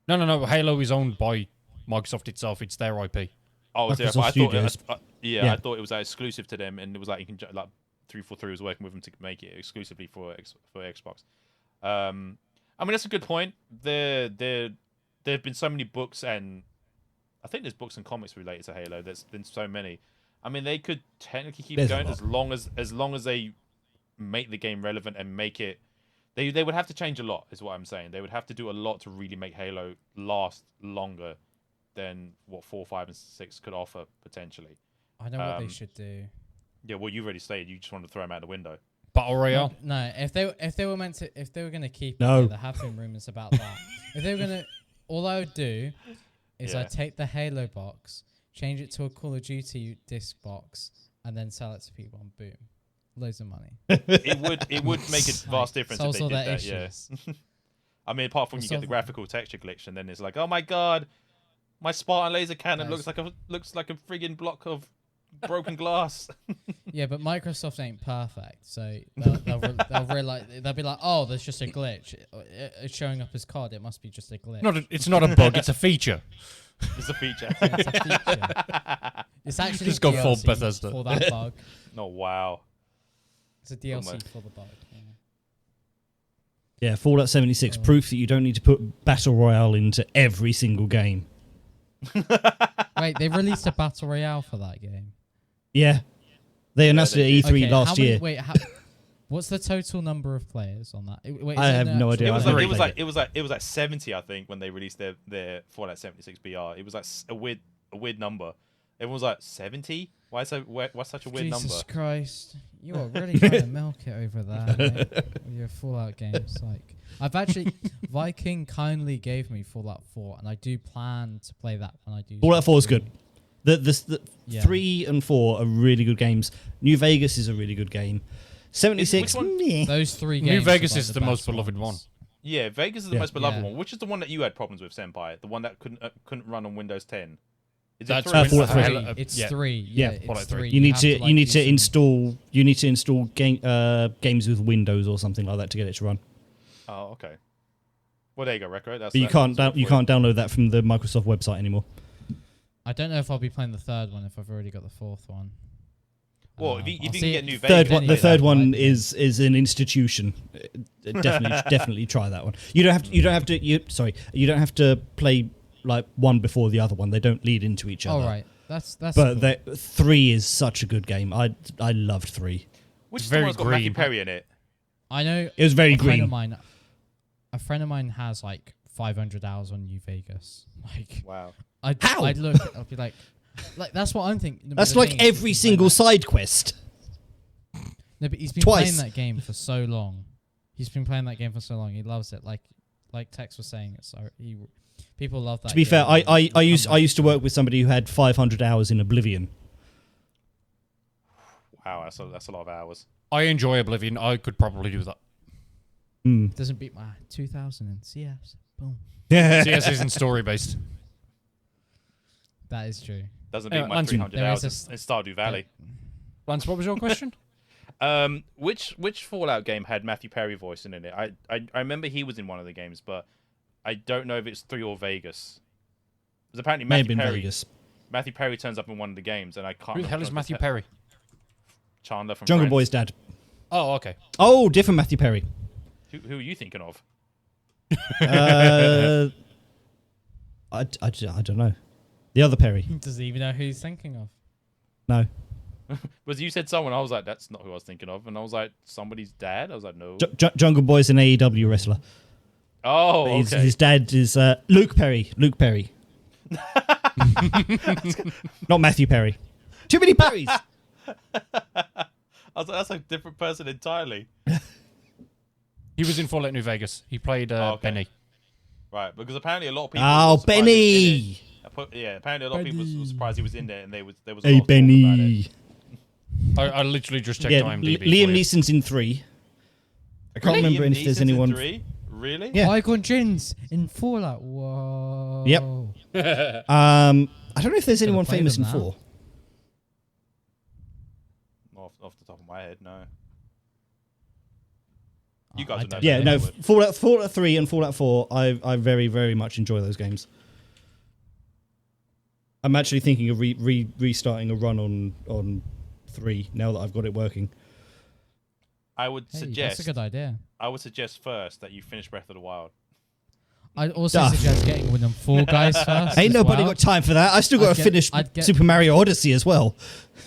Speaker 3: No. Halo is owned by Microsoft itself. It's their IP.
Speaker 2: Oh, I thought it was exclusive to them, and it was like 343 was working with them to make it exclusively for Xbox. I mean, that's a good point. There have been so many books, and I think there's books and comics related to Halo. There's been so many. I mean, they could technically keep going as long as they make the game relevant and make it. They would have to change a lot, is what I'm saying. They would have to do a lot to really make Halo last longer than what 4, 5, and 6 could offer potentially.
Speaker 4: I know what they should do.
Speaker 2: Yeah, well, you've already stated you just want to throw them out the window.
Speaker 3: Battle Royale.
Speaker 4: No, if they were going to keep
Speaker 1: no.
Speaker 4: it, there have been rumors about that. If they were going to, all I would do is I'd take the Halo box, change it to a Call of Duty disc box, and then sell it to people, and boom, loads of money.
Speaker 2: It would make a vast difference if
Speaker 4: Solves
Speaker 2: they
Speaker 4: all
Speaker 2: did
Speaker 4: their
Speaker 2: that.
Speaker 4: issues.
Speaker 2: Yeah. I mean, apart from you get the
Speaker 4: solve-
Speaker 2: graphical texture glitch, and then it's like, oh my god, my Spartan laser cannon
Speaker 4: Nice.
Speaker 2: looks like a friggin' block of broken glass.
Speaker 4: Yeah, but Microsoft ain't perfect, so they'll realize, they'll be like, oh, there's just a glitch. It's showing up as COD. It must be just a glitch.
Speaker 3: It's not a bug, it's a feature.
Speaker 2: It's a feature.
Speaker 4: It's a feature. It's actually
Speaker 3: Just go full
Speaker 4: DLC
Speaker 3: Bethesda.
Speaker 4: for that bug.
Speaker 2: Oh wow.
Speaker 4: It's a DLC
Speaker 2: Almost.
Speaker 4: for the bug.
Speaker 1: Yeah, Fallout 76, proof that you don't need to put Battle Royale into every single game.
Speaker 4: Wait, they released a battle royale for that game.
Speaker 1: Yeah. They announced
Speaker 2: they
Speaker 1: it at E3
Speaker 4: Okay,
Speaker 1: last
Speaker 4: how many-
Speaker 1: year.
Speaker 4: Wait, what's the total number of players on that? Wait,
Speaker 1: I
Speaker 4: is it
Speaker 1: have
Speaker 4: in
Speaker 1: no
Speaker 4: the
Speaker 1: idea.
Speaker 2: It
Speaker 1: I
Speaker 2: was
Speaker 1: haven't
Speaker 2: like
Speaker 1: played
Speaker 2: it was like 70, I think, when they released their Fallout 76 BR. It was like a weird number. Everyone was like 70. Why such a weird
Speaker 4: Jesus
Speaker 2: number?
Speaker 4: Christ, you are really trying to milk it over there mate, with your Fallout games. Like, I've actually Viking kindly gave me Fallout 4, and I do plan to play that when I do.
Speaker 1: Fallout 4 is good. The
Speaker 4: Yeah.
Speaker 1: 3 and 4 are really good games. New Vegas is a really good game. 76,
Speaker 2: Which one?
Speaker 1: meh.
Speaker 4: Those three games.
Speaker 3: New Vegas
Speaker 4: are, like,
Speaker 3: is the most
Speaker 4: best
Speaker 3: beloved one.
Speaker 4: ones.
Speaker 2: Yeah, Vegas is the
Speaker 1: Yeah.
Speaker 2: most beloved
Speaker 4: Yeah.
Speaker 2: one. Which is the one that you had problems with, Senpai? The one that couldn't run on Windows 10. Is
Speaker 3: That's
Speaker 2: it 3?
Speaker 1: Fallout
Speaker 3: when-
Speaker 1: 3.
Speaker 4: It's
Speaker 3: yeah.
Speaker 4: 3.
Speaker 1: Yeah,
Speaker 4: it's
Speaker 3: Fallout 3.
Speaker 4: 3.
Speaker 1: You need
Speaker 4: have
Speaker 1: to
Speaker 4: like,
Speaker 1: you need
Speaker 4: do
Speaker 1: to
Speaker 4: some-
Speaker 1: install games with Windows or something like that to get it to run.
Speaker 2: Oh, okay. Well, there you go, Rekro. That's
Speaker 1: But you
Speaker 2: that
Speaker 1: can't
Speaker 2: sorted
Speaker 1: you
Speaker 2: for
Speaker 1: can't download that from the Microsoft website anymore.
Speaker 4: I don't know if I'll be playing the third one if I've already got the fourth one.
Speaker 2: Well, if you
Speaker 4: I'll
Speaker 2: can
Speaker 4: see
Speaker 2: get
Speaker 4: it-
Speaker 2: New
Speaker 1: The
Speaker 2: Vegas,
Speaker 1: third
Speaker 2: play
Speaker 1: third
Speaker 2: that.
Speaker 1: one
Speaker 4: right?
Speaker 1: is an institution. Definitely try that one. You don't have to play like one before the other one. They don't lead into each other.
Speaker 4: All right, that's.
Speaker 1: But
Speaker 4: cool.
Speaker 1: 3 is such a good game. I loved 3.
Speaker 2: Which is
Speaker 3: Very
Speaker 2: the one that's got Matthew
Speaker 3: green.
Speaker 2: Perry in it?
Speaker 4: I know
Speaker 1: It was very
Speaker 4: a friend
Speaker 1: green.
Speaker 4: of mine. A friend of mine has like 500 hours on New Vegas. Like,
Speaker 2: Wow.
Speaker 1: How?
Speaker 4: I'd look. I'd be like that's what I'm thinking. No, but
Speaker 1: That's
Speaker 4: the
Speaker 1: like
Speaker 4: thing is,
Speaker 1: every
Speaker 4: he's been
Speaker 1: single
Speaker 4: playing
Speaker 1: side quest.
Speaker 4: No, but he's been
Speaker 1: Twice.
Speaker 4: playing that game for so long. He's been playing that game for so long. He loves it. Like Tex was saying, people love that.
Speaker 1: To be
Speaker 4: game.
Speaker 1: fair, I
Speaker 4: He'll come
Speaker 1: used
Speaker 4: back.
Speaker 1: to work with somebody who had 500 hours in Oblivion.
Speaker 2: Wow, that's a lot of hours.
Speaker 3: I enjoy Oblivion. I could probably do that.
Speaker 4: Doesn't beat my 2000 in CS. Boom.
Speaker 3: CS isn't story based.
Speaker 4: That is true.
Speaker 2: Doesn't beat my
Speaker 3: Lance,
Speaker 2: 300
Speaker 4: there
Speaker 2: hours
Speaker 4: is
Speaker 2: in Stardew Valley.
Speaker 3: Lance, what was your question?
Speaker 2: Which Fallout game had Matthew Perry voicing in it? I remember he was in one of the games, but I don't know if it's 3 or Vegas. Because apparently
Speaker 1: May have
Speaker 2: Matthew
Speaker 1: been
Speaker 2: Perry.
Speaker 1: Vegas.
Speaker 2: Matthew Perry turns up in one of the games, and I can't.
Speaker 3: Who the hell
Speaker 2: remember
Speaker 3: is
Speaker 2: if
Speaker 3: Matthew
Speaker 2: it's
Speaker 3: Perry?
Speaker 2: Chandler from
Speaker 1: Jungle
Speaker 2: Friends.
Speaker 1: Boy's dad.
Speaker 3: Oh, okay.
Speaker 1: Oh, different Matthew Perry.
Speaker 2: Who are you thinking of?
Speaker 1: I don't know. The other Perry.
Speaker 4: Does he even know who he's thinking of?
Speaker 1: No.
Speaker 2: Was you said someone? I was like, that's not who I was thinking of, and I was like, somebody's dad. I was like, no.
Speaker 1: Jungle Boy's an AEW wrestler.
Speaker 2: Oh,
Speaker 1: But
Speaker 2: okay.
Speaker 1: his dad is Luke Perry. Luke Perry. Not Matthew Perry. Too many Perrys.
Speaker 2: I was like, that's a different person entirely.
Speaker 3: He was in Fallout New Vegas. He played
Speaker 2: Oh, okay.
Speaker 3: Benny.
Speaker 2: Right, because apparently a lot of people.
Speaker 1: Oh,
Speaker 2: were surprised he was in
Speaker 1: Benny.
Speaker 2: it. Yeah, apparently a lot of people were surprised he was in there, and there was a lot
Speaker 1: Hey,
Speaker 2: of talk about
Speaker 1: Benny.
Speaker 2: it.
Speaker 3: I literally just checked
Speaker 1: Yeah,
Speaker 3: IMDb.
Speaker 1: Liam
Speaker 3: for you.
Speaker 1: Neeson's in 3. I can't
Speaker 2: Really?
Speaker 1: remember
Speaker 2: Liam
Speaker 1: if there's
Speaker 2: Neeson's in
Speaker 1: anyone.
Speaker 2: 3? Really?
Speaker 1: Yeah.
Speaker 4: Qui-Gon Jinn's in Fallout. Whoa.
Speaker 1: Yep. I don't know if there's anyone
Speaker 4: play
Speaker 1: famous in
Speaker 4: them now.
Speaker 1: 4.
Speaker 2: Off the top of my head, no. You guys
Speaker 4: I
Speaker 2: would know.
Speaker 4: don't
Speaker 1: Yeah,
Speaker 2: that,
Speaker 1: no,
Speaker 2: would.
Speaker 1: Fallout 3 and Fallout 4, I very, very much enjoy those games. I'm actually thinking of restarting a run on 3 now that I've got it working.
Speaker 2: I would
Speaker 4: Hey,
Speaker 2: suggest.
Speaker 4: that's a good idea.
Speaker 2: I would suggest first that you finish Breath of the Wild.
Speaker 4: I'd also
Speaker 1: Duh.
Speaker 4: suggest getting with them Fall Guys first.
Speaker 1: Ain't
Speaker 4: as
Speaker 1: nobody
Speaker 4: well.
Speaker 1: got time for that. I still got to finish
Speaker 4: I'd get-
Speaker 1: Super Mario Odyssey as well.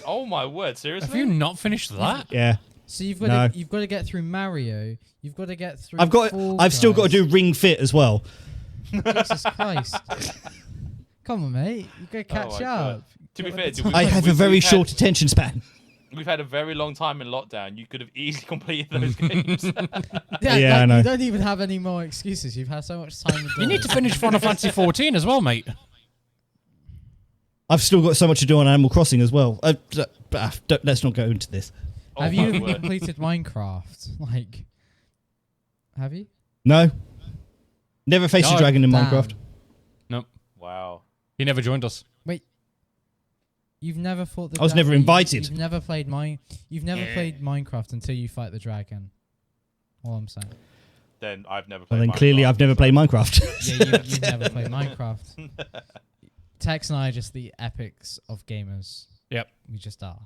Speaker 2: Oh my word! Seriously?
Speaker 3: Have you not finished that?
Speaker 1: Yeah.
Speaker 4: So you've got
Speaker 1: No.
Speaker 4: you've got to get through Mario. You've got to get through.
Speaker 1: I've still got to do Ring Fit as well.
Speaker 4: Jesus Christ! Come on, mate. You got to catch
Speaker 2: my God.
Speaker 4: up.
Speaker 2: To be
Speaker 4: Got
Speaker 2: fair,
Speaker 4: the
Speaker 2: we-
Speaker 1: I have a very
Speaker 2: we've
Speaker 1: short attention span.
Speaker 2: We've had a very long time in lockdown. You could have easily completed those games.
Speaker 1: Yeah, I know.
Speaker 4: You don't even have any more excuses. You've had so much time.
Speaker 3: You need to finish Final Fantasy 14 as well, mate.
Speaker 1: I've still got so much to do on Animal Crossing as well. Let's not go into this.
Speaker 4: Have you even completed Minecraft? Like, have you?
Speaker 1: No. Never faced a dragon in Minecraft.
Speaker 3: Nope.
Speaker 2: Wow.
Speaker 3: He never joined us.
Speaker 4: Wait. You've never fought the
Speaker 1: I was never invited.
Speaker 4: You've never played played Minecraft until you fight the dragon. All I'm saying.
Speaker 2: Then I've never played
Speaker 1: Well, then
Speaker 2: Minecraft.
Speaker 1: clearly I've never played Minecraft.
Speaker 4: Yeah, you've never played Minecraft. Tex and I are just the epics of gamers.
Speaker 3: Yep.
Speaker 4: We just are.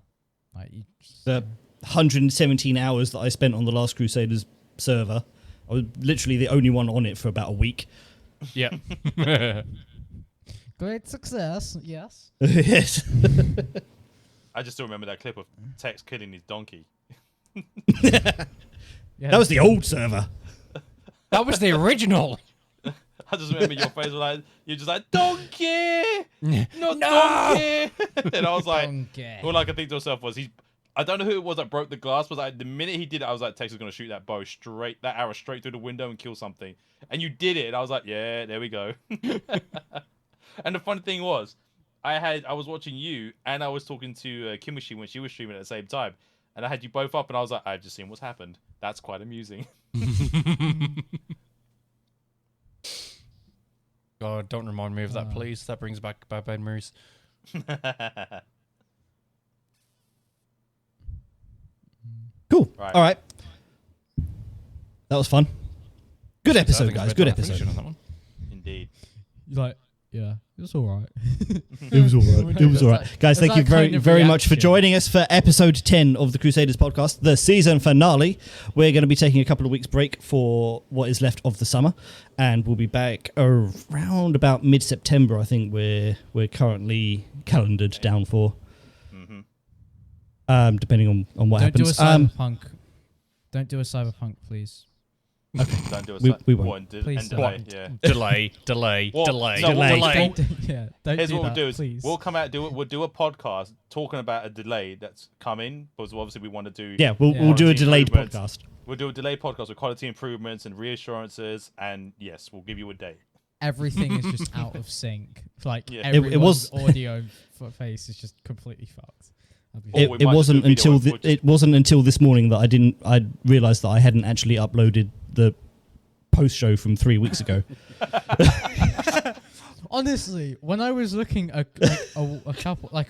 Speaker 4: Like,
Speaker 1: The 117 hours that I spent on the last Crusaders server, I was literally the only one on it for about a week.
Speaker 3: Yep.
Speaker 4: Great success, yes.
Speaker 1: Yes.
Speaker 2: I just still remember that clip of Tex killing his donkey.
Speaker 4: Yeah.
Speaker 1: That was the old server.
Speaker 3: That was the original.
Speaker 2: I just remember your face was like, you're just like, donkey! Not donkey! And I was like,
Speaker 4: Donkey.
Speaker 2: all I could think to myself was, I don't know who it was that broke the glass, but like, the minute he did it, I was like, Tex is going to shoot that arrow straight through the window and kill something. And you did it, and I was like, yeah, there we go. And the funny thing was, I was watching you, and I was talking to Kimishi when she was streaming at the same time. And I had you both up, and I was like, I've just seen what's happened. That's quite amusing.
Speaker 3: God, don't remind me of that, please. That brings back bad memories.
Speaker 1: Cool.
Speaker 2: Right.
Speaker 1: All right. That was fun. Good
Speaker 3: I
Speaker 1: episode,
Speaker 3: think
Speaker 1: guys.
Speaker 3: it's
Speaker 1: Good
Speaker 3: better
Speaker 1: episode.
Speaker 3: on that one.
Speaker 2: Indeed.
Speaker 4: Like, yeah, it was all right.
Speaker 1: It was all right. It was all right. Guys, thank you very much for
Speaker 4: reaction.
Speaker 1: joining us for episode 10 of the Crusaders podcast, the season finale. We're going to be taking a couple of weeks break for what is left of the summer, and we'll be back around about mid-September. I think we're currently calendared down for, depending on what
Speaker 4: Don't
Speaker 1: happens.
Speaker 4: do a cyberpunk. Don't do a cyberpunk, please.
Speaker 2: Don't do a
Speaker 1: we won't.
Speaker 4: Please don't.
Speaker 3: Delay.
Speaker 2: Well,
Speaker 3: Delay.
Speaker 2: no,
Speaker 3: Delay.
Speaker 4: Don't
Speaker 2: Here's
Speaker 4: do
Speaker 2: what
Speaker 4: that,
Speaker 2: we'll do is
Speaker 4: please.
Speaker 2: we'll come out, we'll do a podcast talking about a delay that's coming, because obviously we want to do.
Speaker 1: Yeah, we'll do a
Speaker 2: quality
Speaker 1: delayed
Speaker 2: improvements.
Speaker 1: podcast.
Speaker 2: We'll do a delayed podcast with quality improvements and reassurances, and yes, we'll give you a date.
Speaker 4: Everything is just out of sync. Like,
Speaker 2: Yeah.
Speaker 4: everyone's audio face is just completely fucked.
Speaker 1: It wasn't until this morning that I realized that I hadn't actually uploaded the post show from 3 weeks ago.
Speaker 4: Honestly, when I was looking a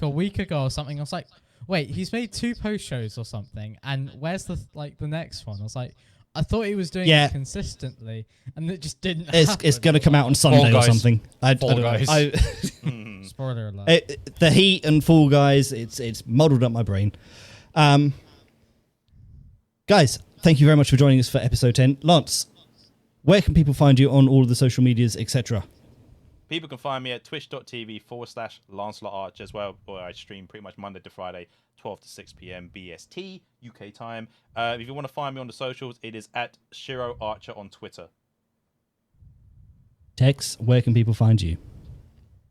Speaker 4: week ago or something, I was like, wait, he's made 2 post shows or something, and where's the next one? I was like, I thought he was doing it consistently, and it just didn't happen.
Speaker 1: It's going to come out on Sunday or something. I don't know.
Speaker 4: Spoiler alert.
Speaker 1: The heat and Fall Guys, it's muddled up my brain. Guys, thank you very much for joining us for episode 10. Lance, where can people find you on all of the social medias, etc.?
Speaker 2: People can find me at twitch.tv/LancelotArcher as well, where I stream pretty much Monday to Friday, 12 to 6 p.m. BST, UK time. If you want to find me on the socials, it is at SheroArcher on Twitter.
Speaker 1: Tex, where can people find you?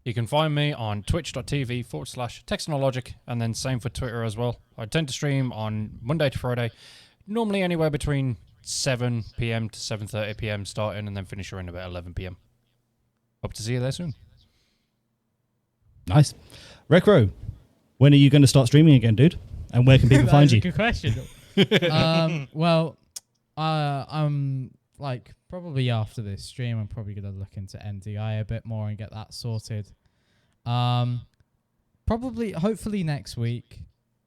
Speaker 3: You can find me on twitch.tv/Techsnologic, and then same for Twitter as well. I tend to stream on Monday to Friday, normally anywhere between 7 p.m. to 7:30 p.m. starting, and then finish around about 11 p.m. Hope to see you there soon.
Speaker 1: Nice. Rekro, when are you going to start streaming again, dude? And where can people find you?
Speaker 4: That's a good question. I'm like, probably after this stream, I'm probably going to look into NDI a bit more and get that sorted. Hopefully next week,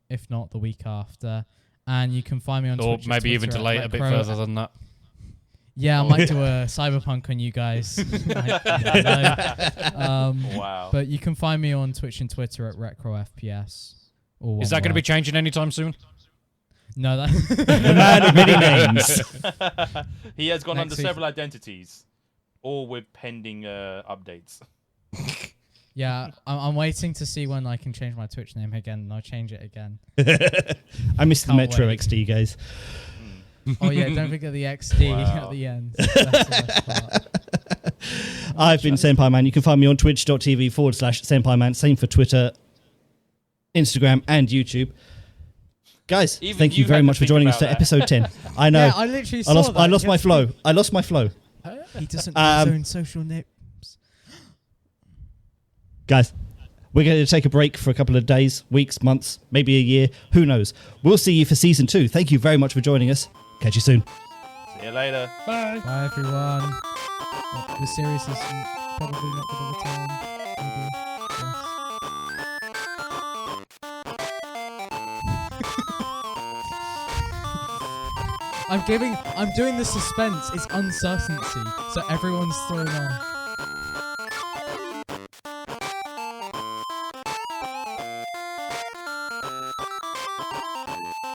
Speaker 4: if not the week after. And you can find me on
Speaker 3: Or
Speaker 4: Twitch.
Speaker 3: maybe even delay it a bit further than that.
Speaker 4: Yeah, I might do a cyberpunk on you guys.
Speaker 2: Wow.
Speaker 4: But you can find me on Twitch and Twitter at Rekro FPS.
Speaker 3: Is that going to be changing anytime soon?
Speaker 4: No, that
Speaker 1: The man of many names.
Speaker 2: He has gone
Speaker 4: Next
Speaker 2: under
Speaker 4: week.
Speaker 2: several identities, all with pending updates.
Speaker 4: Yeah, I'm waiting to see when I can change my Twitch name again, and I'll change it again.
Speaker 1: I missed the
Speaker 4: Can't
Speaker 1: Metro
Speaker 4: wait.
Speaker 1: XD, guys.
Speaker 4: Oh yeah, don't forget the XD
Speaker 2: Wow.
Speaker 4: at the end. That's the best part.
Speaker 1: I've been SENPIEMAN. You can find me on twitch.tv/SENPIEMAN. Same for Twitter, Instagram, and YouTube. Guys,
Speaker 2: Even
Speaker 1: thank you
Speaker 2: you
Speaker 1: very
Speaker 2: had to
Speaker 1: much for
Speaker 2: think
Speaker 1: joining us
Speaker 2: about
Speaker 1: for
Speaker 2: that.
Speaker 1: episode 10. I know.
Speaker 4: Yeah, I literally saw that.
Speaker 1: I lost my flow. I lost my flow.
Speaker 4: He doesn't know his own social name.
Speaker 1: Guys, We're going to take a break for a couple of days, weeks, months, maybe a year. Who knows? We'll see you for season 2. Thank you very much for joining us. Catch you soon.
Speaker 2: See you later.
Speaker 3: Bye.
Speaker 4: Bye, everyone. Well, the series is probably not going to return. Maybe. Yes. I'm doing the suspense. It's uncertainty, so everyone's thrown off.